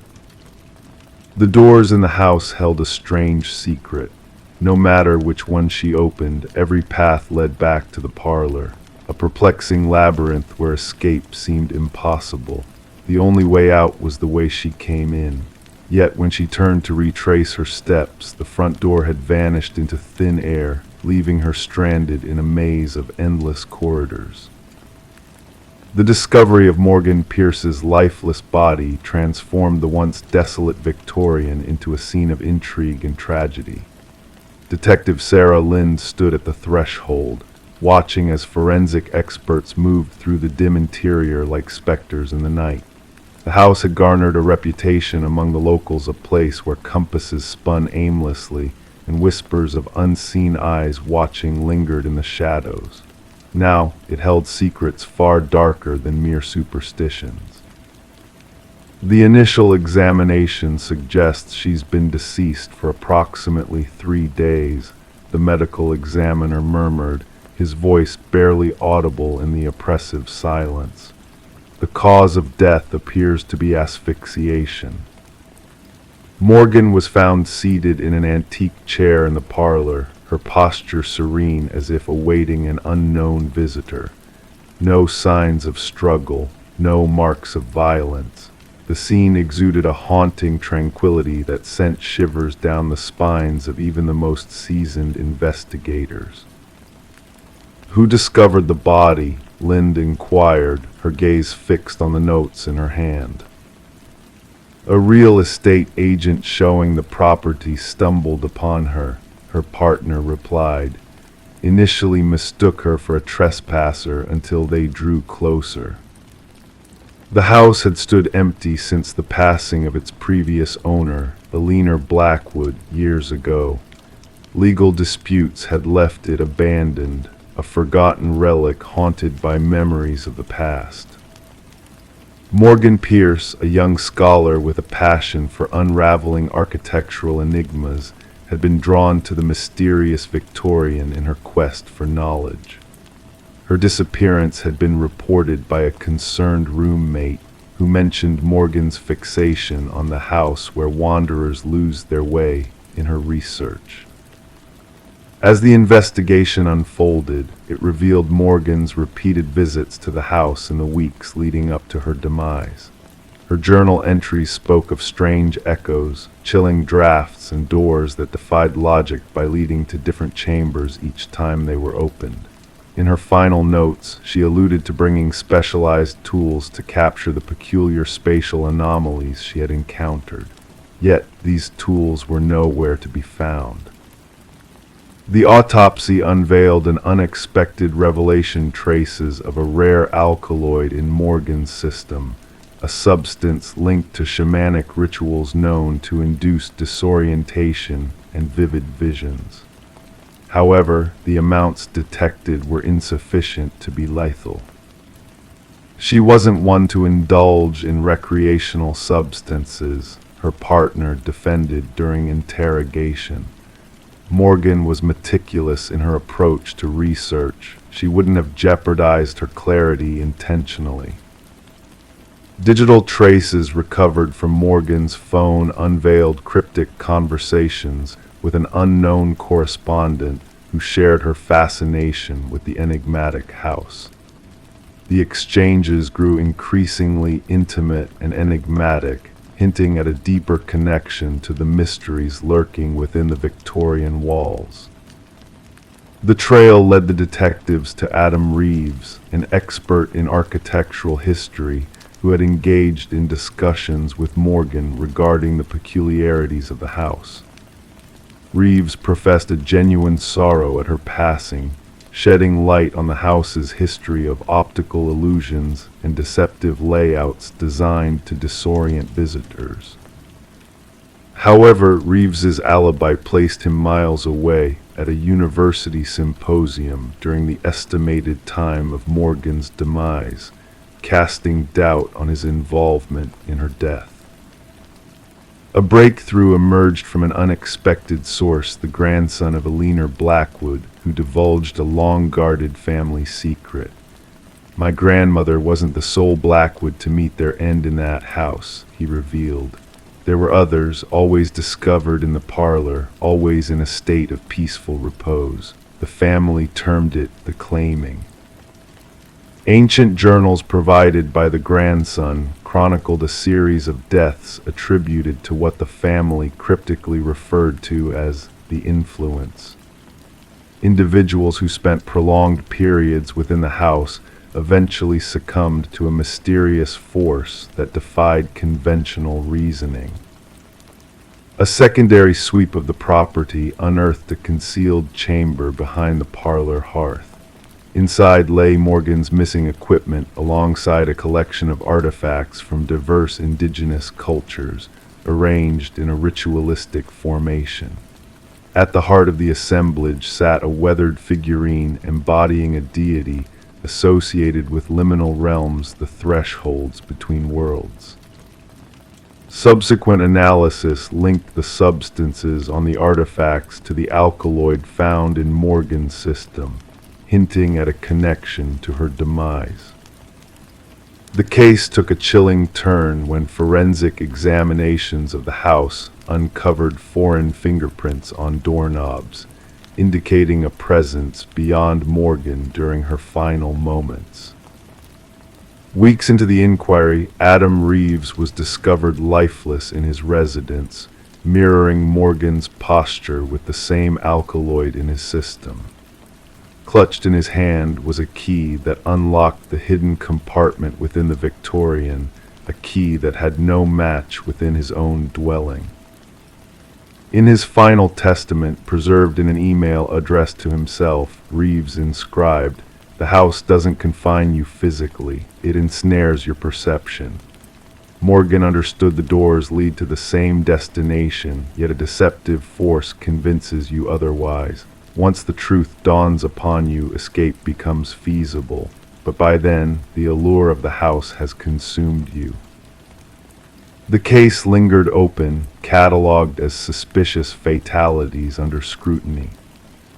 The doors in the house held a strange secret. No matter which one she opened, every path led back to the parlor, a perplexing labyrinth where escape seemed impossible. The only way out was the way she came in. Yet when she turned to retrace her steps, the front door had vanished into thin air, leaving her stranded in a maze of endless corridors. The discovery of Morgan Pierce's lifeless body transformed the once desolate Victorian into a scene of intrigue and tragedy. Detective Sarah Lind stood at the threshold, watching as forensic experts moved through the dim interior like specters in the night. The house had garnered a reputation among the locals, a place where compasses spun aimlessly and whispers of unseen eyes watching lingered in the shadows. Now it held secrets far darker than mere superstitions. The initial examination suggests she's been deceased for approximately 3 days, the medical examiner murmured, his voice barely audible in the oppressive silence. The cause of death appears to be asphyxiation. Morgan was found seated in an antique chair in the parlor, her posture serene as if awaiting an unknown visitor. No signs of struggle, no marks of violence. The scene exuded a haunting tranquility that sent shivers down the spines of even the most seasoned investigators. "Who discovered the body?" Lind inquired, her gaze fixed on the notes in her hand. "A real estate agent showing the property stumbled upon her," her partner replied. "Initially mistook her for a trespasser until they drew closer." The house had stood empty since the passing of its previous owner, Eleanor Blackwood, years ago. Legal disputes had left it abandoned, a forgotten relic haunted by memories of the past. Morgan Pierce, a young scholar with a passion for unraveling architectural enigmas, had been drawn to the mysterious Victorian in her quest for knowledge. Her disappearance had been reported by a concerned roommate who mentioned Morgan's fixation on the house where wanderers lose their way in her research. As the investigation unfolded, it revealed Morgan's repeated visits to the house in the weeks leading up to her demise. Her journal entries spoke of strange echoes, chilling drafts, and doors that defied logic by leading to different chambers each time they were opened. In her final notes, she alluded to bringing specialized tools to capture the peculiar spatial anomalies she had encountered. Yet these tools were nowhere to be found. The autopsy unveiled an unexpected revelation: traces of a rare alkaloid in Morgan's system, a substance linked to shamanic rituals known to induce disorientation and vivid visions. However, the amounts detected were insufficient to be lethal. She wasn't one to indulge in recreational substances, her partner defended during interrogation. Morgan was meticulous in her approach to research. She wouldn't have jeopardized her clarity intentionally. Digital traces recovered from Morgan's phone unveiled cryptic conversations with an unknown correspondent who shared her fascination with the enigmatic house. The exchanges grew increasingly intimate and enigmatic, hinting at a deeper connection to the mysteries lurking within the Victorian walls. The trail led the detectives to Adam Reeves, an expert in architectural history who had engaged in discussions with Morgan regarding the peculiarities of the house. Reeves professed a genuine sorrow at her passing, shedding light on the house's history of optical illusions and deceptive layouts designed to disorient visitors. However, Reeves's alibi placed him miles away at a university symposium during the estimated time of Morgan's demise, casting doubt on his involvement in her death. A breakthrough emerged from an unexpected source: the grandson of Eleanor Blackwood, who divulged a long-guarded family secret. "My grandmother wasn't the sole Blackwood to meet their end in that house," he revealed. "There were others, always discovered in the parlor, always in a state of peaceful repose. The family termed it the claiming." Ancient journals provided by the grandson chronicled a series of deaths attributed to what the family cryptically referred to as the influence. Individuals who spent prolonged periods within the house eventually succumbed to a mysterious force that defied conventional reasoning. A secondary sweep of the property unearthed a concealed chamber behind the parlor hearth. Inside lay Morgan's missing equipment alongside a collection of artifacts from diverse indigenous cultures, arranged in a ritualistic formation. At the heart of the assemblage sat a weathered figurine embodying a deity associated with liminal realms, the thresholds between worlds. Subsequent analysis linked the substances on the artifacts to the alkaloid found in Morgan's system, hinting at a connection to her demise. The case took a chilling turn when forensic examinations of the house uncovered foreign fingerprints on doorknobs, indicating a presence beyond Morgan during her final moments. Weeks into the inquiry, Adam Reeves was discovered lifeless in his residence, mirroring Morgan's posture with the same alkaloid in his system. Clutched in his hand was a key that unlocked the hidden compartment within the Victorian, a key that had no match within his own dwelling. In his final testament, preserved in an email addressed to himself, Reeves inscribed, "The house doesn't confine you physically, it ensnares your perception." Morgan understood the doors lead to the same destination, yet a deceptive force convinces you otherwise. Once the truth dawns upon you, escape becomes feasible, but by then, the allure of the house has consumed you. The case lingered open, catalogued as suspicious fatalities under scrutiny.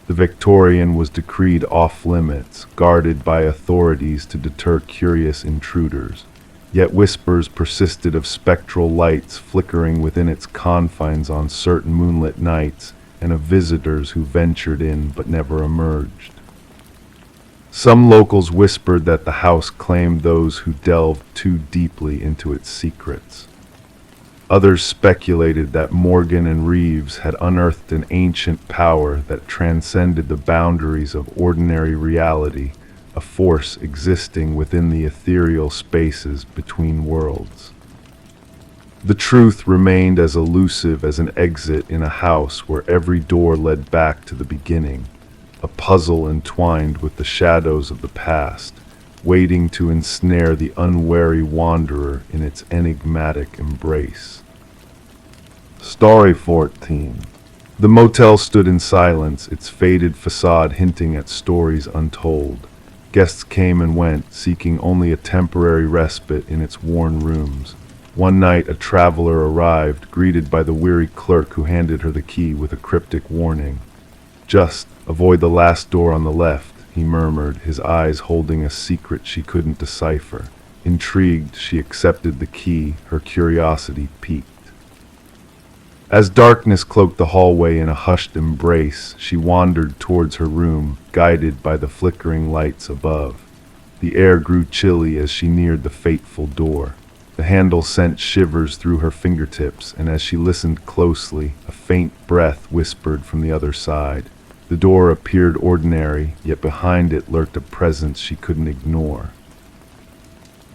The Victorian was decreed off-limits, guarded by authorities to deter curious intruders. Yet whispers persisted of spectral lights flickering within its confines on certain moonlit nights, and of visitors who ventured in but never emerged. Some locals whispered that the house claimed those who delved too deeply into its secrets. Others speculated that Morgan and Reeves had unearthed an ancient power that transcended the boundaries of ordinary reality, a force existing within the ethereal spaces between worlds. The truth remained as elusive as an exit in a house where every door led back to the beginning, a puzzle entwined with the shadows of the past, waiting to ensnare the unwary wanderer in its enigmatic embrace. Story 14. The motel stood in silence, its faded facade hinting at stories untold. Guests came and went, seeking only a temporary respite in its worn rooms. One night a traveler arrived, greeted by the weary clerk who handed her the key with a cryptic warning. "Just avoid the last door on the left," he murmured, his eyes holding a secret she couldn't decipher. Intrigued, she accepted the key, her curiosity piqued. As darkness cloaked the hallway in a hushed embrace, she wandered towards her room, guided by the flickering lights above. The air grew chilly as she neared the fateful door. The handle sent shivers through her fingertips, and as she listened closely, a faint breath whispered from the other side. The door appeared ordinary, yet behind it lurked a presence she couldn't ignore.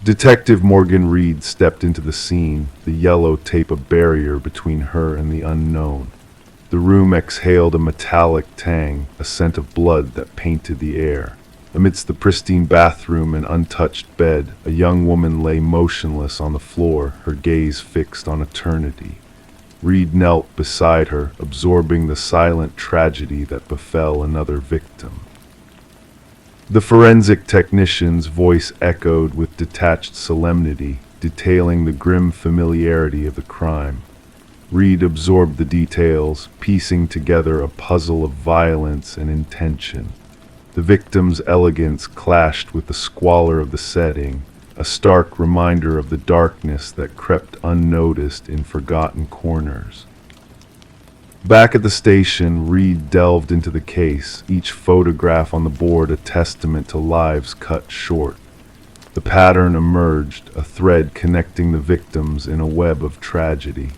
Detective Morgan Reed stepped into the scene, the yellow tape a barrier between her and the unknown. The room exhaled a metallic tang, a scent of blood that painted the air. Amidst the pristine bathroom and untouched bed, a young woman lay motionless on the floor, her gaze fixed on eternity. Reed knelt beside her, absorbing the silent tragedy that befell another victim. The forensic technician's voice echoed with detached solemnity, detailing the grim familiarity of the crime. Reed absorbed the details, piecing together a puzzle of violence and intention. The victim's elegance clashed with the squalor of the setting, a stark reminder of the darkness that crept unnoticed in forgotten corners. Back at the station, Reed delved into the case, each photograph on the board a testament to lives cut short. The pattern emerged, a thread connecting the victims in a web of tragedy.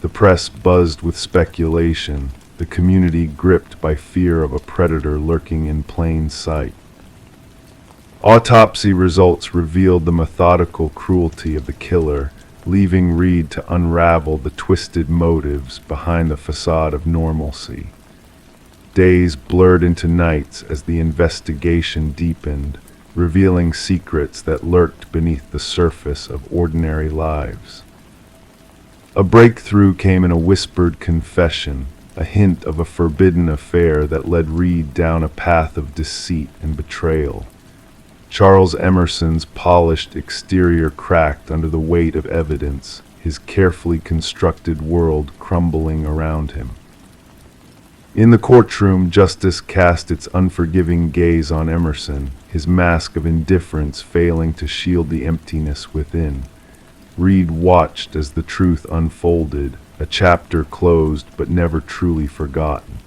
The press buzzed with speculation, the community gripped by fear of a predator lurking in plain sight. Autopsy results revealed the methodical cruelty of the killer, leaving Reed to unravel the twisted motives behind the facade of normalcy. Days blurred into nights as the investigation deepened, revealing secrets that lurked beneath the surface of ordinary lives. A breakthrough came in a whispered confession, a hint of a forbidden affair that led Reed down a path of deceit and betrayal. Charles Emerson's polished exterior cracked under the weight of evidence, his carefully constructed world crumbling around him. In the courtroom, justice cast its unforgiving gaze on Emerson, his mask of indifference failing to shield the emptiness within. Reed watched as the truth unfolded, a chapter closed but never truly forgotten.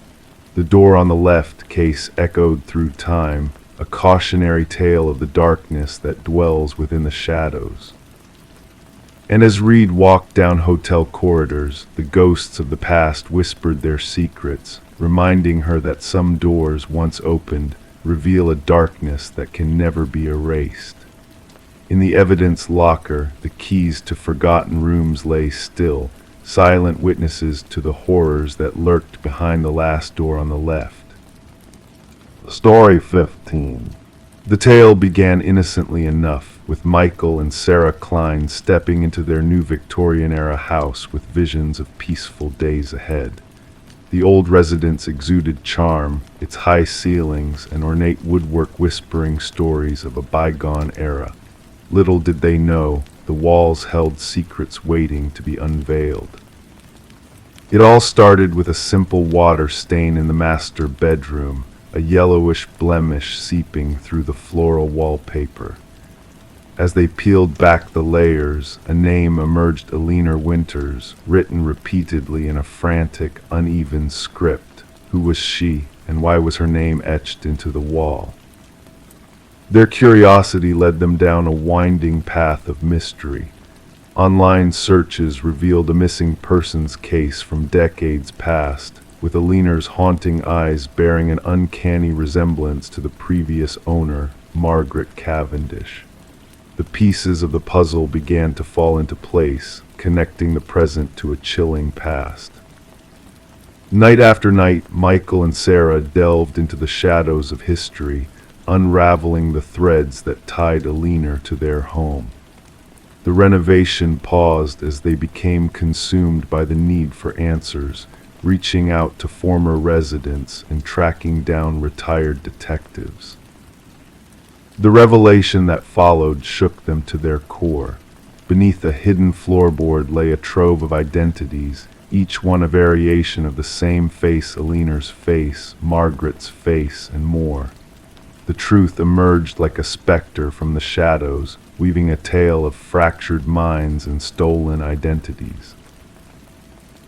The door on the left case echoed through time, a cautionary tale of the darkness that dwells within the shadows. And as Reed walked down hotel corridors, the ghosts of the past whispered their secrets, reminding her that some doors once opened reveal a darkness that can never be erased. In the evidence locker, the keys to forgotten rooms lay still, silent witnesses to the horrors that lurked behind the last door on the left. Story 15. The tale began innocently enough, with Michael and Sarah Klein stepping into their new Victorian-era house with visions of peaceful days ahead. The old residence exuded charm, its high ceilings and ornate woodwork whispering stories of a bygone era. Little did they know, the walls held secrets waiting to be unveiled. It all started with a simple water stain in the master bedroom, a yellowish blemish seeping through the floral wallpaper. As they peeled back the layers, a name emerged: Alina Winters, written repeatedly in a frantic, uneven script. Who was she, and why was her name etched into the wall? Their curiosity led them down a winding path of mystery. Online searches revealed a missing persons case from decades past, with Alina's haunting eyes bearing an uncanny resemblance to the previous owner, Margaret Cavendish. The pieces of the puzzle began to fall into place, connecting the present to a chilling past. Night after night, Michael and Sarah delved into the shadows of history, unraveling the threads that tied Alina to their home. The renovation paused as they became consumed by the need for answers, reaching out to former residents and tracking down retired detectives. The revelation that followed shook them to their core. Beneath a hidden floorboard lay a trove of identities, each one a variation of the same face: Alina's face, Margaret's face, and more. The truth emerged like a specter from the shadows, weaving a tale of fractured minds and stolen identities.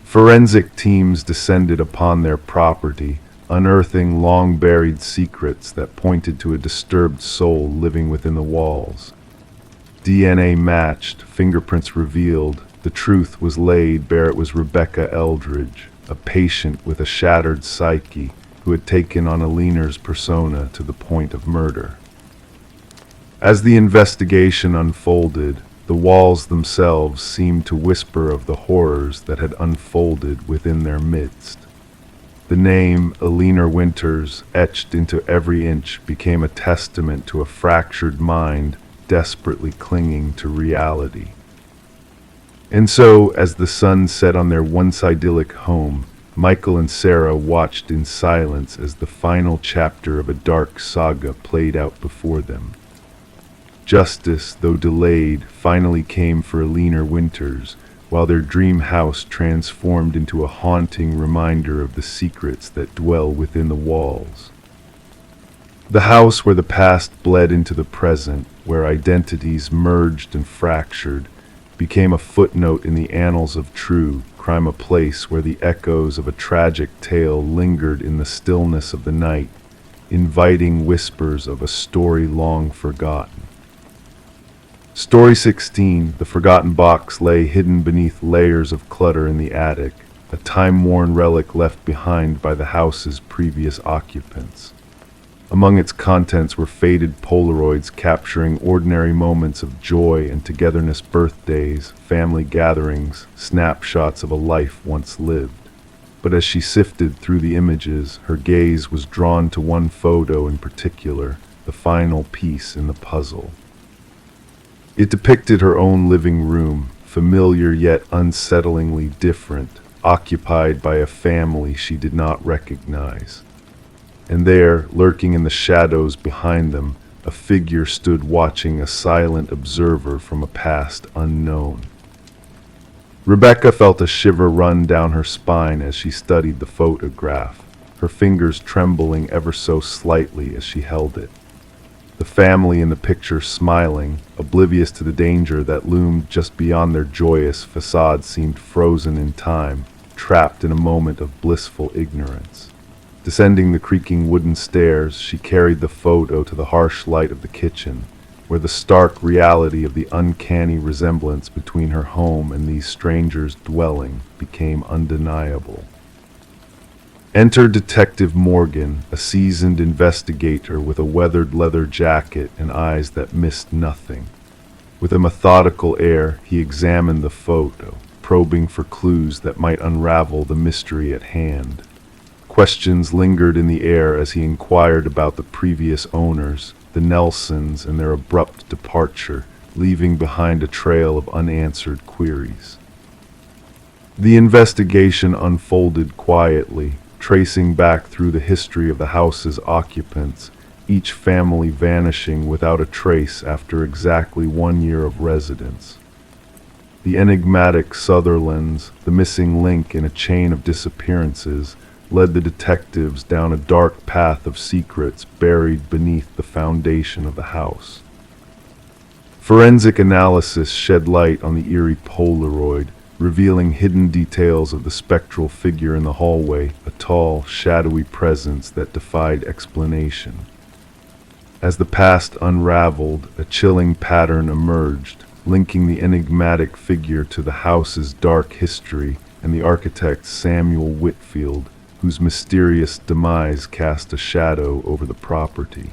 Forensic teams descended upon their property, unearthing long-buried secrets that pointed to a disturbed soul living within the walls. DNA matched, fingerprints revealed, the truth was laid bare. It was Rebecca Eldridge, a patient with a shattered psyche, who had taken on Alina's persona to the point of murder. As the investigation unfolded, the walls themselves seemed to whisper of the horrors that had unfolded within their midst. The name Alina Winters, etched into every inch, became a testament to a fractured mind desperately clinging to reality. And so, as the sun set on their once idyllic home, Michael and Sarah watched in silence as the final chapter of a dark saga played out before them. Justice, though delayed, finally came for Alina Winters, while their dream house transformed into a haunting reminder of the secrets that dwell within the walls. The house where the past bled into the present, where identities merged and fractured, became a footnote in the annals of true crime, a place where the echoes of a tragic tale lingered in the stillness of the night, inviting whispers of a story long forgotten. Story 16, The Forgotten Box, lay hidden beneath layers of clutter in the attic, a time-worn relic left behind by the house's previous occupants. Among its contents were faded Polaroids capturing ordinary moments of joy and togetherness: birthdays, family gatherings, snapshots of a life once lived. But as she sifted through the images, her gaze was drawn to one photo in particular, the final piece in the puzzle. It depicted her own living room, familiar yet unsettlingly different, occupied by a family she did not recognize. And there, lurking in the shadows behind them, a figure stood watching, a silent observer from a past unknown. Rebecca felt a shiver run down her spine as she studied the photograph, her fingers trembling ever so slightly as she held it. The family in the picture smiling, oblivious to the danger that loomed just beyond their joyous facade, seemed frozen in time, trapped in a moment of blissful ignorance. Descending the creaking wooden stairs, she carried the photo to the harsh light of the kitchen, where the stark reality of the uncanny resemblance between her home and these strangers' dwelling became undeniable. Enter Detective Morgan, a seasoned investigator with a weathered leather jacket and eyes that missed nothing. With a methodical air, he examined the photo, probing for clues that might unravel the mystery at hand. Questions lingered in the air as he inquired about the previous owners, the Nelsons, and their abrupt departure, leaving behind a trail of unanswered queries. The investigation unfolded quietly, tracing back through the history of the house's occupants, each family vanishing without a trace after exactly 1 year of residence. The enigmatic Sutherlands, the missing link in a chain of disappearances, led the detectives down a dark path of secrets buried beneath the foundation of the house. Forensic analysis shed light on the eerie Polaroid, revealing hidden details of the spectral figure in the hallway, a tall, shadowy presence that defied explanation. As the past unraveled, a chilling pattern emerged, linking the enigmatic figure to the house's dark history and the architect Samuel Whitfield, whose mysterious demise cast a shadow over the property.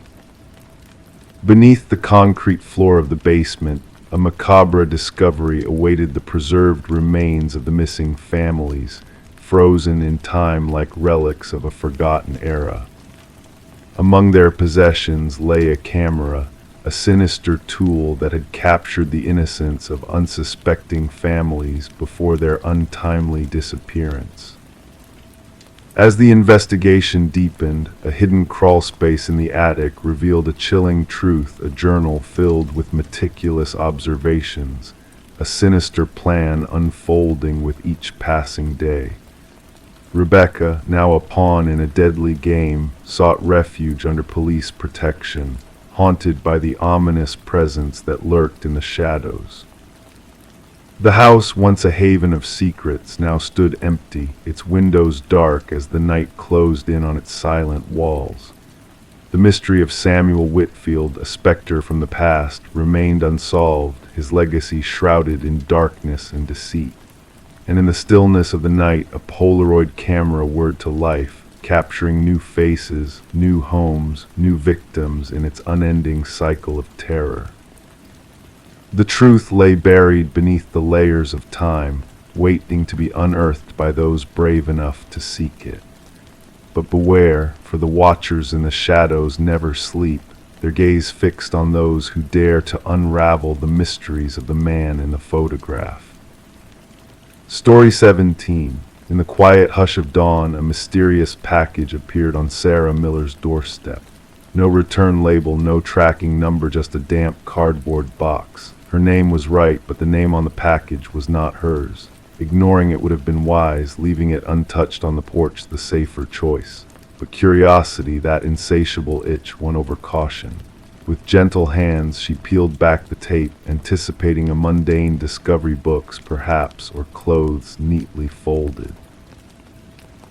Beneath the concrete floor of the basement, a macabre discovery awaited the preserved remains of the missing families, frozen in time like relics of a forgotten era. Among their possessions lay a camera, a sinister tool that had captured the innocence of unsuspecting families before their untimely disappearance. As the investigation deepened, a hidden crawlspace in the attic revealed a chilling truth, a journal filled with meticulous observations, a sinister plan unfolding with each passing day. Rebecca, now a pawn in a deadly game, sought refuge under police protection, haunted by the ominous presence that lurked in the shadows. The house, once a haven of secrets, now stood empty, its windows dark as the night closed in on its silent walls. The mystery of Samuel Whitfield, a specter from the past, remained unsolved, his legacy shrouded in darkness and deceit. And in the stillness of the night, a Polaroid camera whirred to life, capturing new faces, new homes, new victims in its unending cycle of terror. The truth lay buried beneath the layers of time, waiting to be unearthed by those brave enough to seek it. But beware, for the watchers in the shadows never sleep, their gaze fixed on those who dare to unravel the mysteries of the man in the photograph. Story 17. In the quiet hush of dawn, a mysterious package appeared on Sarah Miller's doorstep. No return label, no tracking number, just a damp cardboard box. Her name was right, but the name on the package was not hers. Ignoring it would have been wise, leaving it untouched on the porch the safer choice. But curiosity, that insatiable itch, won over caution. With gentle hands, she peeled back the tape, anticipating a mundane discovery, books, perhaps, or clothes neatly folded.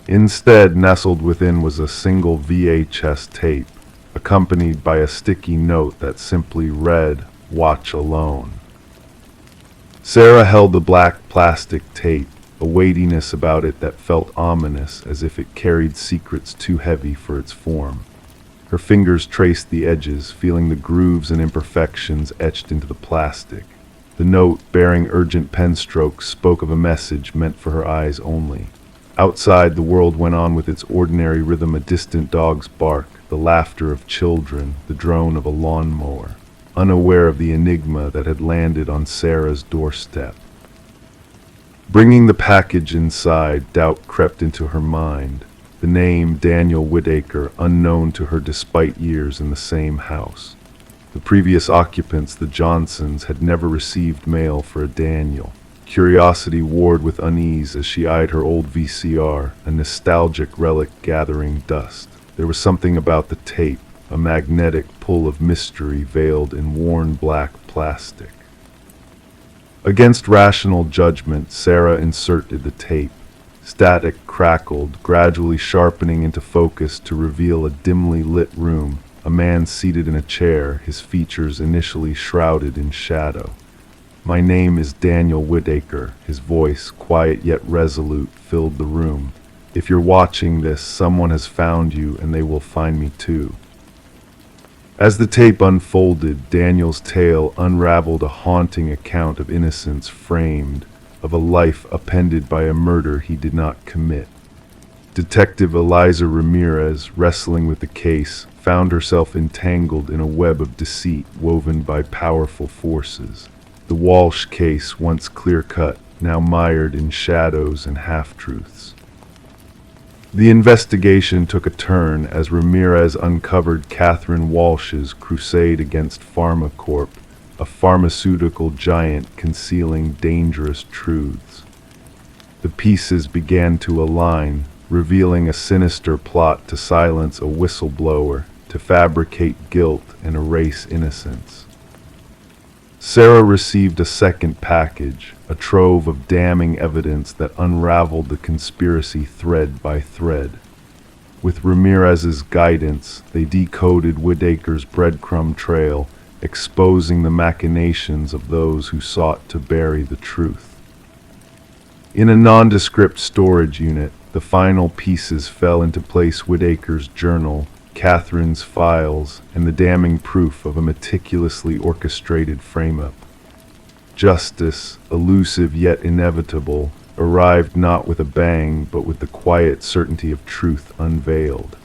Instead, nestled within was a single VHS tape, accompanied by a sticky note that simply read, "Watch alone." Sarah held the black plastic tape, a weightiness about it that felt ominous, as if it carried secrets too heavy for its form. Her fingers traced the edges, feeling the grooves and imperfections etched into the plastic. The note, bearing urgent pen strokes, spoke of a message meant for her eyes only. Outside, the world went on with its ordinary rhythm, a distant dog's bark, the laughter of children, the drone of a lawnmower, unaware of the enigma that had landed on Sarah's doorstep. Bringing the package inside, doubt crept into her mind. The name Daniel Whitaker, unknown to her despite years in the same house. The previous occupants, the Johnsons, had never received mail for a Daniel. Curiosity warred with unease as she eyed her old VCR, a nostalgic relic gathering dust. There was something about the tape, a magnetic pull of mystery veiled in worn black plastic. Against rational judgment, Sarah inserted the tape. Static crackled, gradually sharpening into focus to reveal a dimly lit room, a man seated in a chair, his features initially shrouded in shadow. "My name is Daniel Whitaker," his voice, quiet yet resolute, filled the room. "If you're watching this, someone has found you, and they will find me too." As the tape unfolded, Daniel's tale unraveled a haunting account of innocence framed, of a life upended by a murder he did not commit. Detective Eliza Ramirez, wrestling with the case, found herself entangled in a web of deceit woven by powerful forces. The Walsh case, once clear-cut, now mired in shadows and half-truths. The investigation took a turn as Ramirez uncovered Catherine Walsh's crusade against PharmaCorp, a pharmaceutical giant concealing dangerous truths. The pieces began to align, revealing a sinister plot to silence a whistleblower, to fabricate guilt and erase innocence. Sarah received a second package, a trove of damning evidence that unraveled the conspiracy thread by thread. With Ramirez's guidance, they decoded Whitaker's breadcrumb trail, exposing the machinations of those who sought to bury the truth. In a nondescript storage unit, the final pieces fell into place: Whitaker's journal, Catherine's files, and the damning proof of a meticulously orchestrated frame-up. Justice, elusive yet inevitable, arrived not with a bang, but with the quiet certainty of truth unveiled.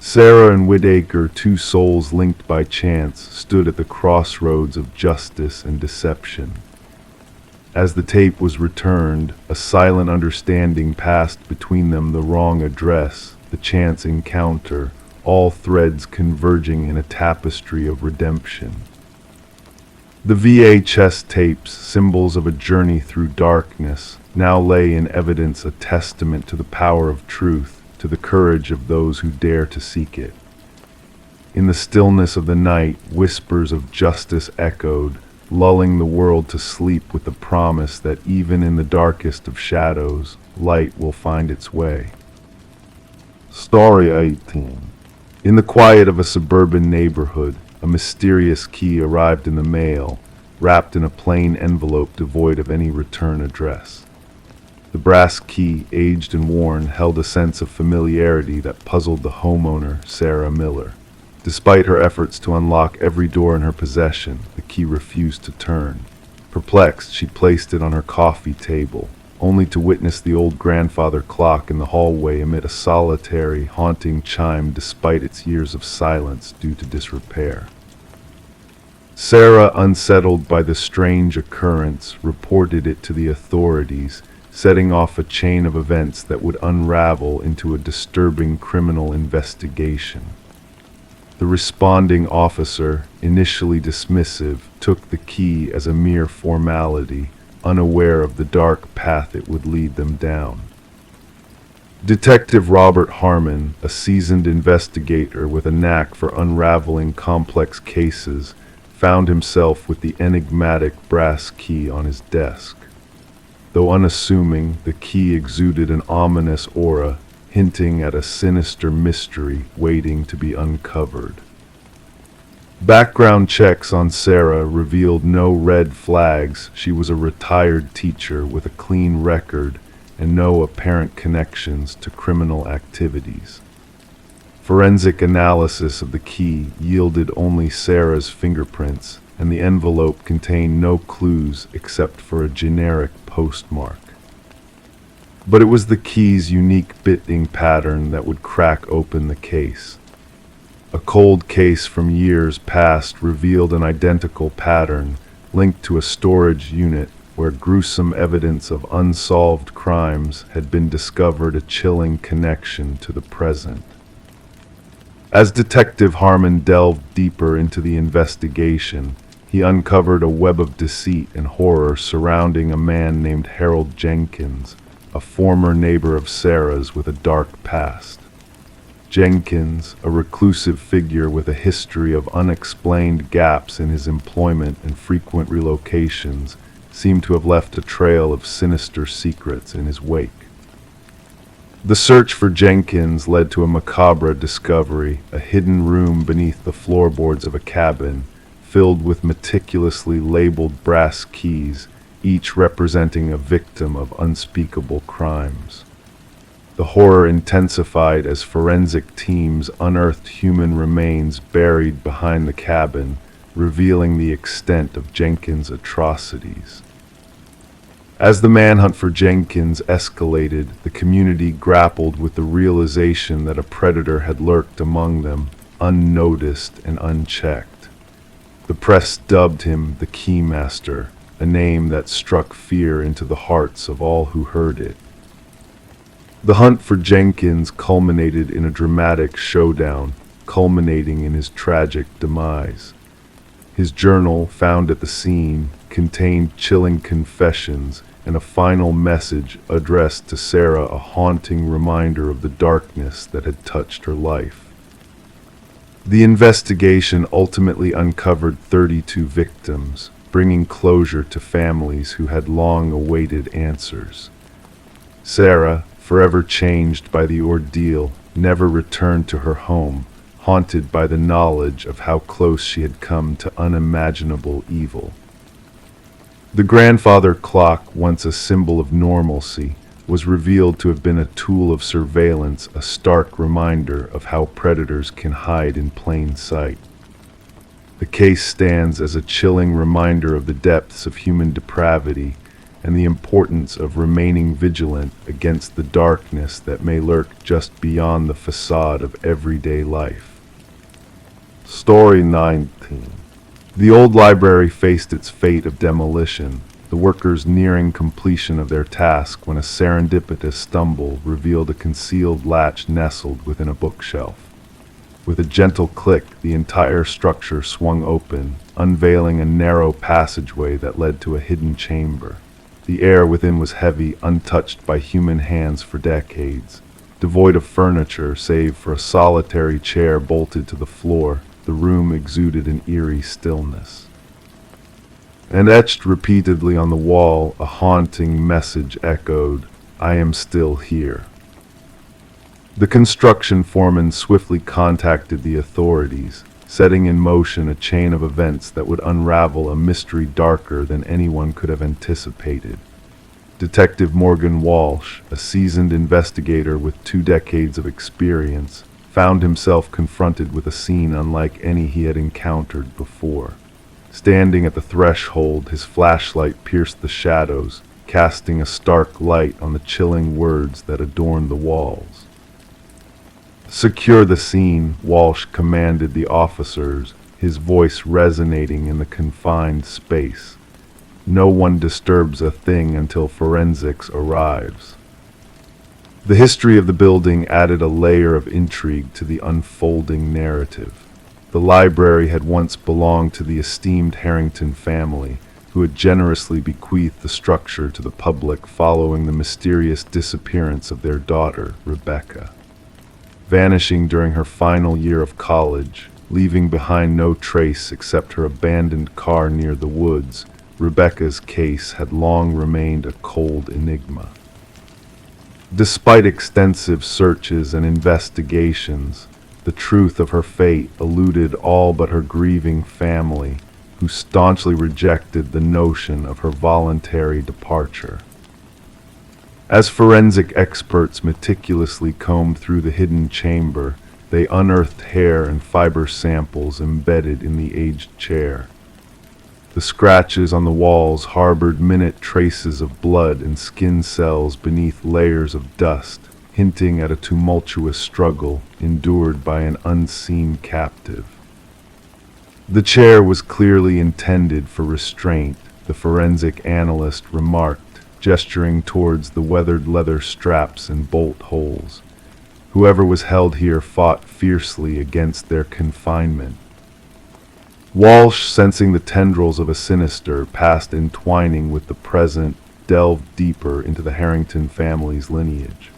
Sarah and Whitaker, two souls linked by chance, stood at the crossroads of justice and deception. As the tape was returned, a silent understanding passed between them: the wrong address, the chance encounter, all threads converging in a tapestry of redemption. The VHS tapes, symbols of a journey through darkness, now lay in evidence, a testament to the power of truth, to the courage of those who dare to seek it. In the stillness of the night, whispers of justice echoed, lulling the world to sleep with the promise that even in the darkest of shadows, light will find its way. Story 18. In the quiet of a suburban neighborhood, a mysterious key arrived in the mail, wrapped in a plain envelope devoid of any return address. The brass key, aged and worn, held a sense of familiarity that puzzled the homeowner, Sarah Miller. Despite her efforts to unlock every door in her possession, the key refused to turn. Perplexed, she placed it on her coffee table, only to witness the old grandfather clock in the hallway emit a solitary, haunting chime despite its years of silence due to disrepair. Sarah, unsettled by the strange occurrence, reported it to the authorities, setting off a chain of events that would unravel into a disturbing criminal investigation. The responding officer, initially dismissive, took the key as a mere formality, unaware of the dark path it would lead them down. Detective Robert Harmon, a seasoned investigator with a knack for unraveling complex cases, found himself with the enigmatic brass key on his desk. Though unassuming, the key exuded an ominous aura, hinting at a sinister mystery waiting to be uncovered. Background checks on Sarah revealed no red flags. She was a retired teacher with a clean record and no apparent connections to criminal activities. Forensic analysis of the key yielded only Sarah's fingerprints, and the envelope contained no clues except for a generic postmark. But it was the key's unique bitting pattern that would crack open the case. A cold case from years past revealed an identical pattern linked to a storage unit where gruesome evidence of unsolved crimes had been discovered, a chilling connection to the present. As Detective Harmon delved deeper into the investigation, he uncovered a web of deceit and horror surrounding a man named Harold Jenkins, a former neighbor of Sarah's with a dark past. Jenkins, a reclusive figure with a history of unexplained gaps in his employment and frequent relocations, seemed to have left a trail of sinister secrets in his wake. The search for Jenkins led to a macabre discovery, a hidden room beneath the floorboards of a cabin, filled with meticulously labeled brass keys, each representing a victim of unspeakable crimes. The horror intensified as forensic teams unearthed human remains buried behind the cabin, revealing the extent of Jenkins' atrocities. As the manhunt for Jenkins escalated, the community grappled with the realization that a predator had lurked among them, unnoticed and unchecked. The press dubbed him the Keymaster, a name that struck fear into the hearts of all who heard it. The hunt for Jenkins culminated in a dramatic showdown, culminating in his tragic demise. His journal, found at the scene, contained chilling confessions and a final message addressed to Sarah, a haunting reminder of the darkness that had touched her life. The investigation ultimately uncovered 32 victims, bringing closure to families who had long awaited answers. Sarah, forever changed by the ordeal, never returned to her home, haunted by the knowledge of how close she had come to unimaginable evil. The grandfather clock, once a symbol of normalcy, was revealed to have been a tool of surveillance, a stark reminder of how predators can hide in plain sight. The case stands as a chilling reminder of the depths of human depravity and the importance of remaining vigilant against the darkness that may lurk just beyond the facade of everyday life. Story 19. The old library faced its fate of demolition, the workers nearing completion of their task when a serendipitous stumble revealed a concealed latch nestled within a bookshelf. With a gentle click, the entire structure swung open, unveiling a narrow passageway that led to a hidden chamber. The air within was heavy, untouched by human hands for decades. Devoid of furniture, save for a solitary chair bolted to the floor, the room exuded an eerie stillness. And etched repeatedly on the wall, a haunting message echoed, "I am still here." The construction foreman swiftly contacted the authorities, setting in motion a chain of events that would unravel a mystery darker than anyone could have anticipated. Detective Morgan Walsh, a seasoned investigator with 2 decades of experience, found himself confronted with a scene unlike any he had encountered before. Standing at the threshold, his flashlight pierced the shadows, casting a stark light on the chilling words that adorned the walls. "Secure the scene," Walsh commanded the officers, his voice resonating in the confined space. "No one disturbs a thing until forensics arrives." The history of the building added a layer of intrigue to the unfolding narrative. The library had once belonged to the esteemed Harrington family, who had generously bequeathed the structure to the public following the mysterious disappearance of their daughter, Rebecca. Vanishing during her final year of college, leaving behind no trace except her abandoned car near the woods, Rebecca's case had long remained a cold enigma. Despite extensive searches and investigations, the truth of her fate eluded all but her grieving family, who staunchly rejected the notion of her voluntary departure. As forensic experts meticulously combed through the hidden chamber, they unearthed hair and fiber samples embedded in the aged chair. The scratches on the walls harbored minute traces of blood and skin cells beneath layers of dust, hinting at a tumultuous struggle endured by an unseen captive. The chair was clearly intended for restraint, the forensic analyst remarked, gesturing towards the weathered leather straps and bolt holes. Whoever was held here fought fiercely against their confinement. Walsh, sensing the tendrils of a sinister past entwining with the present, delved deeper into the Harrington family's lineage.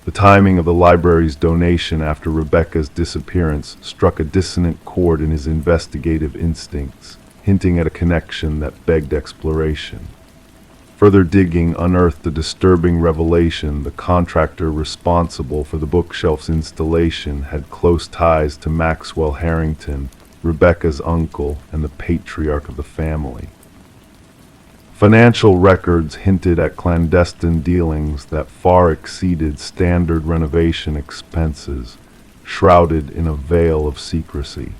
The timing of the library's donation after Rebecca's disappearance struck a dissonant chord in his investigative instincts. hinting at a connection that begged exploration. Further digging unearthed a disturbing revelation: the contractor responsible for the bookshelf's installation had close ties to Maxwell Harrington, Rebecca's uncle and the patriarch of the family. Financial records hinted at clandestine dealings that far exceeded standard renovation expenses, shrouded in a veil of secrecy.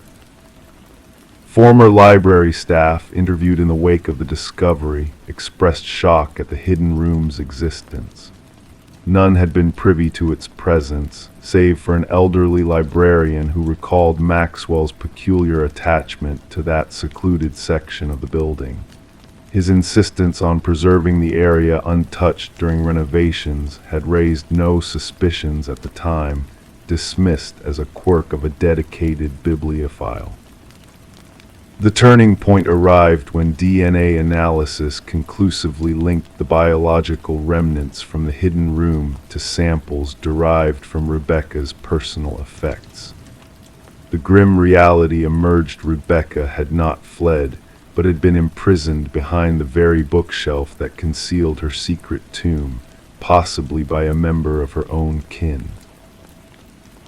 Former library staff, interviewed in the wake of the discovery, expressed shock at the hidden room's existence. None had been privy to its presence, save for an elderly librarian who recalled Maxwell's peculiar attachment to that secluded section of the building. His insistence on preserving the area untouched during renovations had raised no suspicions at the time, dismissed as a quirk of a dedicated bibliophile. The turning point arrived when DNA analysis conclusively linked the biological remnants from the hidden room to samples derived from Rebecca's personal effects. The grim reality emerged: Rebecca had not fled, but had been imprisoned behind the very bookshelf that concealed her secret tomb, possibly by a member of her own kin.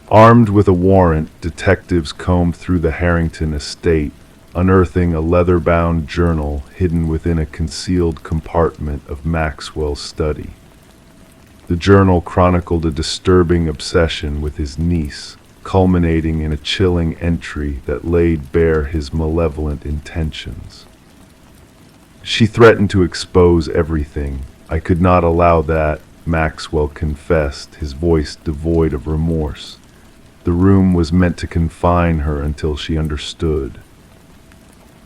Armed with a warrant, detectives combed through the Harrington estate, unearthing a leather-bound journal hidden within a concealed compartment of Maxwell's study. The journal chronicled a disturbing obsession with his niece, culminating in a chilling entry that laid bare his malevolent intentions. "She threatened to expose everything. I could not allow that," Maxwell confessed, his voice devoid of remorse. "The room was meant to confine her until she understood."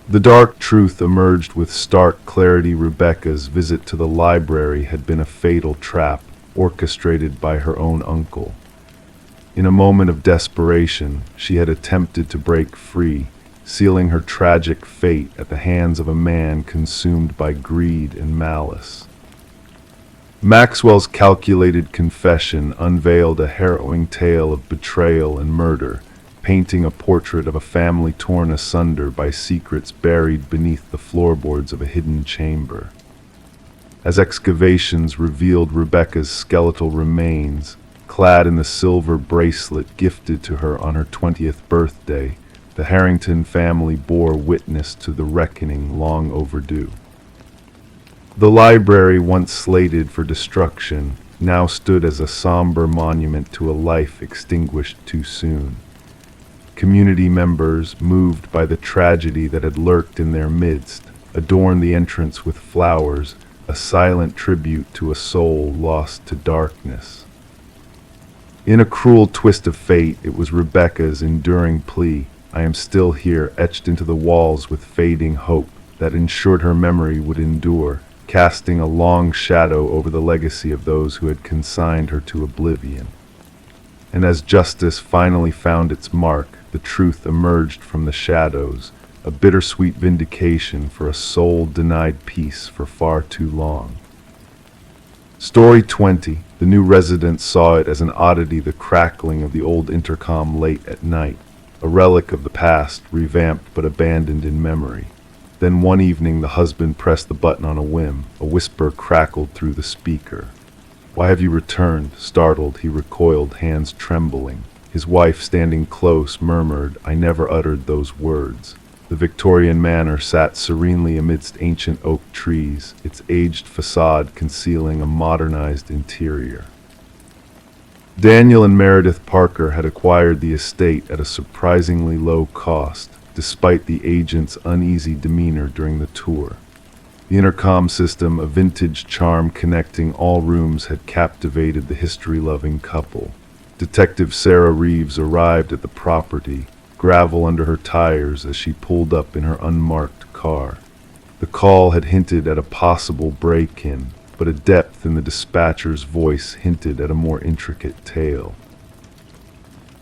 The dark truth emerged with stark clarity: Rebecca's visit to the library had been a fatal trap, orchestrated by her own uncle. In a moment of desperation, she had attempted to break free, sealing her tragic fate at the hands of a man consumed by greed and malice. Maxwell's calculated confession unveiled a harrowing tale of betrayal and murder, painting a portrait of a family torn asunder by secrets buried beneath the floorboards of a hidden chamber. As excavations revealed Rebecca's skeletal remains, clad in the silver bracelet gifted to her on her 20th birthday, the Harrington family bore witness to the reckoning long overdue. The library, once slated for destruction, now stood as a somber monument to a life extinguished too soon. Community members, moved by the tragedy that had lurked in their midst, adorned the entrance with flowers, a silent tribute to a soul lost to darkness. In a cruel twist of fate, it was Rebecca's enduring plea, "I am still here," etched into the walls with fading hope, that ensured her memory would endure, casting a long shadow over the legacy of those who had consigned her to oblivion. And as justice finally found its mark, the truth emerged from the shadows, a bittersweet vindication for a soul denied peace for far too long. Story 20. The new residents saw it as an oddity: the crackling of the old intercom late at night, a relic of the past, revamped but abandoned in memory. Then one evening the husband pressed the button on a whim. A whisper crackled through the speaker. "Why have you returned?" Startled, he recoiled, hands trembling. His wife, standing close, murmured, "I never uttered those words." The Victorian manor sat serenely amidst ancient oak trees, its aged facade concealing a modernized interior. Daniel and Meredith Parker had acquired the estate at a surprisingly low cost, despite the agent's uneasy demeanor during the tour. The intercom system, a vintage charm connecting all rooms, had captivated the history-loving couple. Detective Sarah Reeves arrived at the property, gravel under her tires as she pulled up in her unmarked car. The call had hinted at a possible break-in, but a depth in the dispatcher's voice hinted at a more intricate tale.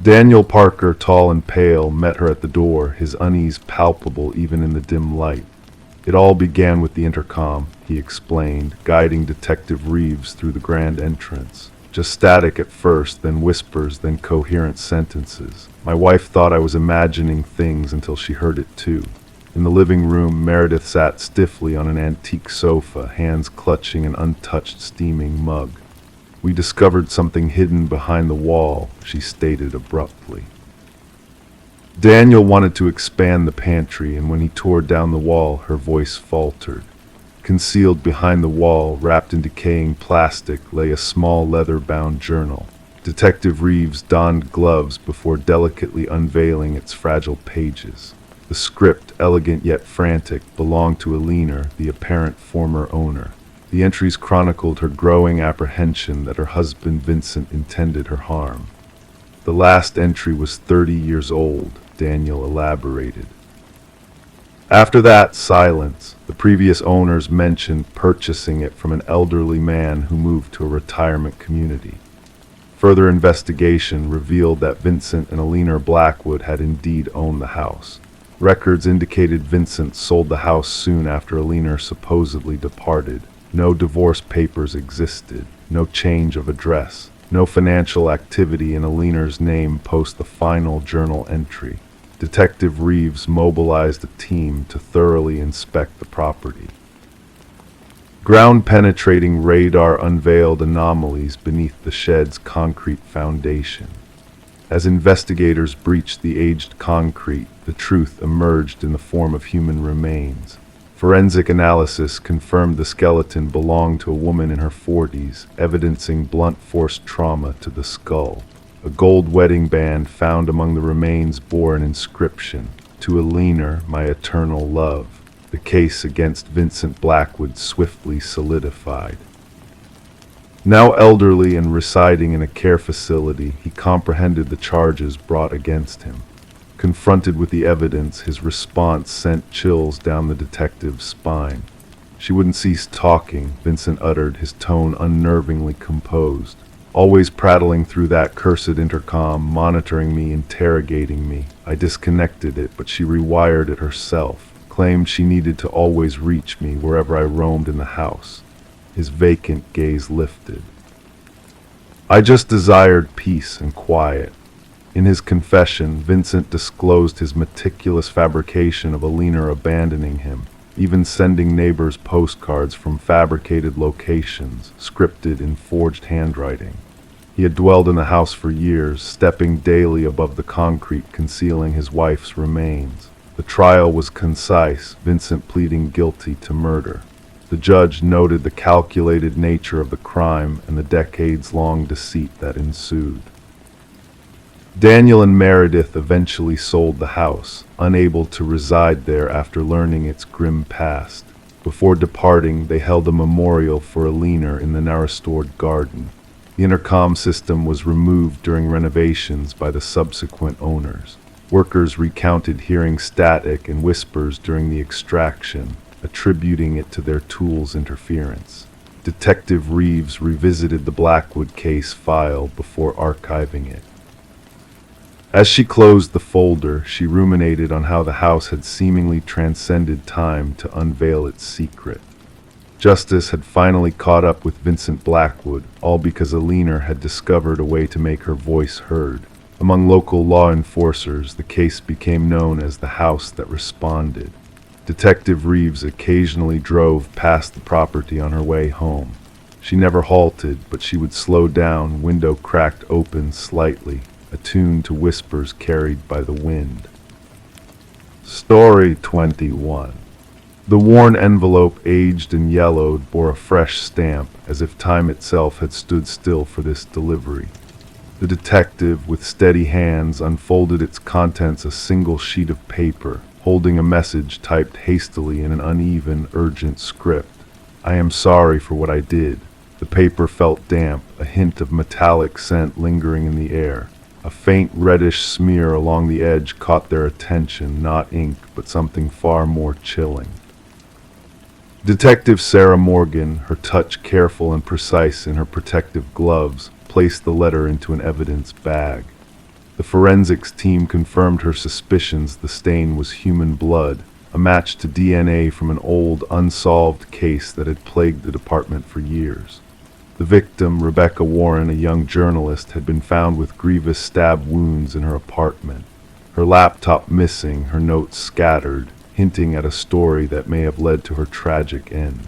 Daniel Parker, tall and pale, met her at the door, his unease palpable even in the dim light. "It all began with the intercom," he explained, guiding Detective Reeves through the grand entrance. "Just static at first, then whispers, then coherent sentences. My wife thought I was imagining things until she heard it too." In the living room, Meredith sat stiffly on an antique sofa, hands clutching an untouched steaming mug. "We discovered something hidden behind the wall," she stated abruptly. Daniel wanted to expand the pantry, and when he tore down the wall, her voice faltered. Concealed behind the wall, wrapped in decaying plastic, lay a small leather-bound journal. Detective Reeves donned gloves before delicately unveiling its fragile pages. The script, elegant yet frantic, belonged to Alina, the apparent former owner. The entries chronicled her growing apprehension that her husband Vincent intended her harm. "The last entry was 30 years old," Daniel elaborated. After that, silence. The previous owners mentioned purchasing it from an elderly man who moved to a retirement community. Further investigation revealed that Vincent and Alina Blackwood had indeed owned the house. Records indicated Vincent sold the house soon after Alina supposedly departed. No divorce papers existed, no change of address, no financial activity in Alina's name post the final journal entry. Detective Reeves mobilized a team to thoroughly inspect the property. Ground-penetrating radar unveiled anomalies beneath the shed's concrete foundation. As investigators breached the aged concrete, the truth emerged in the form of human remains. Forensic analysis confirmed the skeleton belonged to a woman in her 40s, evidencing blunt force trauma to the skull. A gold wedding band found among the remains bore an inscription, "To Alina, my eternal love." The case against Vincent Blackwood swiftly solidified. Now elderly and residing in a care facility, he comprehended the charges brought against him. Confronted with the evidence, his response sent chills down the detective's spine. "She wouldn't cease talking," Vincent uttered, his tone unnervingly composed. "Always prattling through that cursed intercom, monitoring me, interrogating me. I disconnected it, but she rewired it herself. Claimed she needed to always reach me wherever I roamed in the house." His vacant gaze lifted. "I just desired peace and quiet." In his confession, Vincent disclosed his meticulous fabrication of Alina abandoning him, even sending neighbors postcards from fabricated locations, scripted in forged handwriting. He had dwelled in the house for years, stepping daily above the concrete concealing his wife's remains. The trial was concise, Vincent pleading guilty to murder. The judge noted the calculated nature of the crime and the decades-long deceit that ensued. Daniel and Meredith eventually sold the house, unable to reside there after learning its grim past. Before departing, they held a memorial for Alina in the now-restored garden. The intercom system was removed during renovations by the subsequent owners. Workers recounted hearing static and whispers during the extraction, attributing it to their tools' interference. Detective Reeves revisited the Blackwood case file before archiving it. As she closed the folder, she ruminated on how the house had seemingly transcended time to unveil its secret. Justice had finally caught up with Vincent Blackwood, all because Alina had discovered a way to make her voice heard. Among local law enforcers, the case became known as the House That Responded. Detective Reeves occasionally drove past the property on her way home. She never halted, but she would slow down, window cracked open slightly, attuned to whispers carried by the wind. Story 21. The worn envelope, aged and yellowed, bore a fresh stamp, as if time itself had stood still for this delivery. The detective, with steady hands, unfolded its contents, a single sheet of paper, holding a message typed hastily in an uneven, urgent script. "I am sorry for what I did." The paper felt damp, a hint of metallic scent lingering in the air. A faint reddish smear along the edge caught their attention, not ink, but something far more chilling. Detective Sarah Morgan, her touch careful and precise in her protective gloves, placed the letter into an evidence bag. The forensics team confirmed her suspicions the stain was human blood, a match to DNA from an old, unsolved case that had plagued the department for years. The victim, Rebecca Warren, a young journalist, had been found with grievous stab wounds in her apartment. Her laptop missing, her notes scattered, hinting at a story that may have led to her tragic end.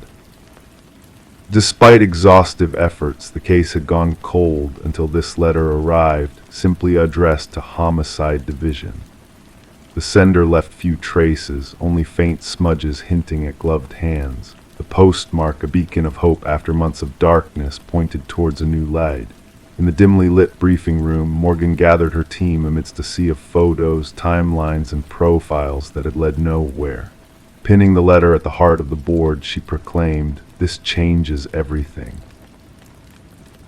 Despite exhaustive efforts, the case had gone cold until this letter arrived, simply addressed to Homicide Division. The sender left few traces, only faint smudges hinting at gloved hands. The postmark, a beacon of hope after months of darkness, pointed towards a new light. In the dimly lit briefing room, Morgan gathered her team amidst a sea of photos, timelines, and profiles that had led nowhere. Pinning the letter at the heart of the board, she proclaimed, "This changes everything."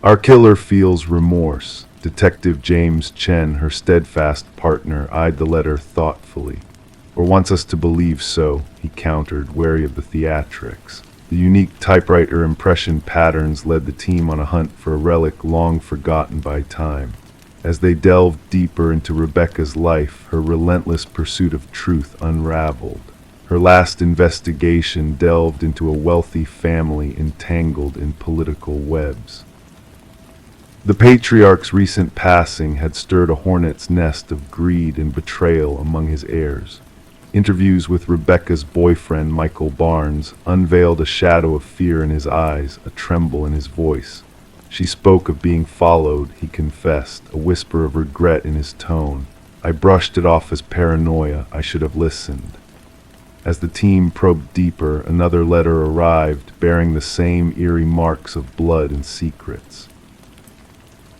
Our killer feels remorse. Detective James Chen, her steadfast partner, eyed the letter thoughtfully. "Or wants us to believe so," he countered, wary of the theatrics. The unique typewriter impression patterns led the team on a hunt for a relic long forgotten by time. As they delved deeper into Rebecca's life, her relentless pursuit of truth unraveled. Her last investigation delved into a wealthy family entangled in political webs. The patriarch's recent passing had stirred a hornet's nest of greed and betrayal among his heirs. Interviews with Rebecca's boyfriend, Michael Barnes, unveiled a shadow of fear in his eyes, a tremble in his voice. She spoke of being followed, he confessed, a whisper of regret in his tone. "I brushed it off as paranoia. I should have listened." As the team probed deeper, another letter arrived, bearing the same eerie marks of blood and secrets.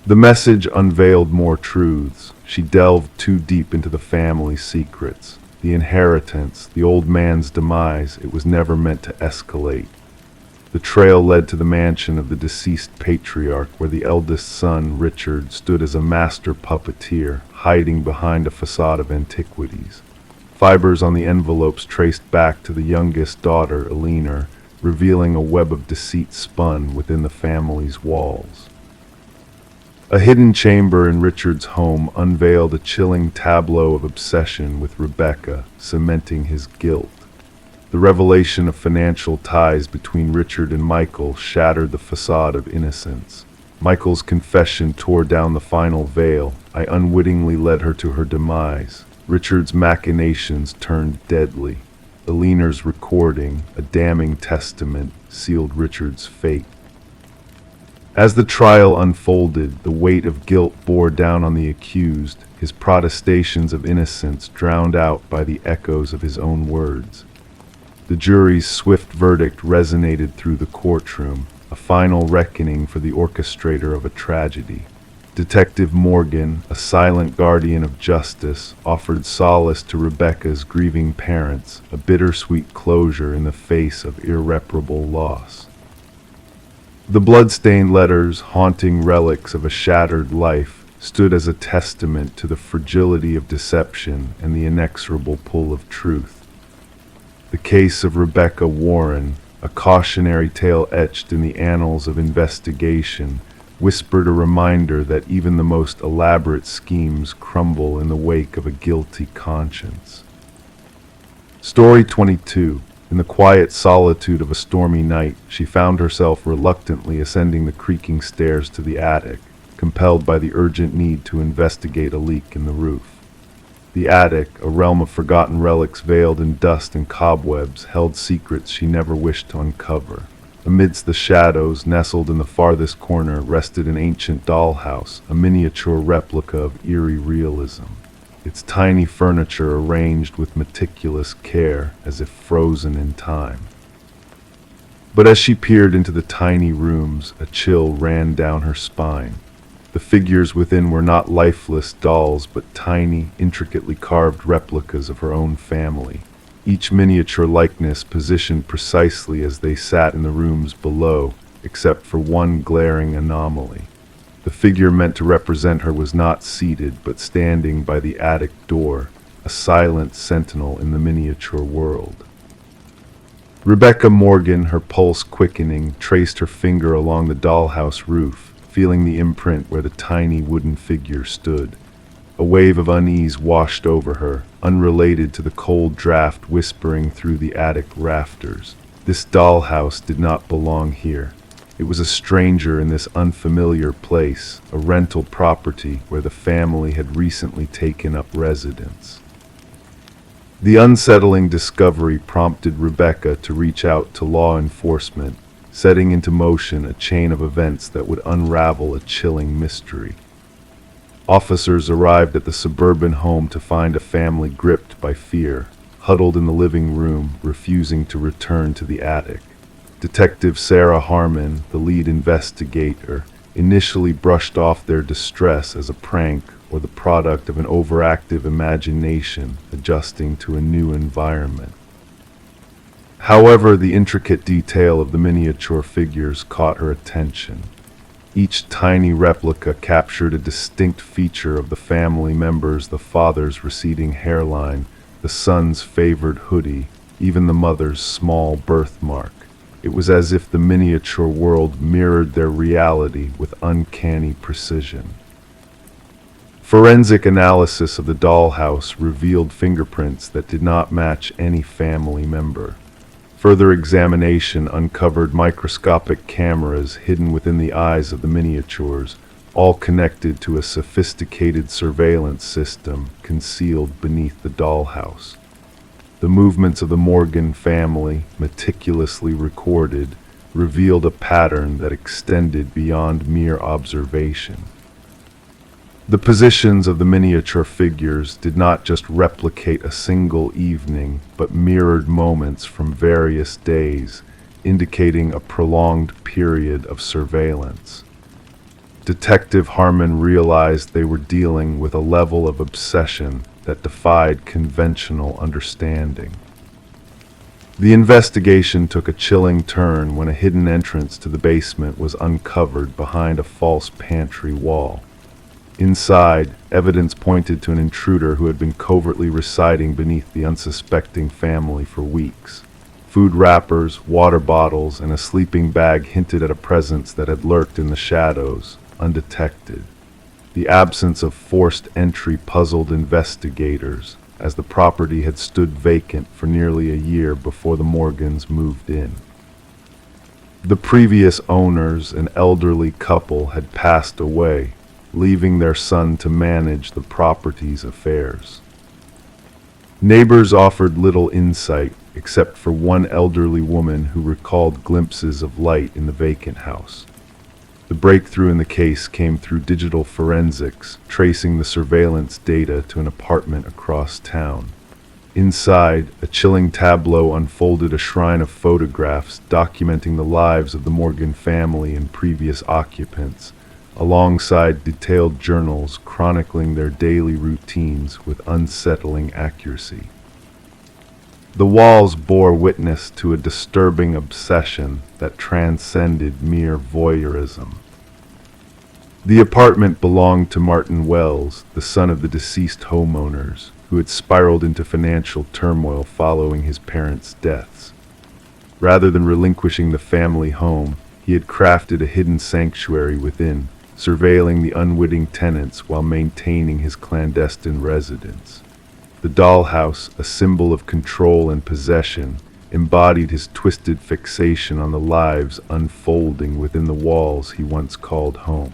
The message unveiled more truths. She delved too deep into the family's secrets. The inheritance, the old man's demise, it was never meant to escalate. The trail led to the mansion of the deceased patriarch, where the eldest son, Richard, stood as a master puppeteer, hiding behind a facade of antiquities. Fibers on the envelopes traced back to the youngest daughter, Eleanor, revealing a web of deceit spun within the family's walls. A hidden chamber in Richard's home unveiled a chilling tableau of obsession with Rebecca, cementing his guilt. The revelation of financial ties between Richard and Michael shattered the facade of innocence. Michael's confession tore down the final veil. "I unwittingly led her to her demise." Richard's machinations turned deadly. Eleanor's recording, a damning testament, sealed Richard's fate. As the trial unfolded, the weight of guilt bore down on the accused, his protestations of innocence drowned out by the echoes of his own words. The jury's swift verdict resonated through the courtroom, a final reckoning for the orchestrator of a tragedy. Detective Morgan, a silent guardian of justice, offered solace to Rebecca's grieving parents, a bittersweet closure in the face of irreparable loss. The blood-stained letters, haunting relics of a shattered life, stood as a testament to the fragility of deception and the inexorable pull of truth. The case of Rebecca Warren, a cautionary tale etched in the annals of investigation, whispered a reminder that even the most elaborate schemes crumble in the wake of a guilty conscience. Story 22. In the quiet solitude of a stormy night, she found herself reluctantly ascending the creaking stairs to the attic, compelled by the urgent need to investigate a leak in the roof. The attic, a realm of forgotten relics veiled in dust and cobwebs, held secrets she never wished to uncover. Amidst the shadows, nestled in the farthest corner, rested an ancient dollhouse, a miniature replica of eerie realism. Its tiny furniture arranged with meticulous care, as if frozen in time. But as she peered into the tiny rooms, a chill ran down her spine. The figures within were not lifeless dolls, but tiny, intricately carved replicas of her own family, each miniature likeness positioned precisely as they sat in the rooms below, except for one glaring anomaly. The figure meant to represent her was not seated, but standing by the attic door, a silent sentinel in the miniature world. Rebecca Morgan, her pulse quickening, traced her finger along the dollhouse roof, feeling the imprint where the tiny wooden figure stood. A wave of unease washed over her, unrelated to the cold draft whispering through the attic rafters. This dollhouse did not belong here. It was a stranger in this unfamiliar place, a rental property where the family had recently taken up residence. The unsettling discovery prompted Rebecca to reach out to law enforcement, setting into motion a chain of events that would unravel a chilling mystery. Officers arrived at the suburban home to find a family gripped by fear, huddled in the living room, refusing to return to the attic. Detective Sarah Harmon, the lead investigator, initially brushed off their distress as a prank or the product of an overactive imagination adjusting to a new environment. However, the intricate detail of the miniature figures caught her attention. Each tiny replica captured a distinct feature of the family members: the father's receding hairline, the son's favored hoodie, even the mother's small birthmark. It was as if the miniature world mirrored their reality with uncanny precision. Forensic analysis of the dollhouse revealed fingerprints that did not match any family member. Further examination uncovered microscopic cameras hidden within the eyes of the miniatures, all connected to a sophisticated surveillance system concealed beneath the dollhouse. The movements of the Morgan family, meticulously recorded, revealed a pattern that extended beyond mere observation. The positions of the miniature figures did not just replicate a single evening, but mirrored moments from various days, indicating a prolonged period of surveillance. Detective Harmon realized they were dealing with a level of obsession that defied conventional understanding. The investigation took a chilling turn when a hidden entrance to the basement was uncovered behind a false pantry wall. Inside, evidence pointed to an intruder who had been covertly residing beneath the unsuspecting family for weeks. Food wrappers, water bottles, and a sleeping bag hinted at a presence that had lurked in the shadows, undetected. The absence of forced entry puzzled investigators, as the property had stood vacant for nearly a year before the Morgans moved in. The previous owners, an elderly couple, had passed away, leaving their son to manage the property's affairs. Neighbors offered little insight, except for one elderly woman who recalled glimpses of light in the vacant house. The breakthrough in the case came through digital forensics, tracing the surveillance data to an apartment across town. Inside, a chilling tableau unfolded, a shrine of photographs documenting the lives of the Morgan family and previous occupants, alongside detailed journals chronicling their daily routines with unsettling accuracy. The walls bore witness to a disturbing obsession that transcended mere voyeurism. The apartment belonged to Martin Wells, the son of the deceased homeowners, who had spiraled into financial turmoil following his parents' deaths. Rather than relinquishing the family home, he had crafted a hidden sanctuary within, surveilling the unwitting tenants while maintaining his clandestine residence. The dollhouse, a symbol of control and possession, embodied his twisted fixation on the lives unfolding within the walls he once called home.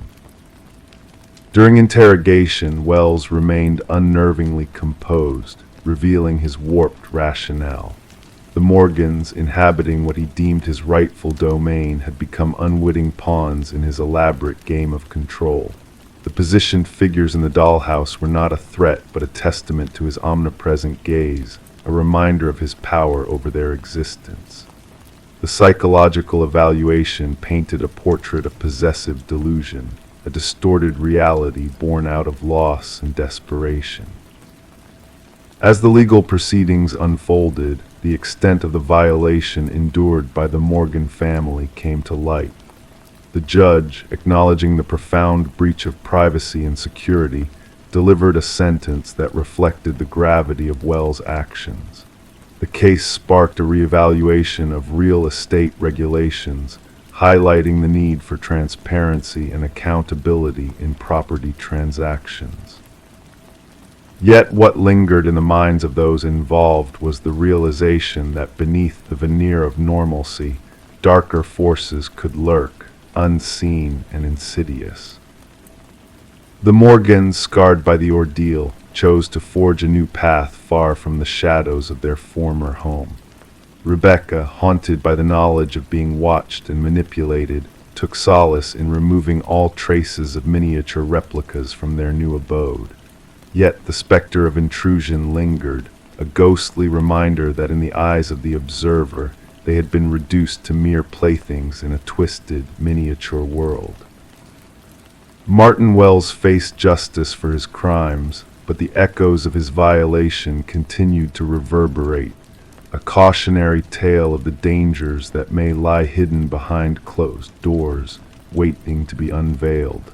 During interrogation, Wells remained unnervingly composed, revealing his warped rationale. The Morgans, inhabiting what he deemed his rightful domain, had become unwitting pawns in his elaborate game of control. The positioned figures in the dollhouse were not a threat, but a testament to his omnipresent gaze, a reminder of his power over their existence. The psychological evaluation painted a portrait of possessive delusion, a distorted reality born out of loss and desperation. As the legal proceedings unfolded, the extent of the violation endured by the Morgan family came to light. The judge, acknowledging the profound breach of privacy and security, delivered a sentence that reflected the gravity of Wells' actions. The case sparked a reevaluation of real estate regulations, highlighting the need for transparency and accountability in property transactions. Yet what lingered in the minds of those involved was the realization that beneath the veneer of normalcy, darker forces could lurk, unseen and insidious. The Morgans, scarred by the ordeal, chose to forge a new path far from the shadows of their former home. Rebecca, haunted by the knowledge of being watched and manipulated, took solace in removing all traces of miniature replicas from their new abode. Yet the specter of intrusion lingered, a ghostly reminder that in the eyes of the observer, they had been reduced to mere playthings in a twisted, miniature world. Martin Wells faced justice for his crimes, but the echoes of his violation continued to reverberate, a cautionary tale of the dangers that may lie hidden behind closed doors, waiting to be unveiled.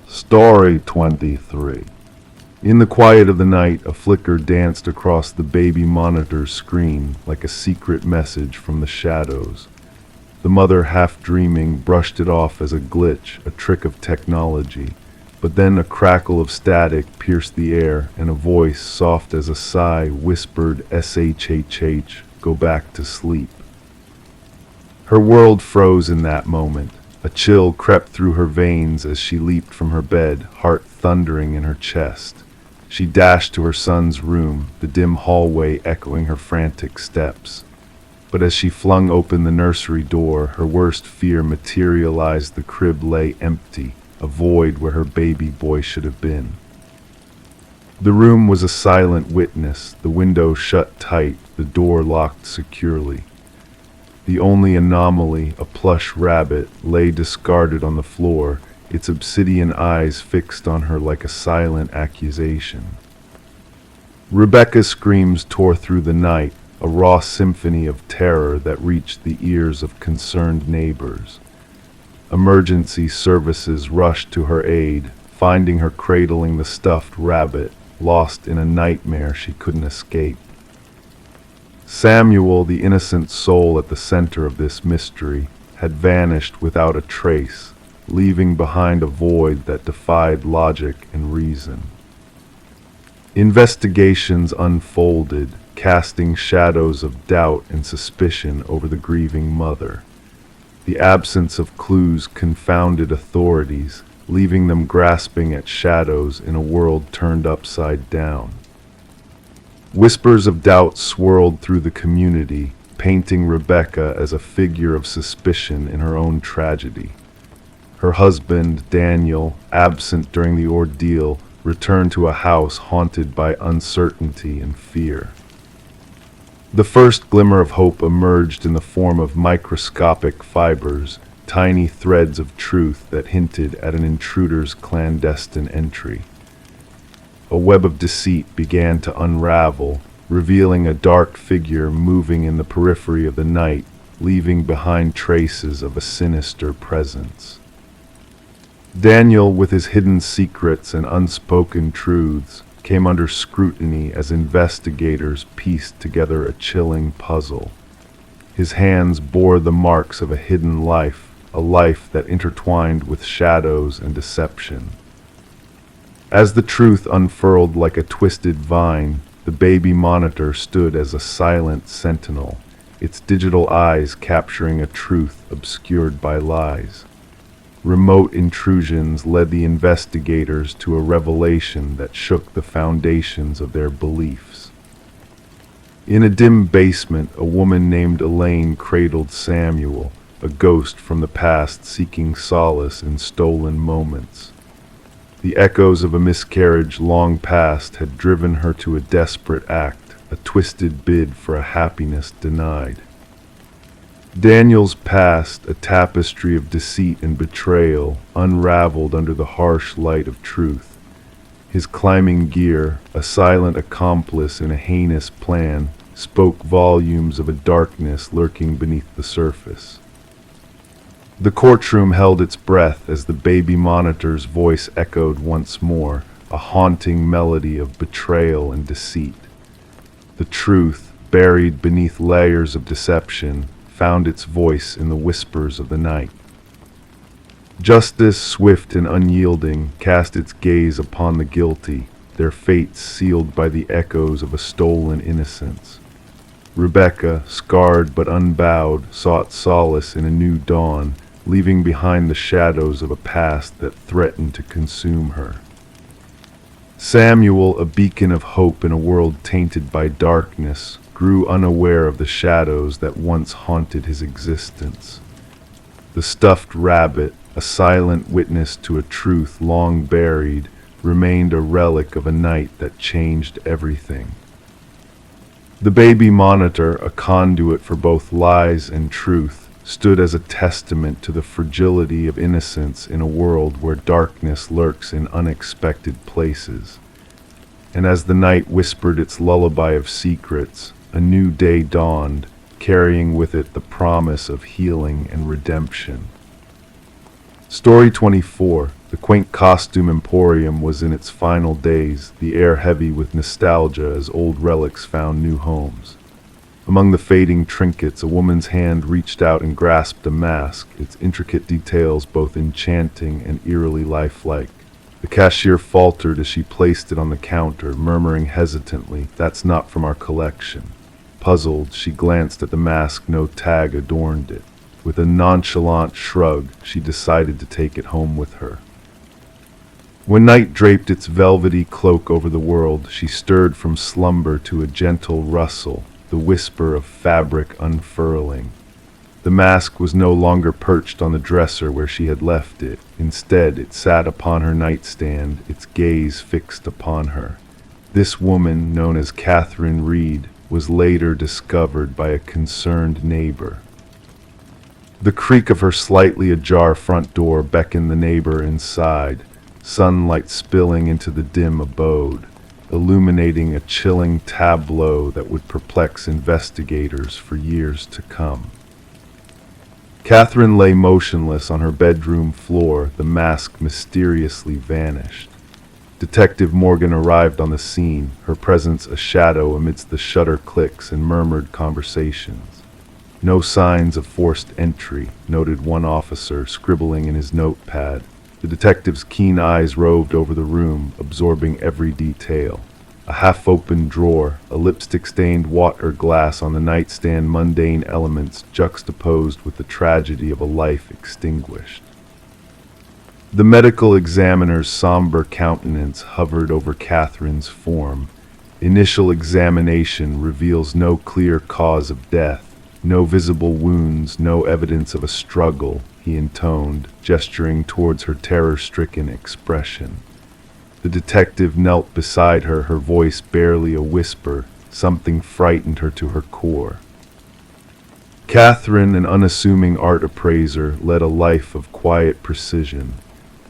Story 23. In the quiet of the night, a flicker danced across the baby monitor's screen like a secret message from the shadows. The mother, half dreaming, brushed it off as a glitch, a trick of technology. But then a crackle of static pierced the air, and a voice, soft as a sigh, whispered, "SHHH, go back to sleep." Her world froze in that moment. A chill crept through her veins as she leaped from her bed, heart thundering in her chest. She dashed to her son's room, the dim hallway echoing her frantic steps. But as she flung open the nursery door, her worst fear materialized. The crib lay empty, a void where her baby boy should have been. The room was a silent witness, the window shut tight, the door locked securely. The only anomaly, a plush rabbit, lay discarded on the floor, its obsidian eyes fixed on her like a silent accusation. Rebecca's screams tore through the night, a raw symphony of terror that reached the ears of concerned neighbors. Emergency services rushed to her aid, finding her cradling the stuffed rabbit, lost in a nightmare she couldn't escape. Samuel, the innocent soul at the center of this mystery, had vanished without a trace, leaving behind a void that defied logic and reason. Investigations unfolded, casting shadows of doubt and suspicion over the grieving mother. The absence of clues confounded authorities, leaving them grasping at shadows in a world turned upside down. Whispers of doubt swirled through the community, painting Rebecca as a figure of suspicion in her own tragedy. Her husband, Daniel, absent during the ordeal, returned to a house haunted by uncertainty and fear. The first glimmer of hope emerged in the form of microscopic fibers, tiny threads of truth that hinted at an intruder's clandestine entry. A web of deceit began to unravel, revealing a dark figure moving in the periphery of the night, leaving behind traces of a sinister presence. Daniel, with his hidden secrets and unspoken truths, came under scrutiny as investigators pieced together a chilling puzzle. His hands bore the marks of a hidden life, a life that intertwined with shadows and deception. As the truth unfurled like a twisted vine, the baby monitor stood as a silent sentinel, its digital eyes capturing a truth obscured by lies. Remote intrusions led the investigators to a revelation that shook the foundations of their beliefs. In a dim basement, a woman named Elaine cradled Samuel, a ghost from the past seeking solace in stolen moments. The echoes of a miscarriage long past had driven her to a desperate act, a twisted bid for a happiness denied. Daniel's past, a tapestry of deceit and betrayal, unraveled under the harsh light of truth. His climbing gear, a silent accomplice in a heinous plan, spoke volumes of a darkness lurking beneath the surface. The courtroom held its breath as the baby monitor's voice echoed once more, a haunting melody of betrayal and deceit. The truth, buried beneath layers of deception, found its voice in the whispers of the night. Justice, swift and unyielding, cast its gaze upon the guilty, their fates sealed by the echoes of a stolen innocence. Rebecca, scarred but unbowed, sought solace in a new dawn, leaving behind the shadows of a past that threatened to consume her. Samuel, a beacon of hope in a world tainted by darkness, grew unaware of the shadows that once haunted his existence. The stuffed rabbit, a silent witness to a truth long buried, remained a relic of a night that changed everything. The baby monitor, a conduit for both lies and truth, stood as a testament to the fragility of innocence in a world where darkness lurks in unexpected places. And as the night whispered its lullaby of secrets, a new day dawned, carrying with it the promise of healing and redemption. Story 24. The quaint costume emporium was in its final days, the air heavy with nostalgia as old relics found new homes. Among the fading trinkets, a woman's hand reached out and grasped a mask, its intricate details both enchanting and eerily lifelike. The cashier faltered as she placed it on the counter, murmuring hesitantly, "That's not from our collection." Puzzled, she glanced at the mask. No tag adorned it. With a nonchalant shrug, she decided to take it home with her. When night draped its velvety cloak over the world, she stirred from slumber to a gentle rustle, the whisper of fabric unfurling. The mask was no longer perched on the dresser where she had left it. Instead, it sat upon her nightstand, its gaze fixed upon her. This woman, known as Catherine Reed, was later discovered by a concerned neighbor. The creak of her slightly ajar front door beckoned the neighbor inside, sunlight spilling into the dim abode, illuminating a chilling tableau that would perplex investigators for years to come. Catherine lay motionless on her bedroom floor, the mask mysteriously vanished. Detective Morgan arrived on the scene, her presence a shadow amidst the shutter clicks and murmured conversations. "No signs of forced entry," noted one officer, scribbling in his notepad. The detective's keen eyes roved over the room, absorbing every detail. A half-open drawer, a lipstick-stained water glass on the nightstand, mundane elements juxtaposed with the tragedy of a life extinguished. The medical examiner's somber countenance hovered over Catherine's form. Initial examination reveals no clear cause of death, no visible wounds, no evidence of a struggle, he intoned, gesturing towards her terror-stricken expression. The detective knelt beside her, her voice barely a whisper. Something frightened her to her core. Catherine, an unassuming art appraiser, led a life of quiet precision.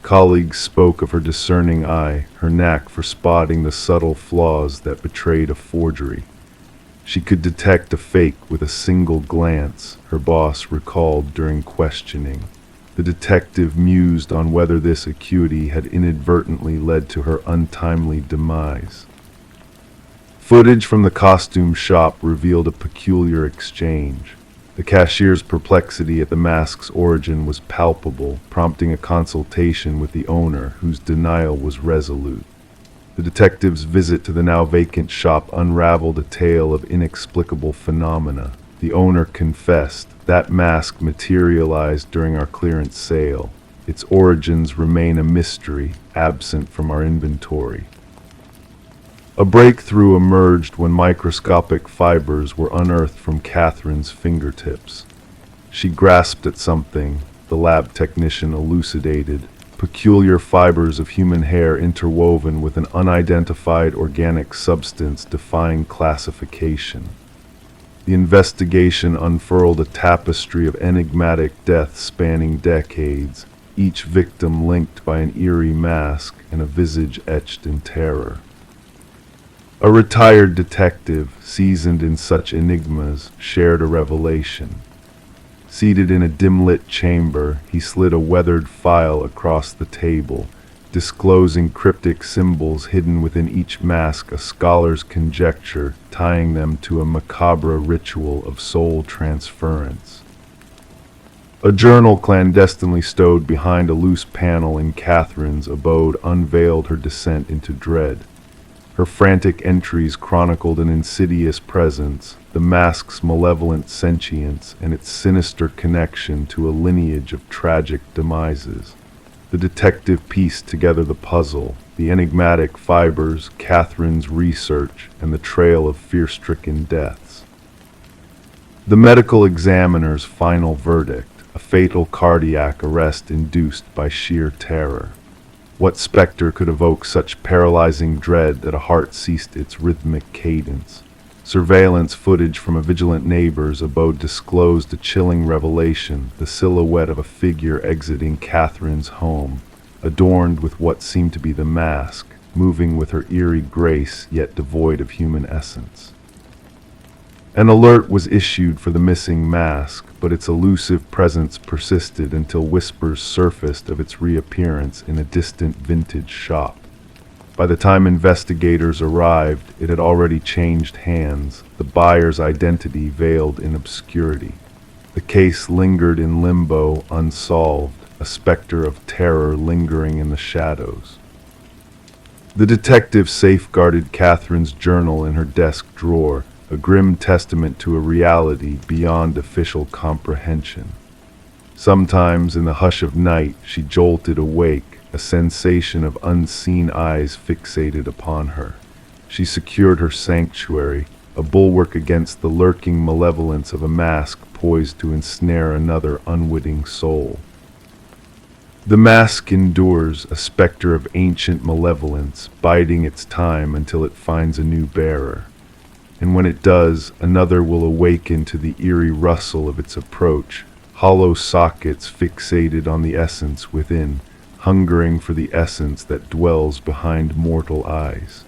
Colleagues spoke of her discerning eye, her knack for spotting the subtle flaws that betrayed a forgery. She could detect a fake with a single glance, her boss recalled during questioning. The detective mused on whether this acuity had inadvertently led to her untimely demise. Footage from the costume shop revealed a peculiar exchange. The cashier's perplexity at the mask's origin was palpable, prompting a consultation with the owner, whose denial was resolute. The detective's visit to the now vacant shop unraveled a tale of inexplicable phenomena. The owner confessed, "That mask materialized during our clearance sale. Its origins remain a mystery, absent from our inventory." A breakthrough emerged when microscopic fibers were unearthed from Catherine's fingertips. She grasped at something, the lab technician elucidated, peculiar fibers of human hair interwoven with an unidentified organic substance defying classification. The investigation unfurled a tapestry of enigmatic deaths spanning decades, each victim linked by an eerie mask and a visage etched in terror. A retired detective, seasoned in such enigmas, shared a revelation. Seated in a dim-lit chamber, he slid a weathered file across the table, disclosing cryptic symbols hidden within each mask, a scholar's conjecture tying them to a macabre ritual of soul transference. A journal clandestinely stowed behind a loose panel in Catherine's abode unveiled her descent into dread. Her frantic entries chronicled an insidious presence, the mask's malevolent sentience, and its sinister connection to a lineage of tragic demises. The detective pieced together the puzzle, the enigmatic fibers, Catherine's research, and the trail of fear-stricken deaths. The medical examiner's final verdict, a fatal cardiac arrest induced by sheer terror. What specter could evoke such paralyzing dread that a heart ceased its rhythmic cadence? Surveillance footage from a vigilant neighbor's abode disclosed a chilling revelation, the silhouette of a figure exiting Catherine's home, adorned with what seemed to be the mask, moving with her eerie grace yet devoid of human essence. An alert was issued for the missing mask, but its elusive presence persisted until whispers surfaced of its reappearance in a distant vintage shop. By the time investigators arrived, it had already changed hands, the buyer's identity veiled in obscurity. The case lingered in limbo, unsolved, a specter of terror lingering in the shadows. The detective safeguarded Catherine's journal in her desk drawer, a grim testament to a reality beyond official comprehension. Sometimes, in the hush of night, she jolted awake, a sensation of unseen eyes fixated upon her. She secured her sanctuary, a bulwark against the lurking malevolence of a mask poised to ensnare another unwitting soul. The mask endures, a specter of ancient malevolence, biding its time until it finds a new bearer. And when it does, another will awaken to the eerie rustle of its approach, hollow sockets fixated on the essence within, hungering for the essence that dwells behind mortal eyes.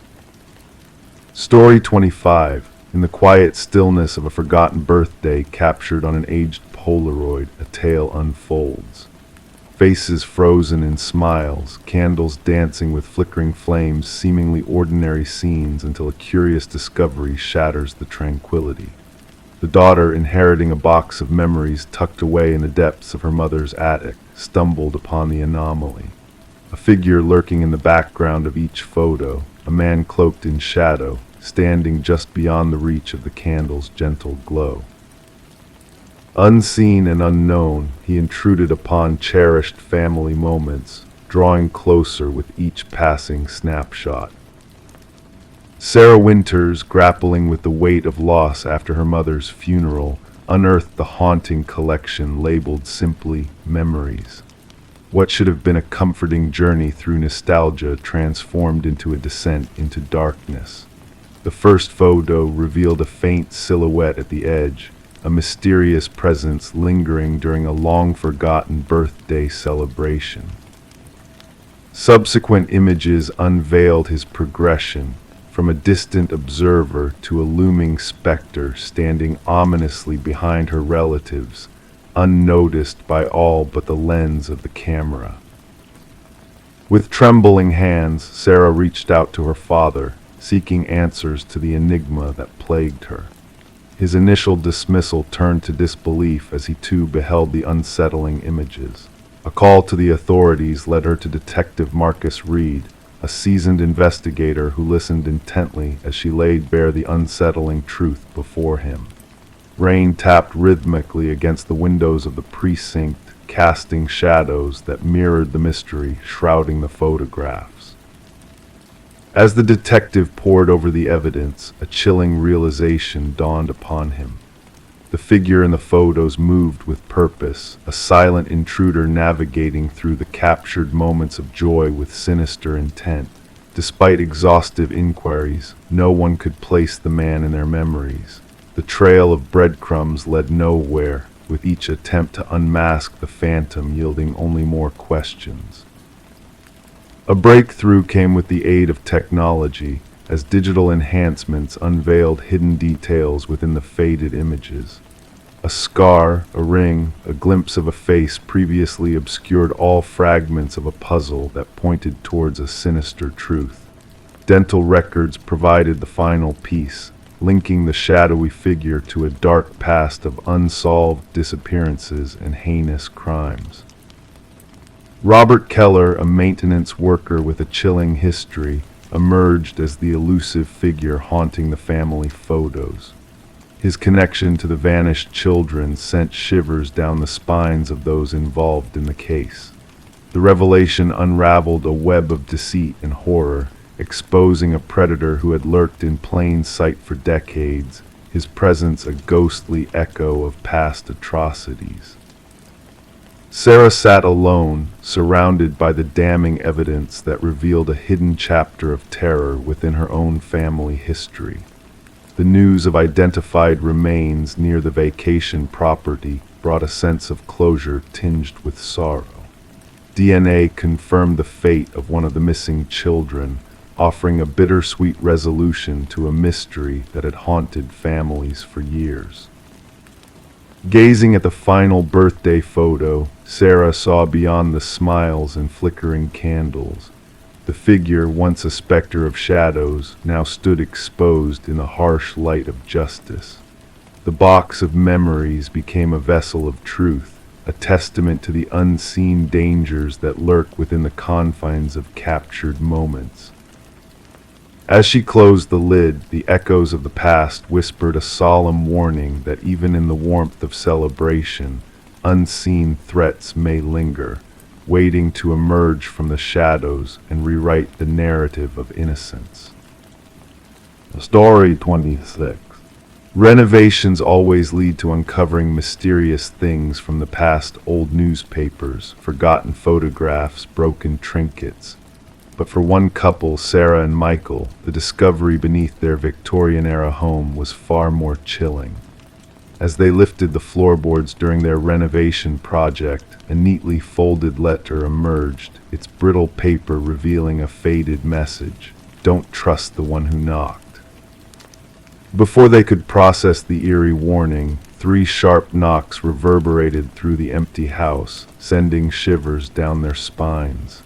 Story 25. In the quiet stillness of a forgotten birthday captured on an aged Polaroid, a tale unfolds. Faces frozen in smiles, candles dancing with flickering flames, seemingly ordinary scenes until a curious discovery shatters the tranquility. The daughter, inheriting a box of memories tucked away in the depths of her mother's attic, stumbled upon the anomaly. A figure lurking in the background of each photo, a man cloaked in shadow, standing just beyond the reach of the candle's gentle glow. Unseen and unknown, he intruded upon cherished family moments, drawing closer with each passing snapshot. Sarah Winters, grappling with the weight of loss after her mother's funeral, unearthed the haunting collection labeled simply Memories. What should have been a comforting journey through nostalgia transformed into a descent into darkness. The first photo revealed a faint silhouette at the edge, a mysterious presence lingering during a long-forgotten birthday celebration. Subsequent images unveiled his progression, from a distant observer to a looming specter standing ominously behind her relatives, unnoticed by all but the lens of the camera. With trembling hands, Sarah reached out to her father, seeking answers to the enigma that plagued her. His initial dismissal turned to disbelief as he too beheld the unsettling images. A call to the authorities led her to Detective Marcus Reed, a seasoned investigator who listened intently as she laid bare the unsettling truth before him. Rain tapped rhythmically against the windows of the precinct, casting shadows that mirrored the mystery shrouding the photographs. As the detective pored over the evidence, a chilling realization dawned upon him. The figure in the photos moved with purpose, a silent intruder navigating through the captured moments of joy with sinister intent. Despite exhaustive inquiries, no one could place the man in their memories. The trail of breadcrumbs led nowhere, with each attempt to unmask the phantom yielding only more questions. A breakthrough came with the aid of technology, as digital enhancements unveiled hidden details within the faded images. A scar, a ring, a glimpse of a face previously obscured all fragments of a puzzle that pointed towards a sinister truth. Dental records provided the final piece, linking the shadowy figure to a dark past of unsolved disappearances and heinous crimes. Robert Keller, a maintenance worker with a chilling history, emerged as the elusive figure haunting the family photos. His connection to the vanished children sent shivers down the spines of those involved in the case. The revelation unraveled a web of deceit and horror, exposing a predator who had lurked in plain sight for decades, his presence a ghostly echo of past atrocities. Sarah sat alone, surrounded by the damning evidence that revealed a hidden chapter of terror within her own family history. The news of identified remains near the vacation property brought a sense of closure tinged with sorrow. DNA confirmed the fate of one of the missing children, offering a bittersweet resolution to a mystery that had haunted families for years. Gazing at the final birthday photo, Sarah saw beyond the smiles and flickering candles. The figure, once a specter of shadows, now stood exposed in the harsh light of justice. The box of memories became a vessel of truth, a testament to the unseen dangers that lurk within the confines of captured moments. As she closed the lid, the echoes of the past whispered a solemn warning that even in the warmth of celebration, unseen threats may linger, waiting to emerge from the shadows and rewrite the narrative of innocence. Story 26. Renovations always lead to uncovering mysterious things from the past: old newspapers, forgotten photographs, broken trinkets. But for one couple, Sarah and Michael, the discovery beneath their Victorian-era home was far more chilling. As they lifted the floorboards during their renovation project, a neatly folded letter emerged, its brittle paper revealing a faded message: "Don't trust the one who knocked." Before they could process the eerie warning, 3 sharp knocks reverberated through the empty house, sending shivers down their spines.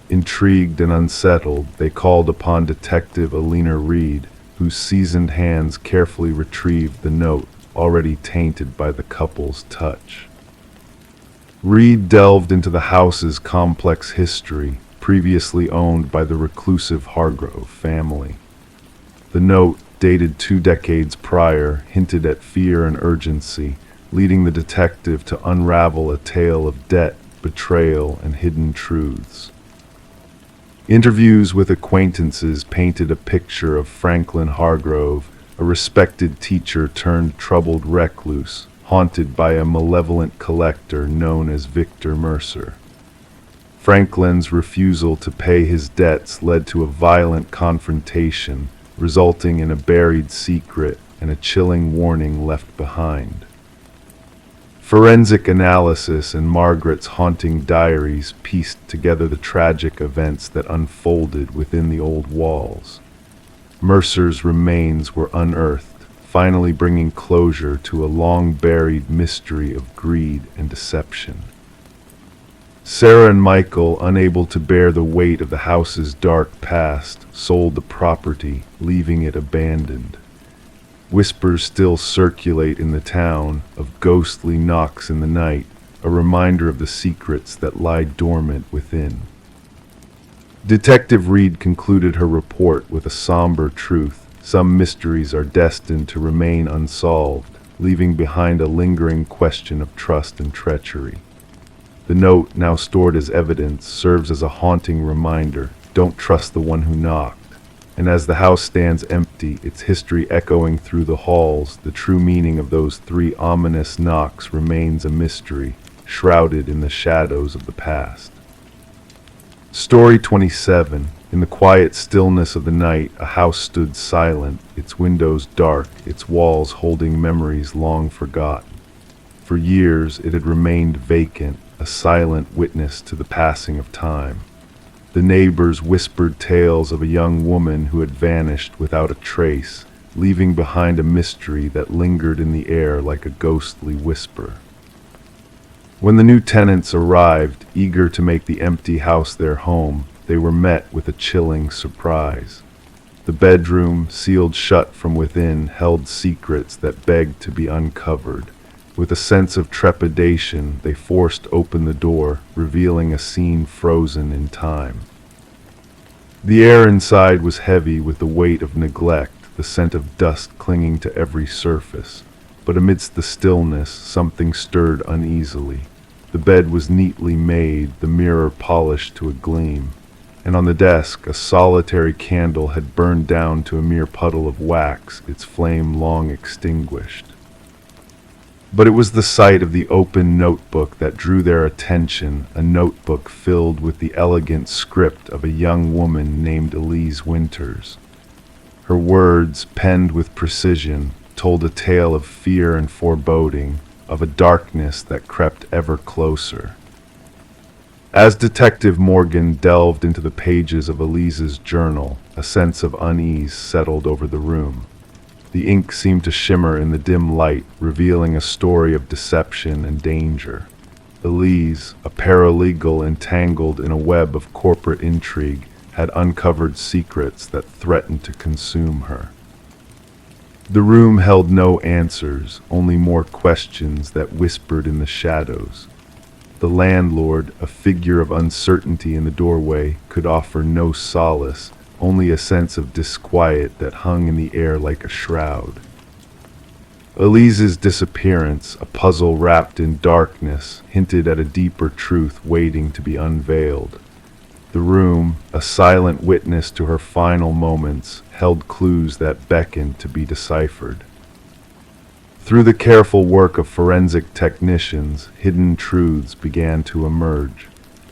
Intrigued and unsettled, they called upon Detective Alina Reed, whose seasoned hands carefully retrieved the note, already tainted by the couple's touch. Reed delved into the house's complex history, previously owned by the reclusive Hargrove family. The note, dated 2 decades prior, hinted at fear and urgency, leading the detective to unravel a tale of debt, betrayal, and hidden truths. Interviews with acquaintances painted a picture of Franklin Hargrove, a respected teacher turned troubled recluse, haunted by a malevolent collector known as Victor Mercer. Franklin's refusal to pay his debts led to a violent confrontation, resulting in a buried secret and a chilling warning left behind. Forensic analysis and Margaret's haunting diaries pieced together the tragic events that unfolded within the old walls. Mercer's remains were unearthed, finally bringing closure to a long-buried mystery of greed and deception. Sarah and Michael, unable to bear the weight of the house's dark past, sold the property, leaving it abandoned. Whispers still circulate in the town of ghostly knocks in the night, a reminder of the secrets that lie dormant within. Detective Reed concluded her report with a somber truth: some mysteries are destined to remain unsolved, leaving behind a lingering question of trust and treachery. The note, now stored as evidence, serves as a haunting reminder: don't trust the one who knocked. And as the house stands empty, its history echoing through the halls, the true meaning of those 3 ominous knocks remains a mystery, shrouded in the shadows of the past. Story 27. In the quiet stillness of the night, a house stood silent, its windows dark, its walls holding memories long forgotten. For years it had remained vacant, a silent witness to the passing of time. The neighbors whispered tales of a young woman who had vanished without a trace, leaving behind a mystery that lingered in the air like a ghostly whisper. When the new tenants arrived, eager to make the empty house their home, they were met with a chilling surprise. The bedroom, sealed shut from within, held secrets that begged to be uncovered. With a sense of trepidation, they forced open the door, revealing a scene frozen in time. The air inside was heavy with the weight of neglect, the scent of dust clinging to every surface. But amidst the stillness, something stirred uneasily. The bed was neatly made, the mirror polished to a gleam, and on the desk a solitary candle had burned down to a mere puddle of wax, its flame long extinguished. But it was the sight of the open notebook that drew their attention, a notebook filled with the elegant script of a young woman named Elise Winters. Her words, penned with precision, told a tale of fear and foreboding, of a darkness that crept ever closer. As Detective Morgan delved into the pages of Elise's journal, a sense of unease settled over the room. The ink seemed to shimmer in the dim light, revealing a story of deception and danger. Elise, a paralegal entangled in a web of corporate intrigue, had uncovered secrets that threatened to consume her. The room held no answers, only more questions that whispered in the shadows. The landlord, a figure of uncertainty in the doorway, could offer no solace, only a sense of disquiet that hung in the air like a shroud. Elise's disappearance, a puzzle wrapped in darkness, hinted at a deeper truth waiting to be unveiled. The room, a silent witness to her final moments, held clues that beckoned to be deciphered. Through the careful work of forensic technicians, hidden truths began to emerge.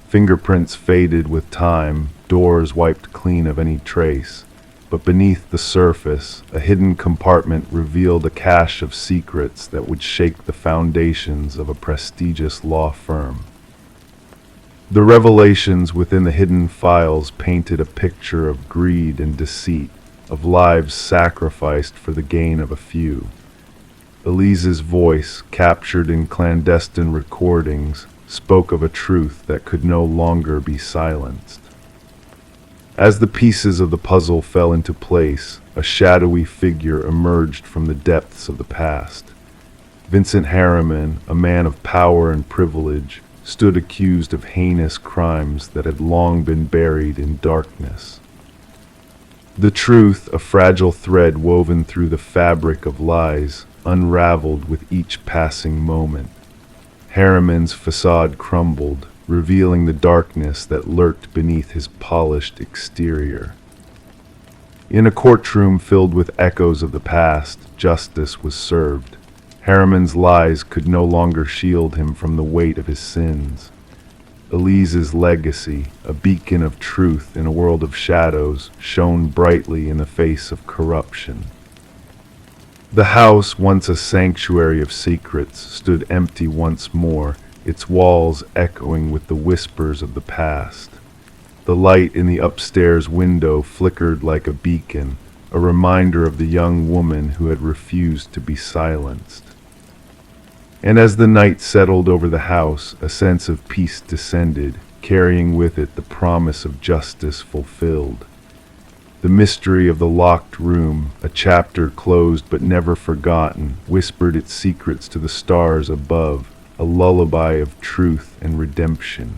Fingerprints faded with time, doors wiped clean of any trace. But beneath the surface, a hidden compartment revealed a cache of secrets that would shake the foundations of a prestigious law firm. The revelations within the hidden files painted a picture of greed and deceit, of lives sacrificed for the gain of a few. Elise's voice, captured in clandestine recordings, spoke of a truth that could no longer be silenced. As the pieces of the puzzle fell into place, a shadowy figure emerged from the depths of the past. Vincent Harriman, a man of power and privilege, stood accused of heinous crimes that had long been buried in darkness. The truth, a fragile thread woven through the fabric of lies, unraveled with each passing moment. Harriman's facade crumbled, revealing the darkness that lurked beneath his polished exterior. In a courtroom filled with echoes of the past, justice was served. Harriman's lies could no longer shield him from the weight of his sins. Elise's legacy, a beacon of truth in a world of shadows, shone brightly in the face of corruption. The house, once a sanctuary of secrets, stood empty once more, its walls echoing with the whispers of the past. The light in the upstairs window flickered like a beacon, a reminder of the young woman who had refused to be silenced. And as the night settled over the house, a sense of peace descended, carrying with it the promise of justice fulfilled. The mystery of the locked room, a chapter closed but never forgotten, whispered its secrets to the stars above, a lullaby of truth and redemption.